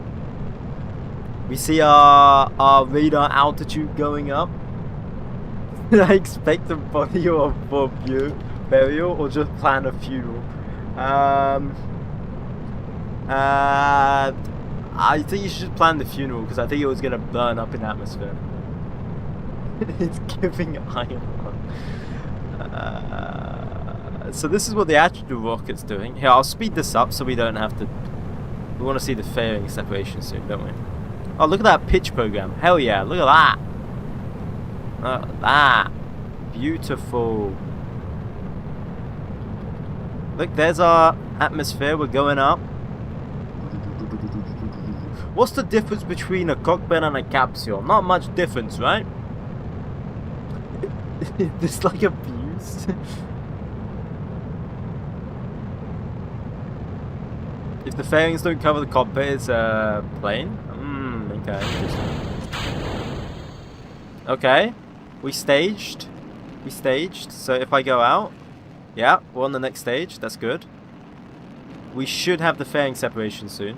We see our radar altitude going up. Did I expect a body or a burial or just plan a funeral? I think you should plan the funeral because I think it was gonna burn up in atmosphere. It's giving iron. So this is what the actual rocket's doing. Here, I'll speed this up so we don't have to. We want to see the fairing separation soon, don't we? Oh, look at that pitch program. Hell yeah! Look at that. Look at that. Beautiful. Look, there's our atmosphere. We're going up. What's the difference between a cockpit and a capsule? Not much difference, right? Is this like abuse? If the fairings don't cover the cockpit, it's a plane? Okay, interesting. Okay, we staged. So if I go out, yeah, we're on the next stage. That's good. We should have the fairing separation soon.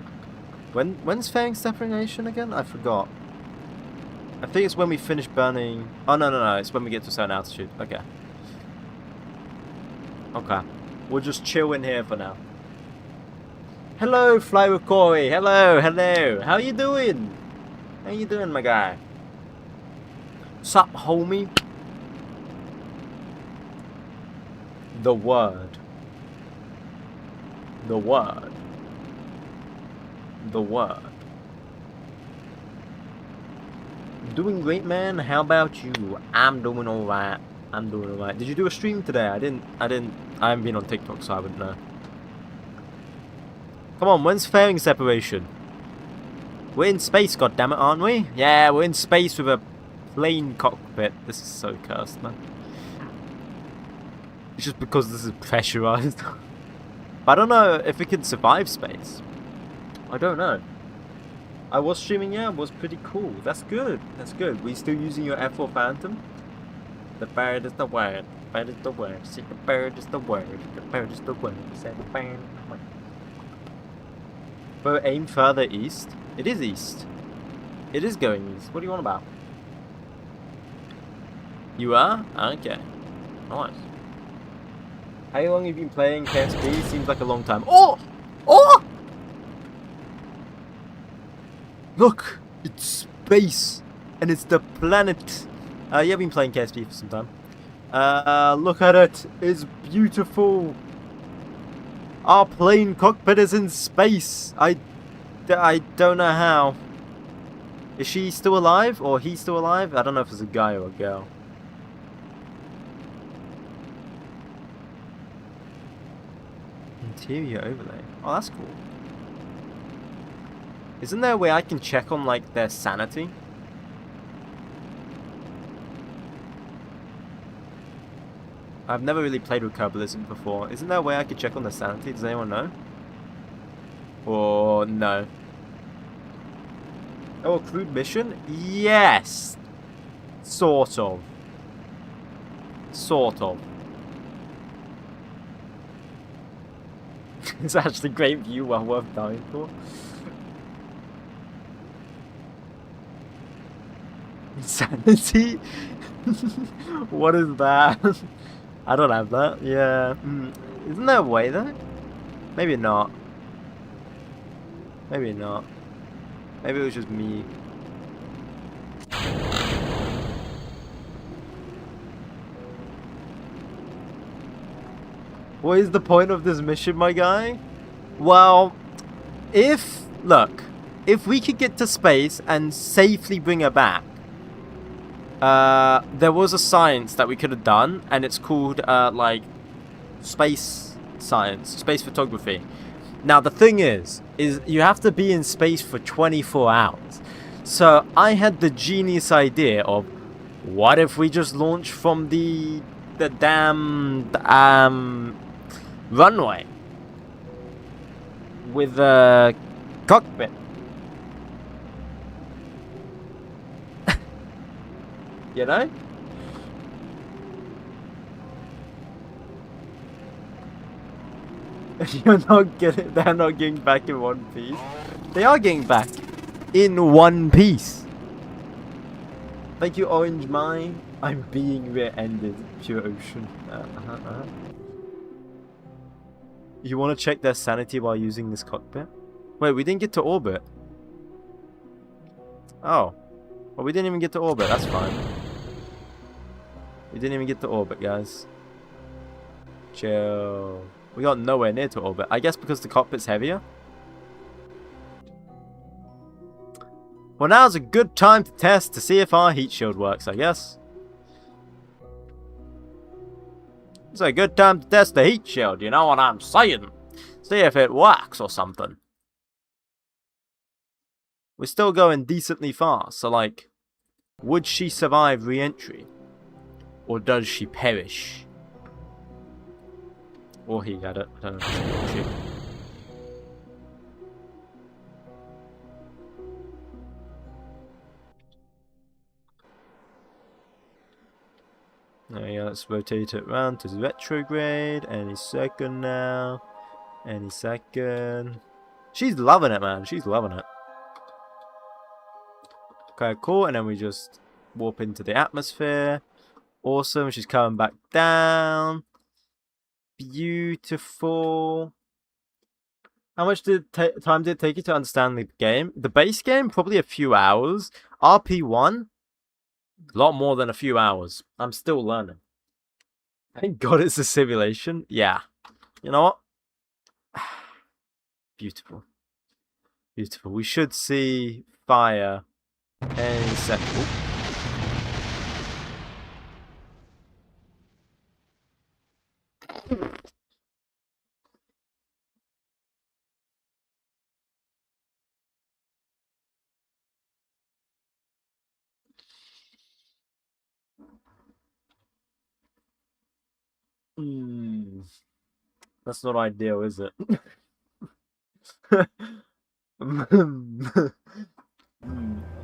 When's fairing separation again? I forgot. I think it's when we finish burning. Oh no, it's when we get to a certain altitude. Okay. Okay. We'll just chill in here for now. Hello, Fly with Corey. Hello. How you doing? How you doing, my guy? Sup, homie? The word. Doing great, man. How about you? I'm doing alright. Did you do a stream today? I haven't been on TikTok, so I wouldn't know. Come on, when's fairing separation? We're in space, goddammit, aren't we? Yeah, we're in space with a plane cockpit. This is so cursed, man. It's just because this is pressurized. But I don't know if it can survive space. I don't know. I was streaming, yeah, it was pretty cool. That's good. We still using your F4 Phantom? The bird is the word. Bird is the word. See, the bird is the word. The bird is the word. Say the bird. But aim further east. It is east. It is going east. What do you want about? You are? Okay. Nice. How long have you been playing KSP? Seems like a long time. Oh! Look! It's space! And it's the planet! Yeah, I've been playing KSP for some time. Look at it! It's beautiful! Our plane cockpit is in space! I don't know how. Is she still alive? Or he still alive? I don't know if it's a guy or a girl. Interior overlay. Oh, that's cool. Isn't there a way I can check on, like, their sanity? I've never really played with 𝐏𝐫𝐸𝐿ism before. Isn't there a way I could check on their sanity? Does anyone know? Or no? Oh, a crewed mission? Yes! Sort of. It's actually a great view, well worth dying for. Insanity? What is that? I don't have that. Yeah. Isn't there a way though? Maybe not. Maybe it was just me. What is the point of this mission, my guy? Well, Look, if we could get to space and safely bring her back, there was a science that we could have done, and it's called, like, space science, space photography. Now, the thing is you have to be in space for 24 hours. So, I had the genius idea of, what if we just launch from the damn, runway? With a cockpit. You know? You're not getting. They're not getting back in one piece. They are getting back in one piece. Thank you, Orange Mine. I'm being rear-ended. Pure ocean. You want to check their sanity while using this cockpit? Wait, we didn't get to orbit. Oh. Well, we didn't even get to orbit. That's fine. We didn't even get to orbit, guys. Chill. We got nowhere near to orbit. I guess because the cockpit's heavier? Well, now's a good time to test to see if our heat shield works, I guess. It's a good time to test the heat shield, you know what I'm saying? See if it works or something. We're still going decently fast, so like, would she survive re-entry? Or does she perish? Or he got it. I don't know. There you go, let's rotate it around to retrograde. Any second now. Any second. She's loving it, man. She's loving it. Okay, cool. And then we just warp into the atmosphere. Awesome. She's coming back down. Beautiful. How much time did it take you to understand the game? The base game, probably a few hours. RP1, a lot more than a few hours. I'm still learning. Thank God it's a simulation. Yeah. You know what? Beautiful. Beautiful. We should see fire any second. That's not ideal, is it?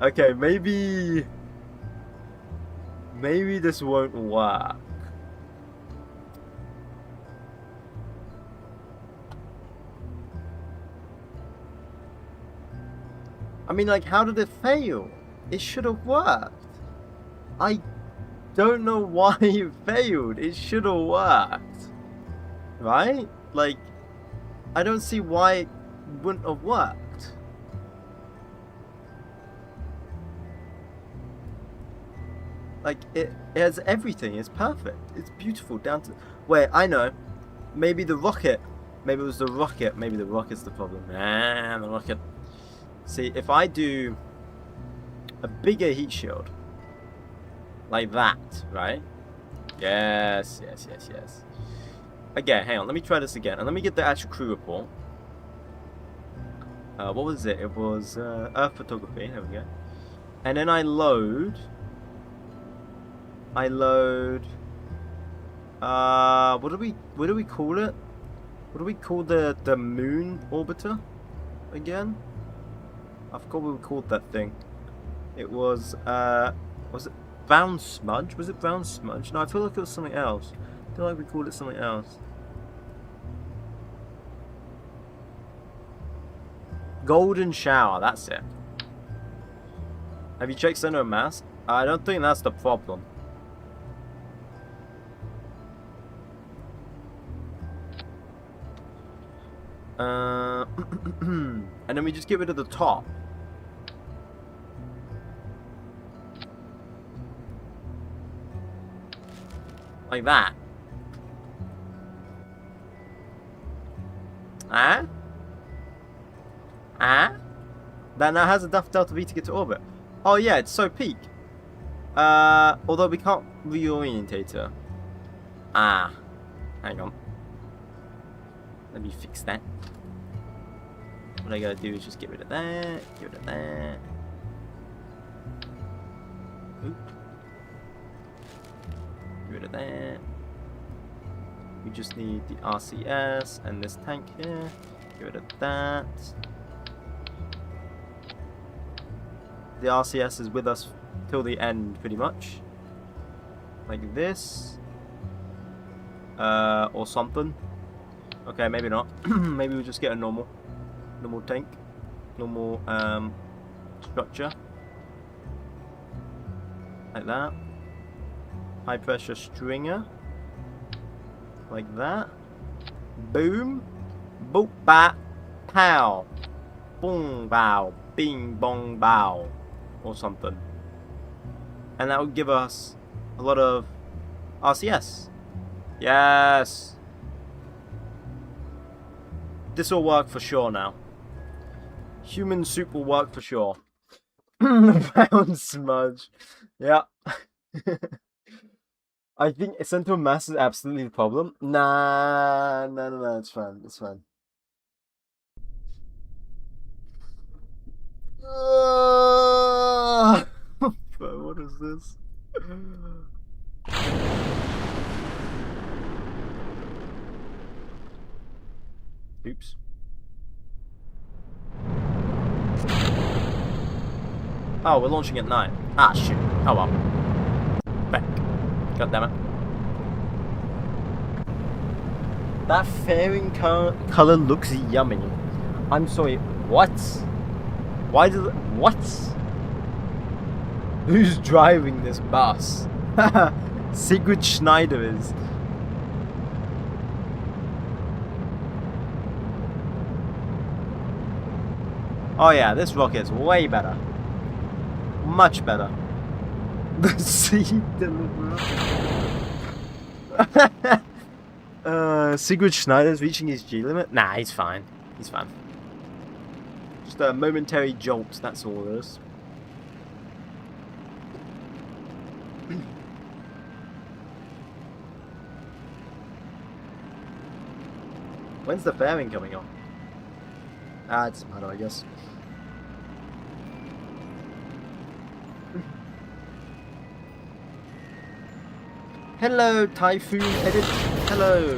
Okay, maybe this won't work. I mean, like, how did it fail? It should have worked. I don't know why it failed. It should have worked. Right? Like, I don't see why it wouldn't have worked. Like, it has everything. It's perfect. It's beautiful down to... Wait, I know. Maybe the rocket. Maybe it was the rocket. Maybe the rocket's the problem. Nah, the rocket. See, if I do a bigger heat shield, like that, right? Yes. Okay, hang on. Let me try this again. And let me get the actual crew report. What was it? It was Earth photography. There we go. And then I load. What do we call it? What do we call the moon orbiter again? I forgot what we called that thing. It was it brown smudge? Was it brown smudge? No, I feel like it was something else. I feel like we called it something else. Golden shower, that's it. Have you checked center of mass? I don't think that's the problem. And then we just get rid of the top. Like that. Huh? Ah? That now has enough delta V to get to orbit. Oh yeah, it's so peak. Although we can't reorientate her. Ah. Hang on. Let me fix that. What I gotta do is just get rid of that, get rid of that. Oop. Get rid of that. We just need the RCS and this tank here. Get rid of that. The RCS is with us till the end, pretty much. Like this. Or something. Okay, maybe not. Maybe we'll just get a normal tank. Normal, structure. Like that. High pressure stringer. Like that. Boom. Boop, bat, pow. Boom, bow. Bing, bong, bow. Or something. And that would give us a lot of RCS. Yes. This will work for sure now. Human soup will work for sure. Brown smudge. Yeah. I think central mass is absolutely the problem. Nah, no, it's fine. It's fine. What is this? Oops. Oh, we're launching at night. Ah, shit. Oh well. Back. God damn it. That fairing color looks yummy. I'm sorry. What? Why does it... What? Who's driving this bus? 𝐒𝐫𝐚𝐥 is. Oh yeah, this rocket's way better. Much better. The seed deliverer. 𝐒𝐫𝐚𝐥 is reaching his G limit? Nah, he's fine. He's fine. Just a momentary jolt, that's all it is. When's the fairing coming on? Ah, it doesn't matter, I guess. Hello, Typhoon Edit. Hello.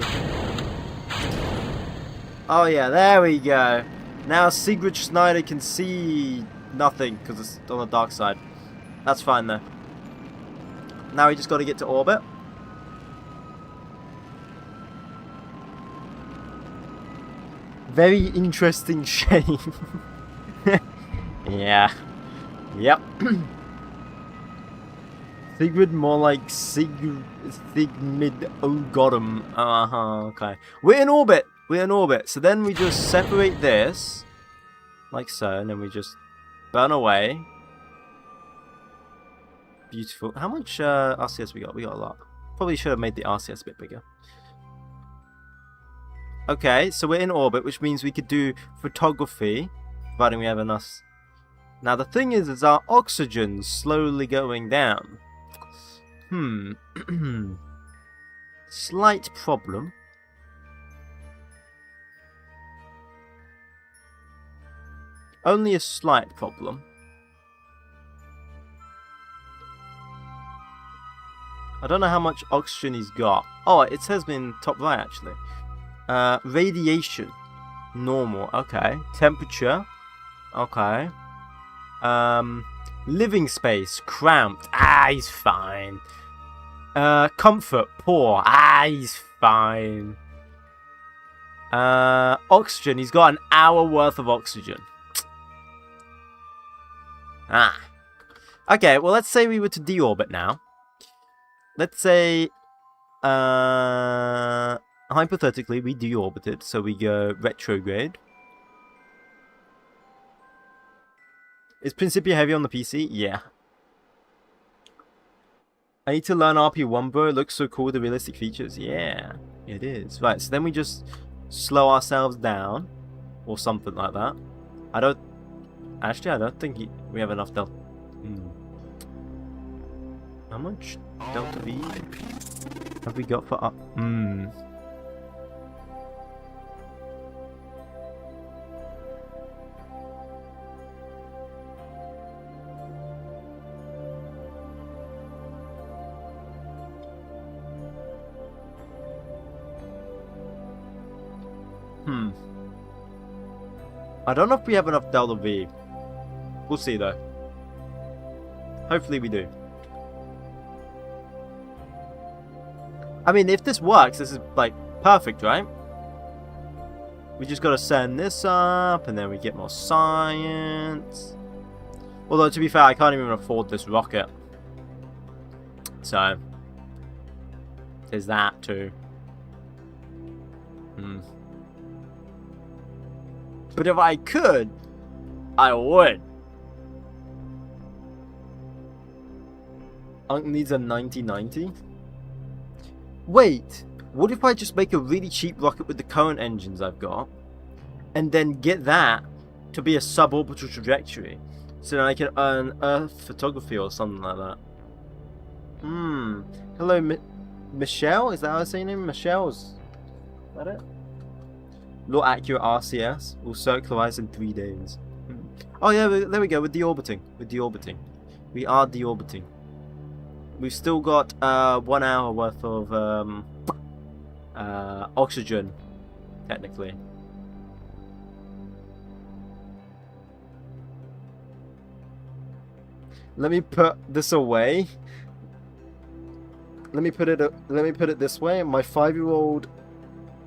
Oh yeah, there we go. Now 𝐒𝐫𝐚𝐥 can see nothing because it's on the dark side. That's fine though. Now we just got to get to orbit. Very interesting shape. Yeah. Yep. 𝐒𝐫𝐴 more like 𝐒𝐵𝐴. Oh, got him. Okay. We're in orbit. We're in orbit. So then we just separate this. Like so. And then we just burn away. Beautiful. How much RCS we got? We got a lot. Probably should have made the RCS a bit bigger. Okay, so we're in orbit, which means we could do photography, providing we have enough. Now the thing is our oxygen's slowly going down. Slight problem. Only a slight problem. I don't know how much oxygen he's got. Oh, it says in top right actually. Radiation, normal, okay. Temperature, okay. Living space, cramped, he's fine. Comfort, poor, he's fine. Oxygen, he's got an hour worth of oxygen. Okay, well let's say we were to deorbit now. Let's say, hypothetically, we deorbited, so we go retrograde. Is Principia heavy on the PC? Yeah. I need to learn RP1, bro. It looks so cool with the realistic features. Yeah, it is. Right, so then we just slow ourselves down, or something like that. I don't... Actually, I don't think we have enough delta... How much delta V have we got for up? I don't know if we have enough delta V. We'll see though. Hopefully we do. I mean, if this works, this is like perfect, right? We just gotta send this up, and then we get more science. Although, to be fair, I can't even afford this rocket. So, there's that too. But if I could, I would. Unk needs a 9090. Wait, what if I just make a really cheap rocket with the current engines I've got, and then get that to be a suborbital trajectory, so then I can earn Earth photography or something like that? Hello, Michelle? Is that how I say your name? Michelle's. Is that it? Low accurate RCS will circularize in 3 days. Oh yeah, there we go, with deorbiting. We are deorbiting. We've still got 1 hour worth of oxygen, technically. Let me put this away. Let me put it this way. My 5-year-old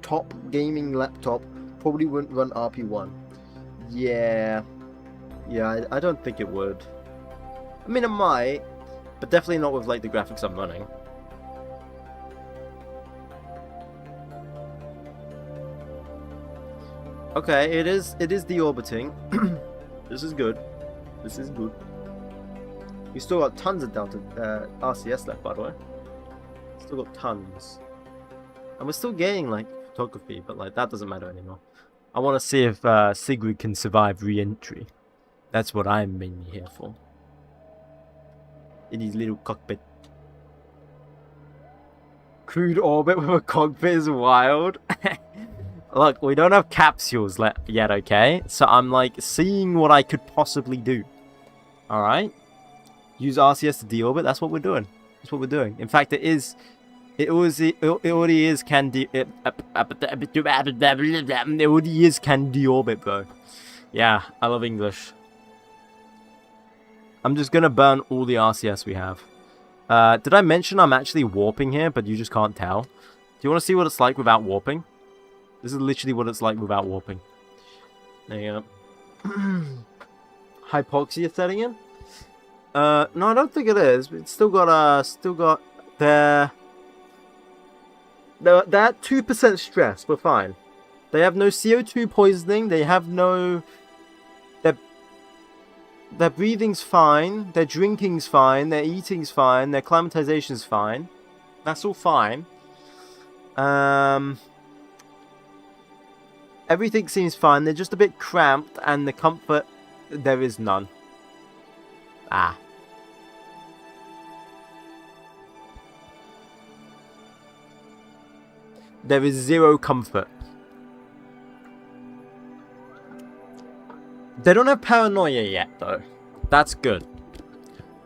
top gaming laptop probably wouldn't run RP1. Yeah, I don't think it would. I mean, it might, but definitely not with like the graphics I'm running. Okay, it is deorbiting. This is good. We still got tons of delta RCS left, by the way. Still got tons, and we're still getting like photography, but like that doesn't matter anymore. I want to see if Sigrid can survive re-entry. That's what I'm mainly here for. In his little cockpit. Crude orbit with a cockpit is wild. Look, we don't have capsules yet, okay? So I'm like seeing what I could possibly do. Alright? Use RCS to deorbit, that's what we're doing. That's what we're doing. In fact, it already is can deorbit, bro. Yeah, I love English. I'm just gonna burn all the RCS we have. Did I mention I'm actually warping here, but you just can't tell? Do you want to see what it's like without warping? This is literally what it's like without warping. There you go. Hypoxia setting in? No, I don't think it is. It's still got their that 2% stress. We're fine. They have no CO2 poisoning. They have no. Their breathing's fine. Their drinking's fine. Their eating's fine. Their climatization's fine. That's all fine. Everything seems fine. They're just a bit cramped, and the comfort, there is none. There is zero comfort. They don't have paranoia yet, though. That's good.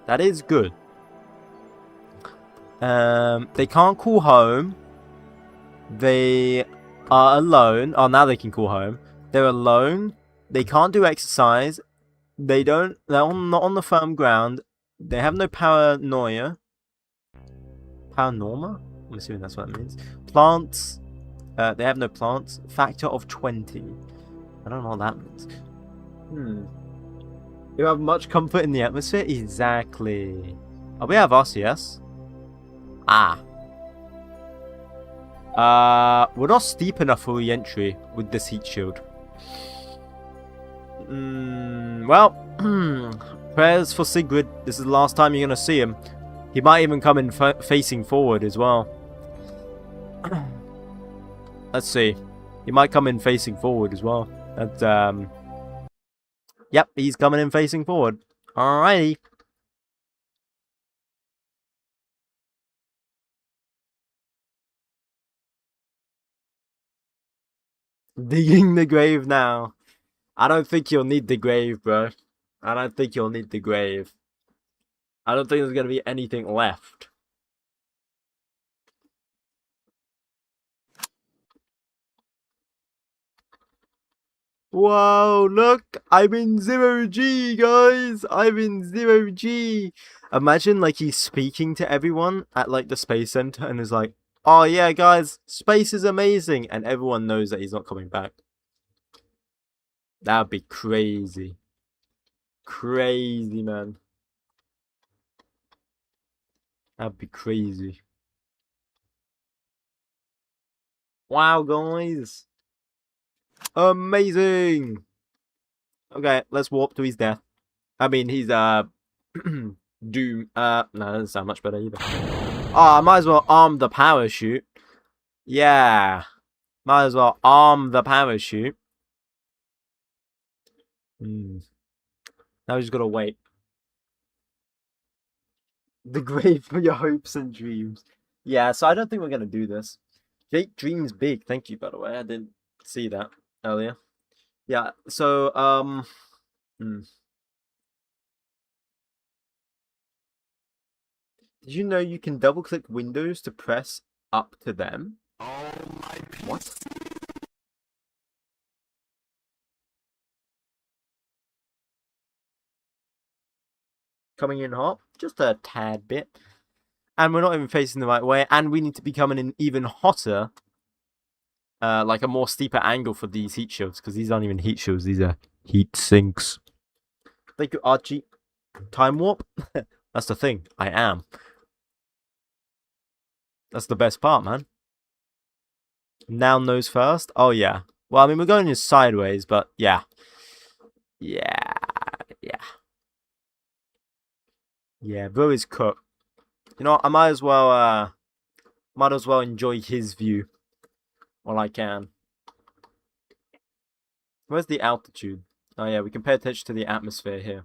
That is good. They can't call home. They are alone. Oh, now they can call home. They're alone. They can't do exercise. They're not on the firm ground. They have no paranoia. Paranorma? I'm assuming that's what it means. Plants. They have no plants. Factor of 20. I don't know what that means. You have much comfort in the atmosphere? Exactly. Oh, we have RCS. We're not steep enough for re-entry with this heat shield. Well, prayers for Sigrid. This is the last time you're going to see him. He might even come in facing forward as well. Let's see. He might come in facing forward as well. That's, Yep, he's coming in facing forward. Alrighty. Digging the grave now. I don't think you'll need the grave, bro. I don't think you'll need the grave. I don't think there's going to be anything left. Whoa, look! I'm in 0G, guys! I'm in 0G! Imagine, like, he's speaking to everyone at, like, the space center and is like, oh, yeah, guys, space is amazing! And everyone knows that he's not coming back. That would be crazy. Crazy, man. That'd be crazy. Wow, guys! Amazing! Okay, let's warp to his death. I mean, he's, Doom. No, that doesn't sound much better either. Oh, I might as well arm the parachute. Yeah. Might as well arm the parachute. Now we just gotta wait. The grave for your hopes and dreams. Yeah, so I don't think we're gonna do this. Jake dreams big. Thank you, by the way. I didn't see that earlier. Yeah, so, Did you know you can double click Windows to press up to them? Oh my PC. What? Coming in hot? Just a tad bit. And we're not even facing the right way. And we need to be coming in even hotter. Like a more steeper angle for these heat shields. Because these aren't even heat shields. These are heat sinks. Thank you, Archie. Time warp? That's the thing. I am. That's the best part, man. Now nose first? Oh, yeah. Well, I mean, we're going just sideways, but yeah. Yeah. Yeah, bro is cooked. You know what? I might as well enjoy his view while I can. Where's the altitude? Oh yeah, we can pay attention to the atmosphere here.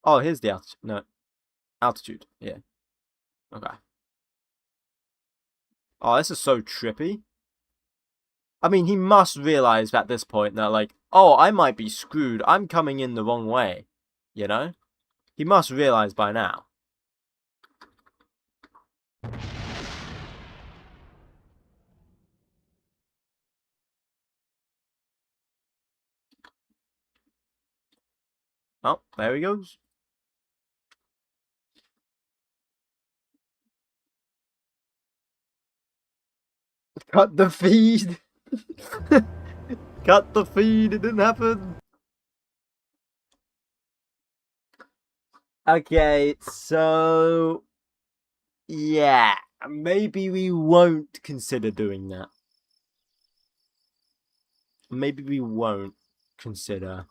Oh, here's the altitude. No, altitude. Yeah. Okay. Oh, this is so trippy. I mean, he must realize at this point that, like, oh, I might be screwed. I'm coming in the wrong way. You know? He must realize by now. Oh, there he goes. Cut the feed. Cut the feed. It didn't happen. Okay, so yeah, maybe we won't consider doing that. Maybe we won't consider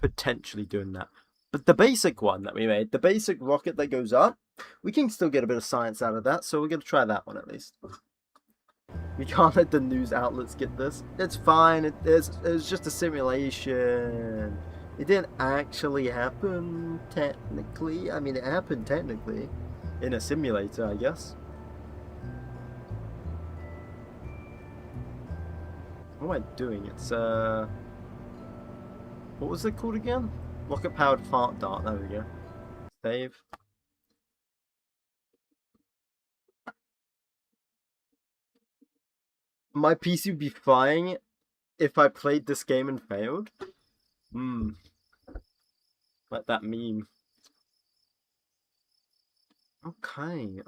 potentially doing that. But the basic one that we made, the basic rocket that goes up, we can still get a bit of science out of that, so we're going to try that one at least. We can't let the news outlets get this. It's fine, it's just a simulation. It didn't actually happen, technically. I mean, it happened technically in a simulator, I guess. What am I doing? It's, what was it called again? Rocket-powered fart dart. There we go. Save. My PC would be fine if I played this game and failed. Like that meme. Okay.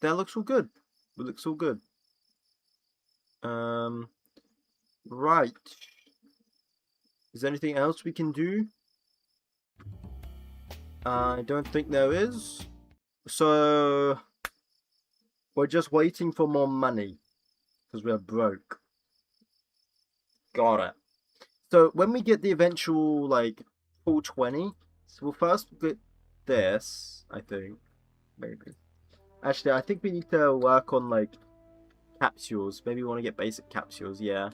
That looks all good. It looks all good. Right. Is there anything else we can do? I don't think there is. So we're just waiting for more money because we're broke. Got it. So when we get the eventual like full 20, so we'll first get this, I think, maybe. Actually, I think we need to work on, like, capsules. Maybe we want to get basic capsules, yeah.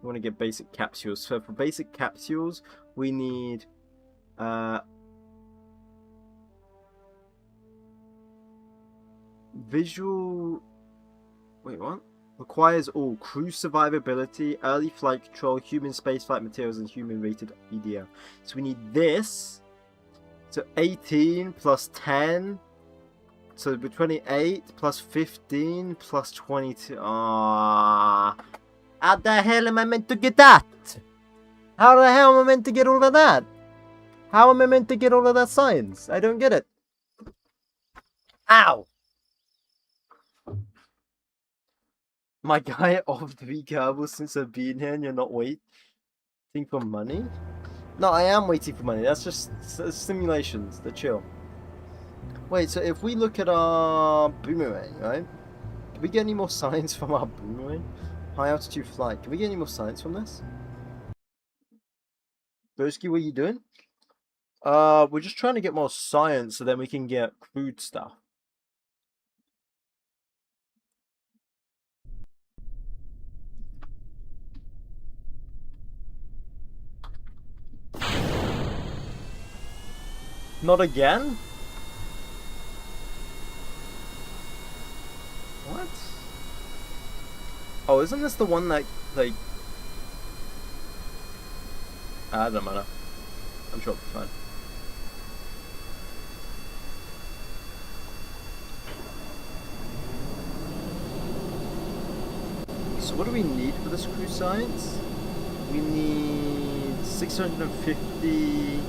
We want to get basic capsules. So for basic capsules, we need, visual... Wait, what? Requires all crew survivability, early flight control, human spaceflight materials, and human rated EDO. So we need this. So 18 plus 10. So 28 plus 15 plus 22. Ah, how the hell am I meant to get that? How the hell am I meant to get all of that? How am I meant to get all of that science? I don't get it. Ow! My guy off 3 carbos since I've been here and you're not waiting for money? No, I am waiting for money. That's just simulations. They're chill. Wait, so if we look at our boomerang, right? Can we get any more science from our boomerang? High altitude flight. Can we get any more science from this? Broski, what are you doing? We're just trying to get more science so then we can get crude stuff. Not again? What? Oh, isn't this the one that, like... I don't matter. I'm sure it'll be fine. So what do we need for this crew science? We need 650...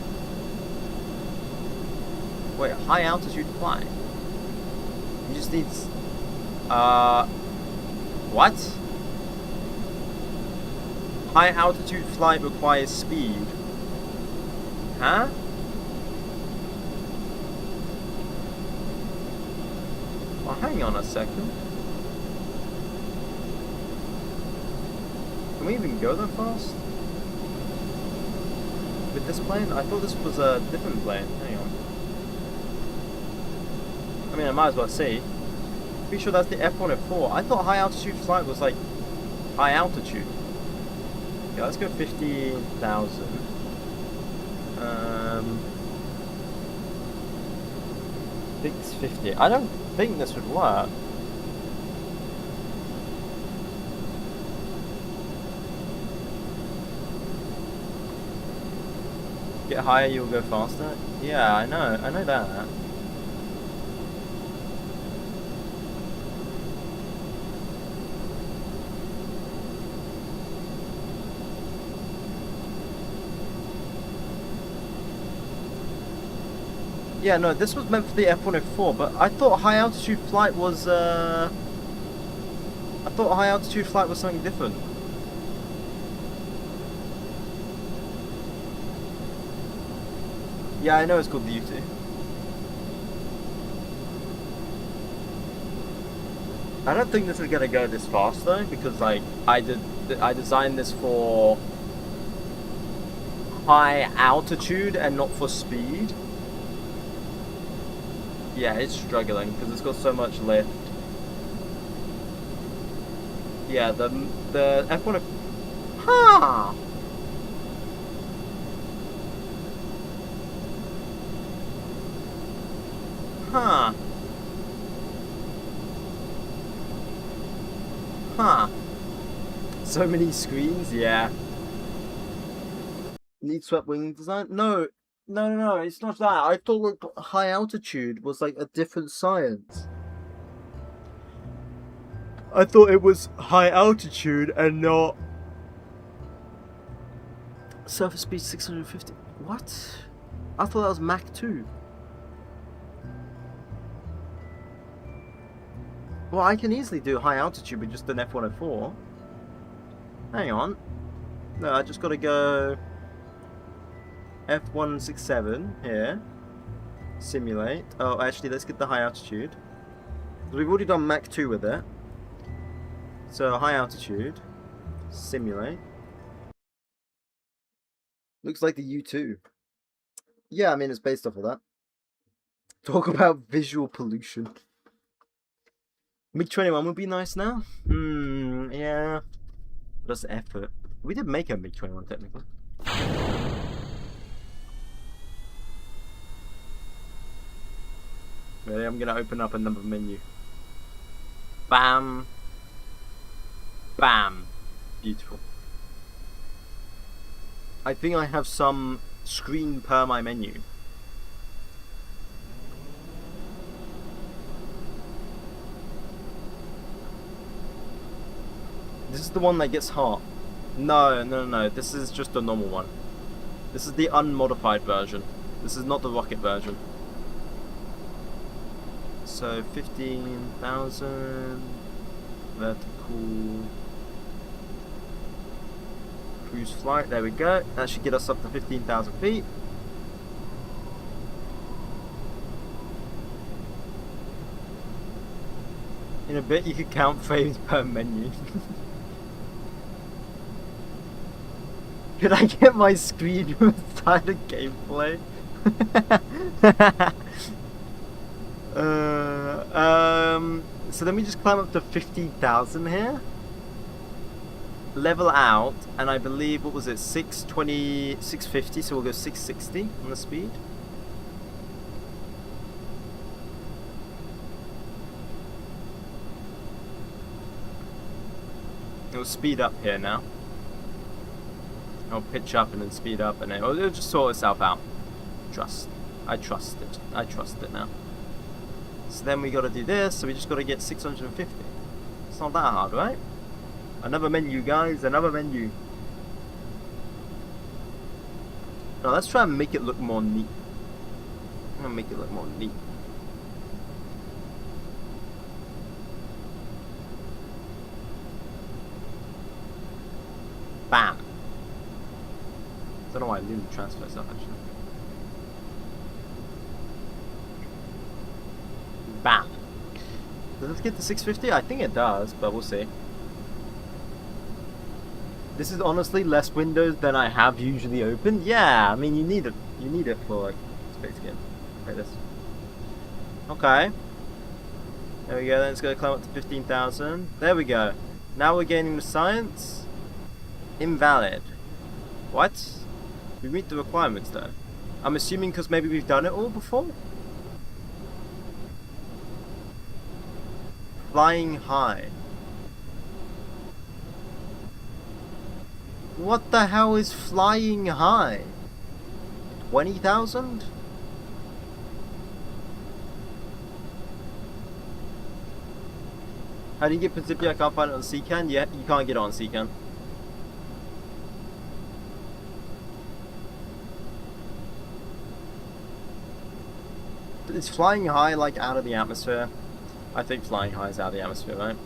Wait, high altitude flight. We just need... What? High altitude flight requires speed. Huh? Well, hang on a second. Can we even go that fast? With this plane? I thought this was a different plane. Hang on. I mean, I might as well see. Pretty sure that's the F104. I thought high altitude flight was like high altitude. Yeah, let's go 50,000. 650. I don't think this would work. Get higher, you'll go faster. Yeah, I know that. Yeah, no, this was meant for the F104, but I thought high altitude flight was, I thought high altitude flight was something different. Yeah, I know it's called the U2. I don't think this is gonna go this fast though, because like I designed this for high altitude and not for speed. Yeah, it's struggling because it's got so much lift. Yeah, the F1. Huh. Huh. Huh. So many screens, yeah. Need swept wing design? No, it's not that. I thought like high altitude was like a different science. I thought it was high altitude and not surface speed 650. What? I thought that was Mach 2. Well, I can easily do high altitude with just an F104. Hang on. No, I just gotta go F167 here. Simulate. Oh, actually, let's get the high altitude. We've already done Mach 2 with it. So, high altitude. Simulate. Looks like the U2. Yeah, I mean, it's based off of that. Talk about visual pollution. MiG-21 would be nice now. Yeah. That's effort. We did make a MiG-21 technically. Ready? I'm gonna open up another menu. Bam. Bam. Beautiful. I think I have some screen per my menu. This is the one that gets hot. No. This is just the normal one. This is the unmodified version. This is not the rocket version. So 15,000 vertical cruise flight. There we go. That should get us up to 15,000 feet. In a bit, you could count frames per menu. Could I get my screen inside the gameplay? So let me just climb up to 15,000 here. Level out, and I believe, what was it, 620, 650, so we'll go 660 on the speed. It'll speed up here now. I'll pitch up and then speed up, and then it'll just sort itself out. I trust it. I trust it now. So then we gotta do this, so we just gotta get 650. It's not that hard, right? Another menu, guys, another menu. Now let's try and make it look more neat. I'm gonna make it look more neat. Bam! Don't know why I didn't transfer stuff actually. Bam! Does this get to 650? I think it does, but we'll see. This is honestly less windows than I have usually opened. Yeah, I mean you need it. You need it for like space game. Like this. Okay. There we go. Then it's gonna climb up to 15,000. There we go. Now we're gaining the science. Invalid. What? We meet the requirements though. I'm assuming because maybe we've done it all before. Flying high. What the hell is flying high? 20,000? How do you get Principia? I can't find it on 𝐒𝐞𝐵. Yeah, you can't get it on 𝐒𝐞𝐵. Is flying high like out of the atmosphere? I think flying high is out of the atmosphere, right?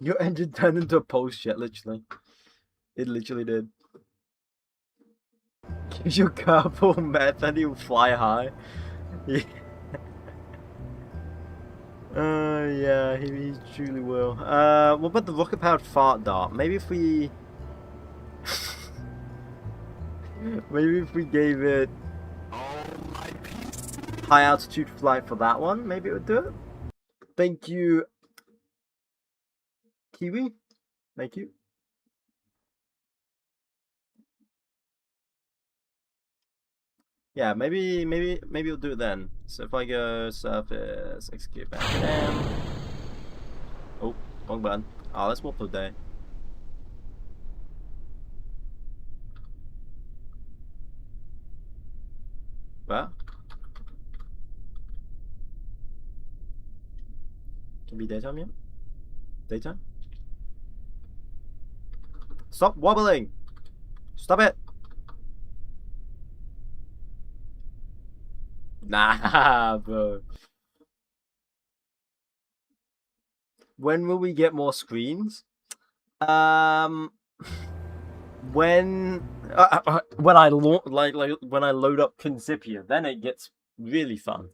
Your engine turned into a post jet, literally. It literally did. Gives you carpool meth and you fly high. Yeah. Yeah, he truly will. What about the rocket-powered fart dart? Maybe if we... maybe if we gave it high altitude flight for that one, maybe it would do it. Thank you, Kiwi. Thank you. Yeah, maybe we'll do it then. So if I go surface, execute back down. Oh, wrong button. Oh, let's warp the day. What? Can be daytime yet? Daytime? Stop wobbling! Stop it! Nah, bro. When will we get more screens? When I when I load up Principia, then it gets really fun.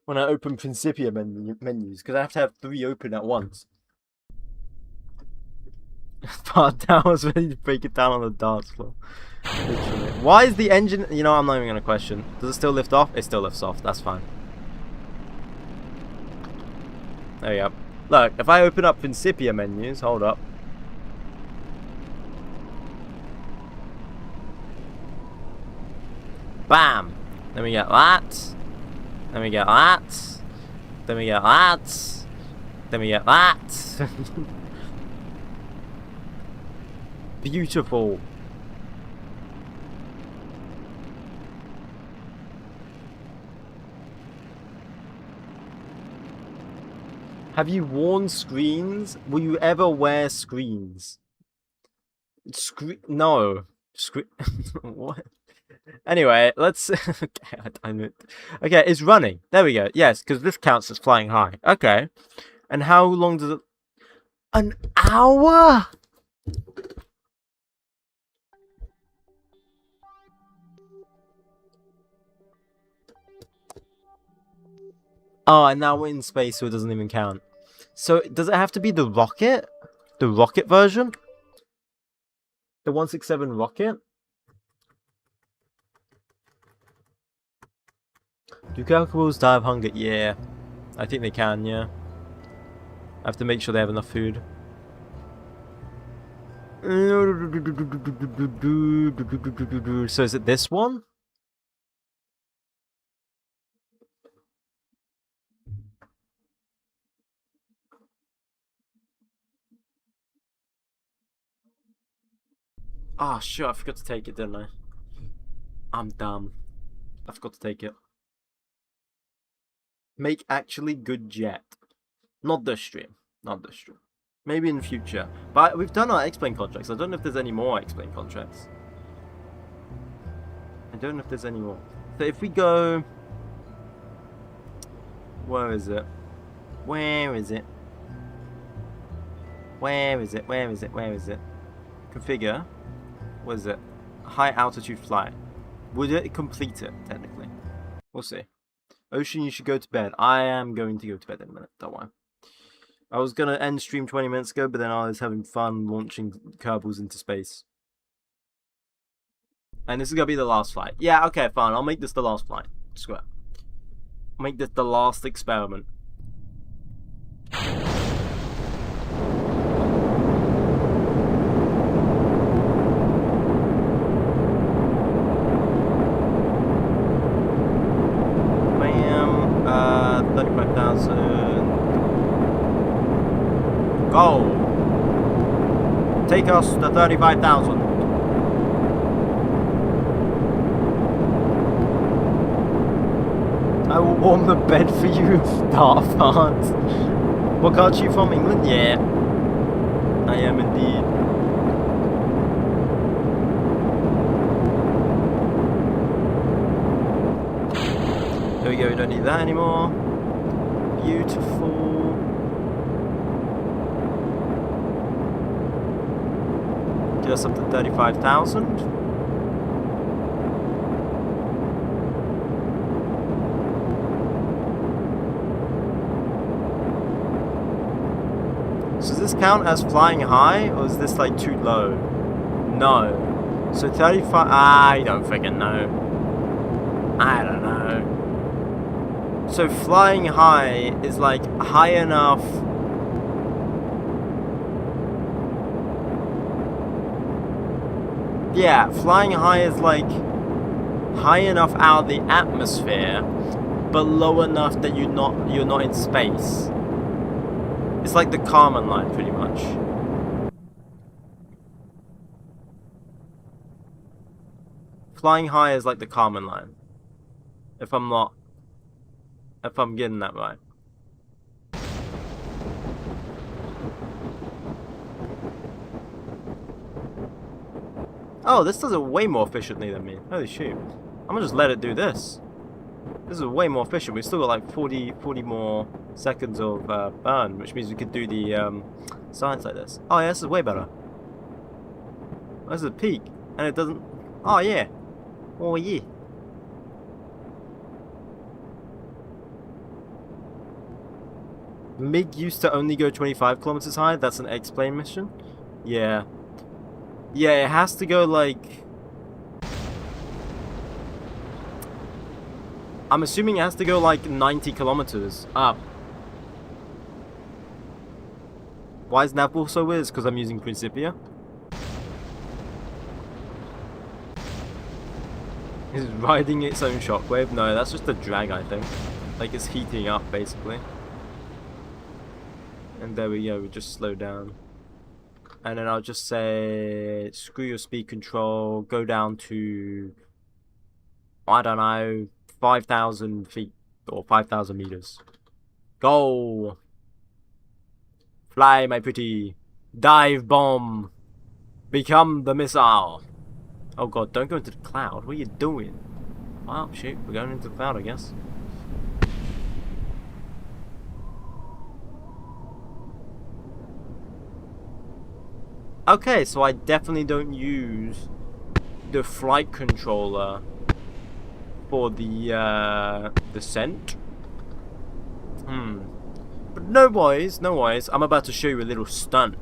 When I open Principia menus, because I have to have 3 open at once. Part down, I was ready to break it down on the dance floor. Literally. Why is the engine... You know, I'm not even going to question. Does it still lift off? It still lifts off. That's fine. There we go. Look, if I open up Principia menus, hold up. Bam! Then we get that. Then we get that. Then we get that. Then we get that. Beautiful. Have you worn screens? Will you ever wear screens? No. What? Anyway, let's... Okay, it's running. There we go. Yes, because this counts as flying high. Okay. And how long does it... An hour? Oh, and now we're in space, so it doesn't even count. So, does it have to be the rocket? The rocket version? The 167 rocket? Do cowgirls die of hunger? Yeah. I think they can, yeah. I have to make sure they have enough food. So is it this one? Ah, oh, sure, I forgot to take it, didn't I? I'm dumb. I forgot to take it. Make actually good jet. Not this stream. Not this stream. Maybe in the future. But we've done our explain contracts. I don't know if there's any more explain contracts. I don't know if there's any more. So if we go... Where is it? Where is it? Where is it? Where is it? Where is it? Configure. What is it? High altitude flight. Would it complete it, technically? We'll see. Ocean, you should go to bed. I am going to go to bed in a minute. Don't worry. I was going to end stream 20 minutes ago, but then I was having fun launching Kerbals into space. And this is going to be the last flight. Yeah, okay, fine. I'll make this the last flight. Screw it. I'll make this the last experiment. Bam. 35,000. Go! Take us to 35,000. I will warm the bed for you, Starfart. What aren't you from England? Yeah. I am indeed. There we go, we don't need that anymore. Beautiful. Get us up to 35,000. So does this count as flying high, or is this like too low? No. So 35... I don't freaking know. I don't know. So flying high is like high enough... Yeah, flying high is like high enough out of the atmosphere, but low enough that you're not in space. It's like the Kármán line, pretty much. Flying high is like the Kármán line. If I'm getting that right. Oh, this does it way more efficiently than me. Holy shoot. I'm gonna just let it do this. This is way more efficient. We've still got like 40 more seconds of burn, which means we could do the science like this. Oh yeah, this is way better. This is a peak, and it doesn't... Oh yeah. Oh yeah. MiG used to only go 25 kilometers high. That's an X-plane mission. Yeah. Yeah, it has to go like... I'm assuming it has to go like 90 kilometers up. Why is Naples so weird? Because I'm using Principia. Is it riding its own shockwave? No, that's just a drag, I think. Like it's heating up, basically. And there we go, we just slow down. And then I'll just say, screw your speed control, go down to, I don't know, 5,000 feet or 5,000 meters. Go! Fly, my pretty. Dive bomb. Become the missile. Oh god, don't go into the cloud. What are you doing? Well, shoot, we're going into the cloud, I guess. Okay, so I definitely don't use the flight controller for the descent. But no worries, no worries. I'm about to show you a little stunt.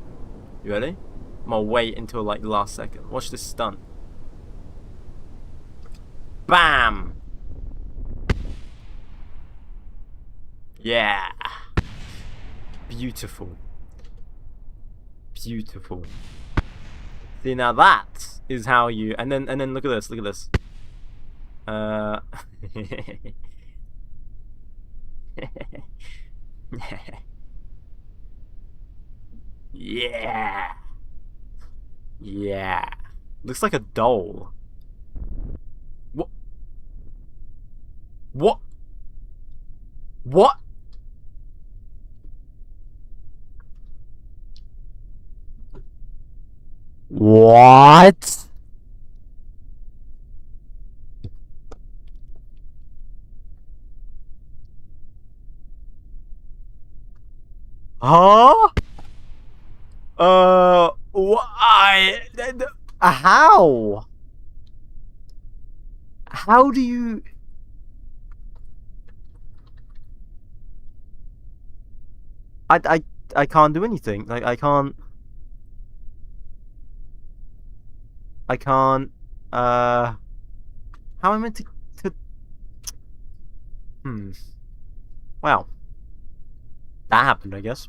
You ready? I'm gonna wait until like the last second. Watch this stunt. Bam! Yeah. Beautiful. Beautiful. See, now that is how you... And then look at this, look at this. Yeah. Yeah. Looks like a doll. What? What? What? What? Huh? Why? How? How do you... I can't do anything. Like, I can't, how am I meant to... Wow. That happened, I guess.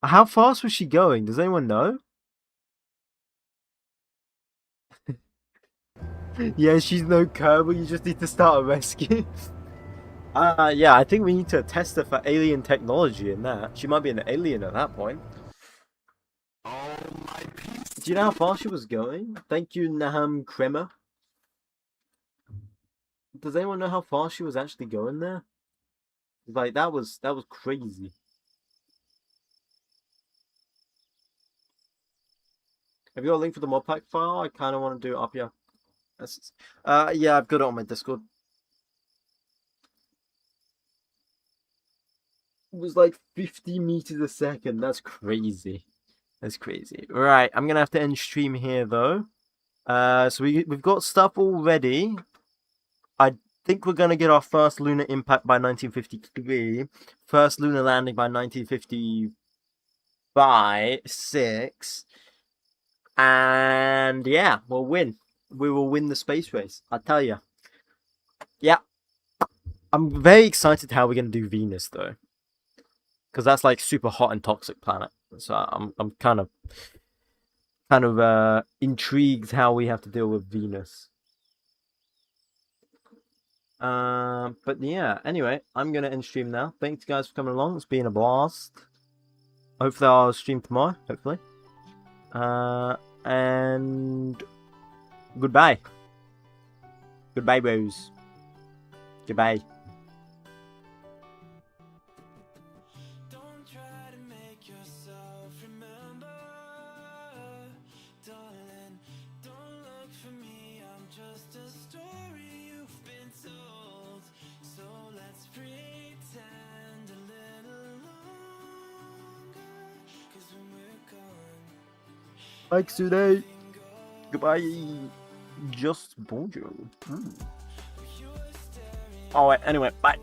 How fast was she going? Does anyone know? Yeah, she's no Kerbal, you just need to start a rescue. Yeah, I think we need to test her for alien technology in that. She might be an alien at that point. Do you know how far she was going? Thank you, 𝐒𝐫𝐚𝐿. Does anyone know how far she was actually going there? Like, that was crazy. Have you got a link for the mod pack file? I kind of want to do it up here. Yeah, I've got it on my Discord. It was like 50 meters a second. That's crazy. That's crazy. Right, I'm gonna have to end stream here though. So we've got stuff already. I think we're gonna get our first lunar impact by 1953. First lunar landing by 1956. And yeah, we'll win. We will win the space race. I tell you. Yeah. I'm very excited how we're gonna do Venus though, because that's like super hot and toxic planet. So I'm kind of intrigued how we have to deal with Venus. But yeah. Anyway, I'm gonna end stream now. Thanks guys for coming along. It's been a blast. Hopefully I'll stream tomorrow. Hopefully. And goodbye. Goodbye, Rose. Goodbye. Don't try to make yourself remember, darling. Don't look for me, I'm just a story you've been told. So let's pretend a little longer, 'cause when we're gone, Like today. Goodbye. Just bonjour. Alright, anyway, bye.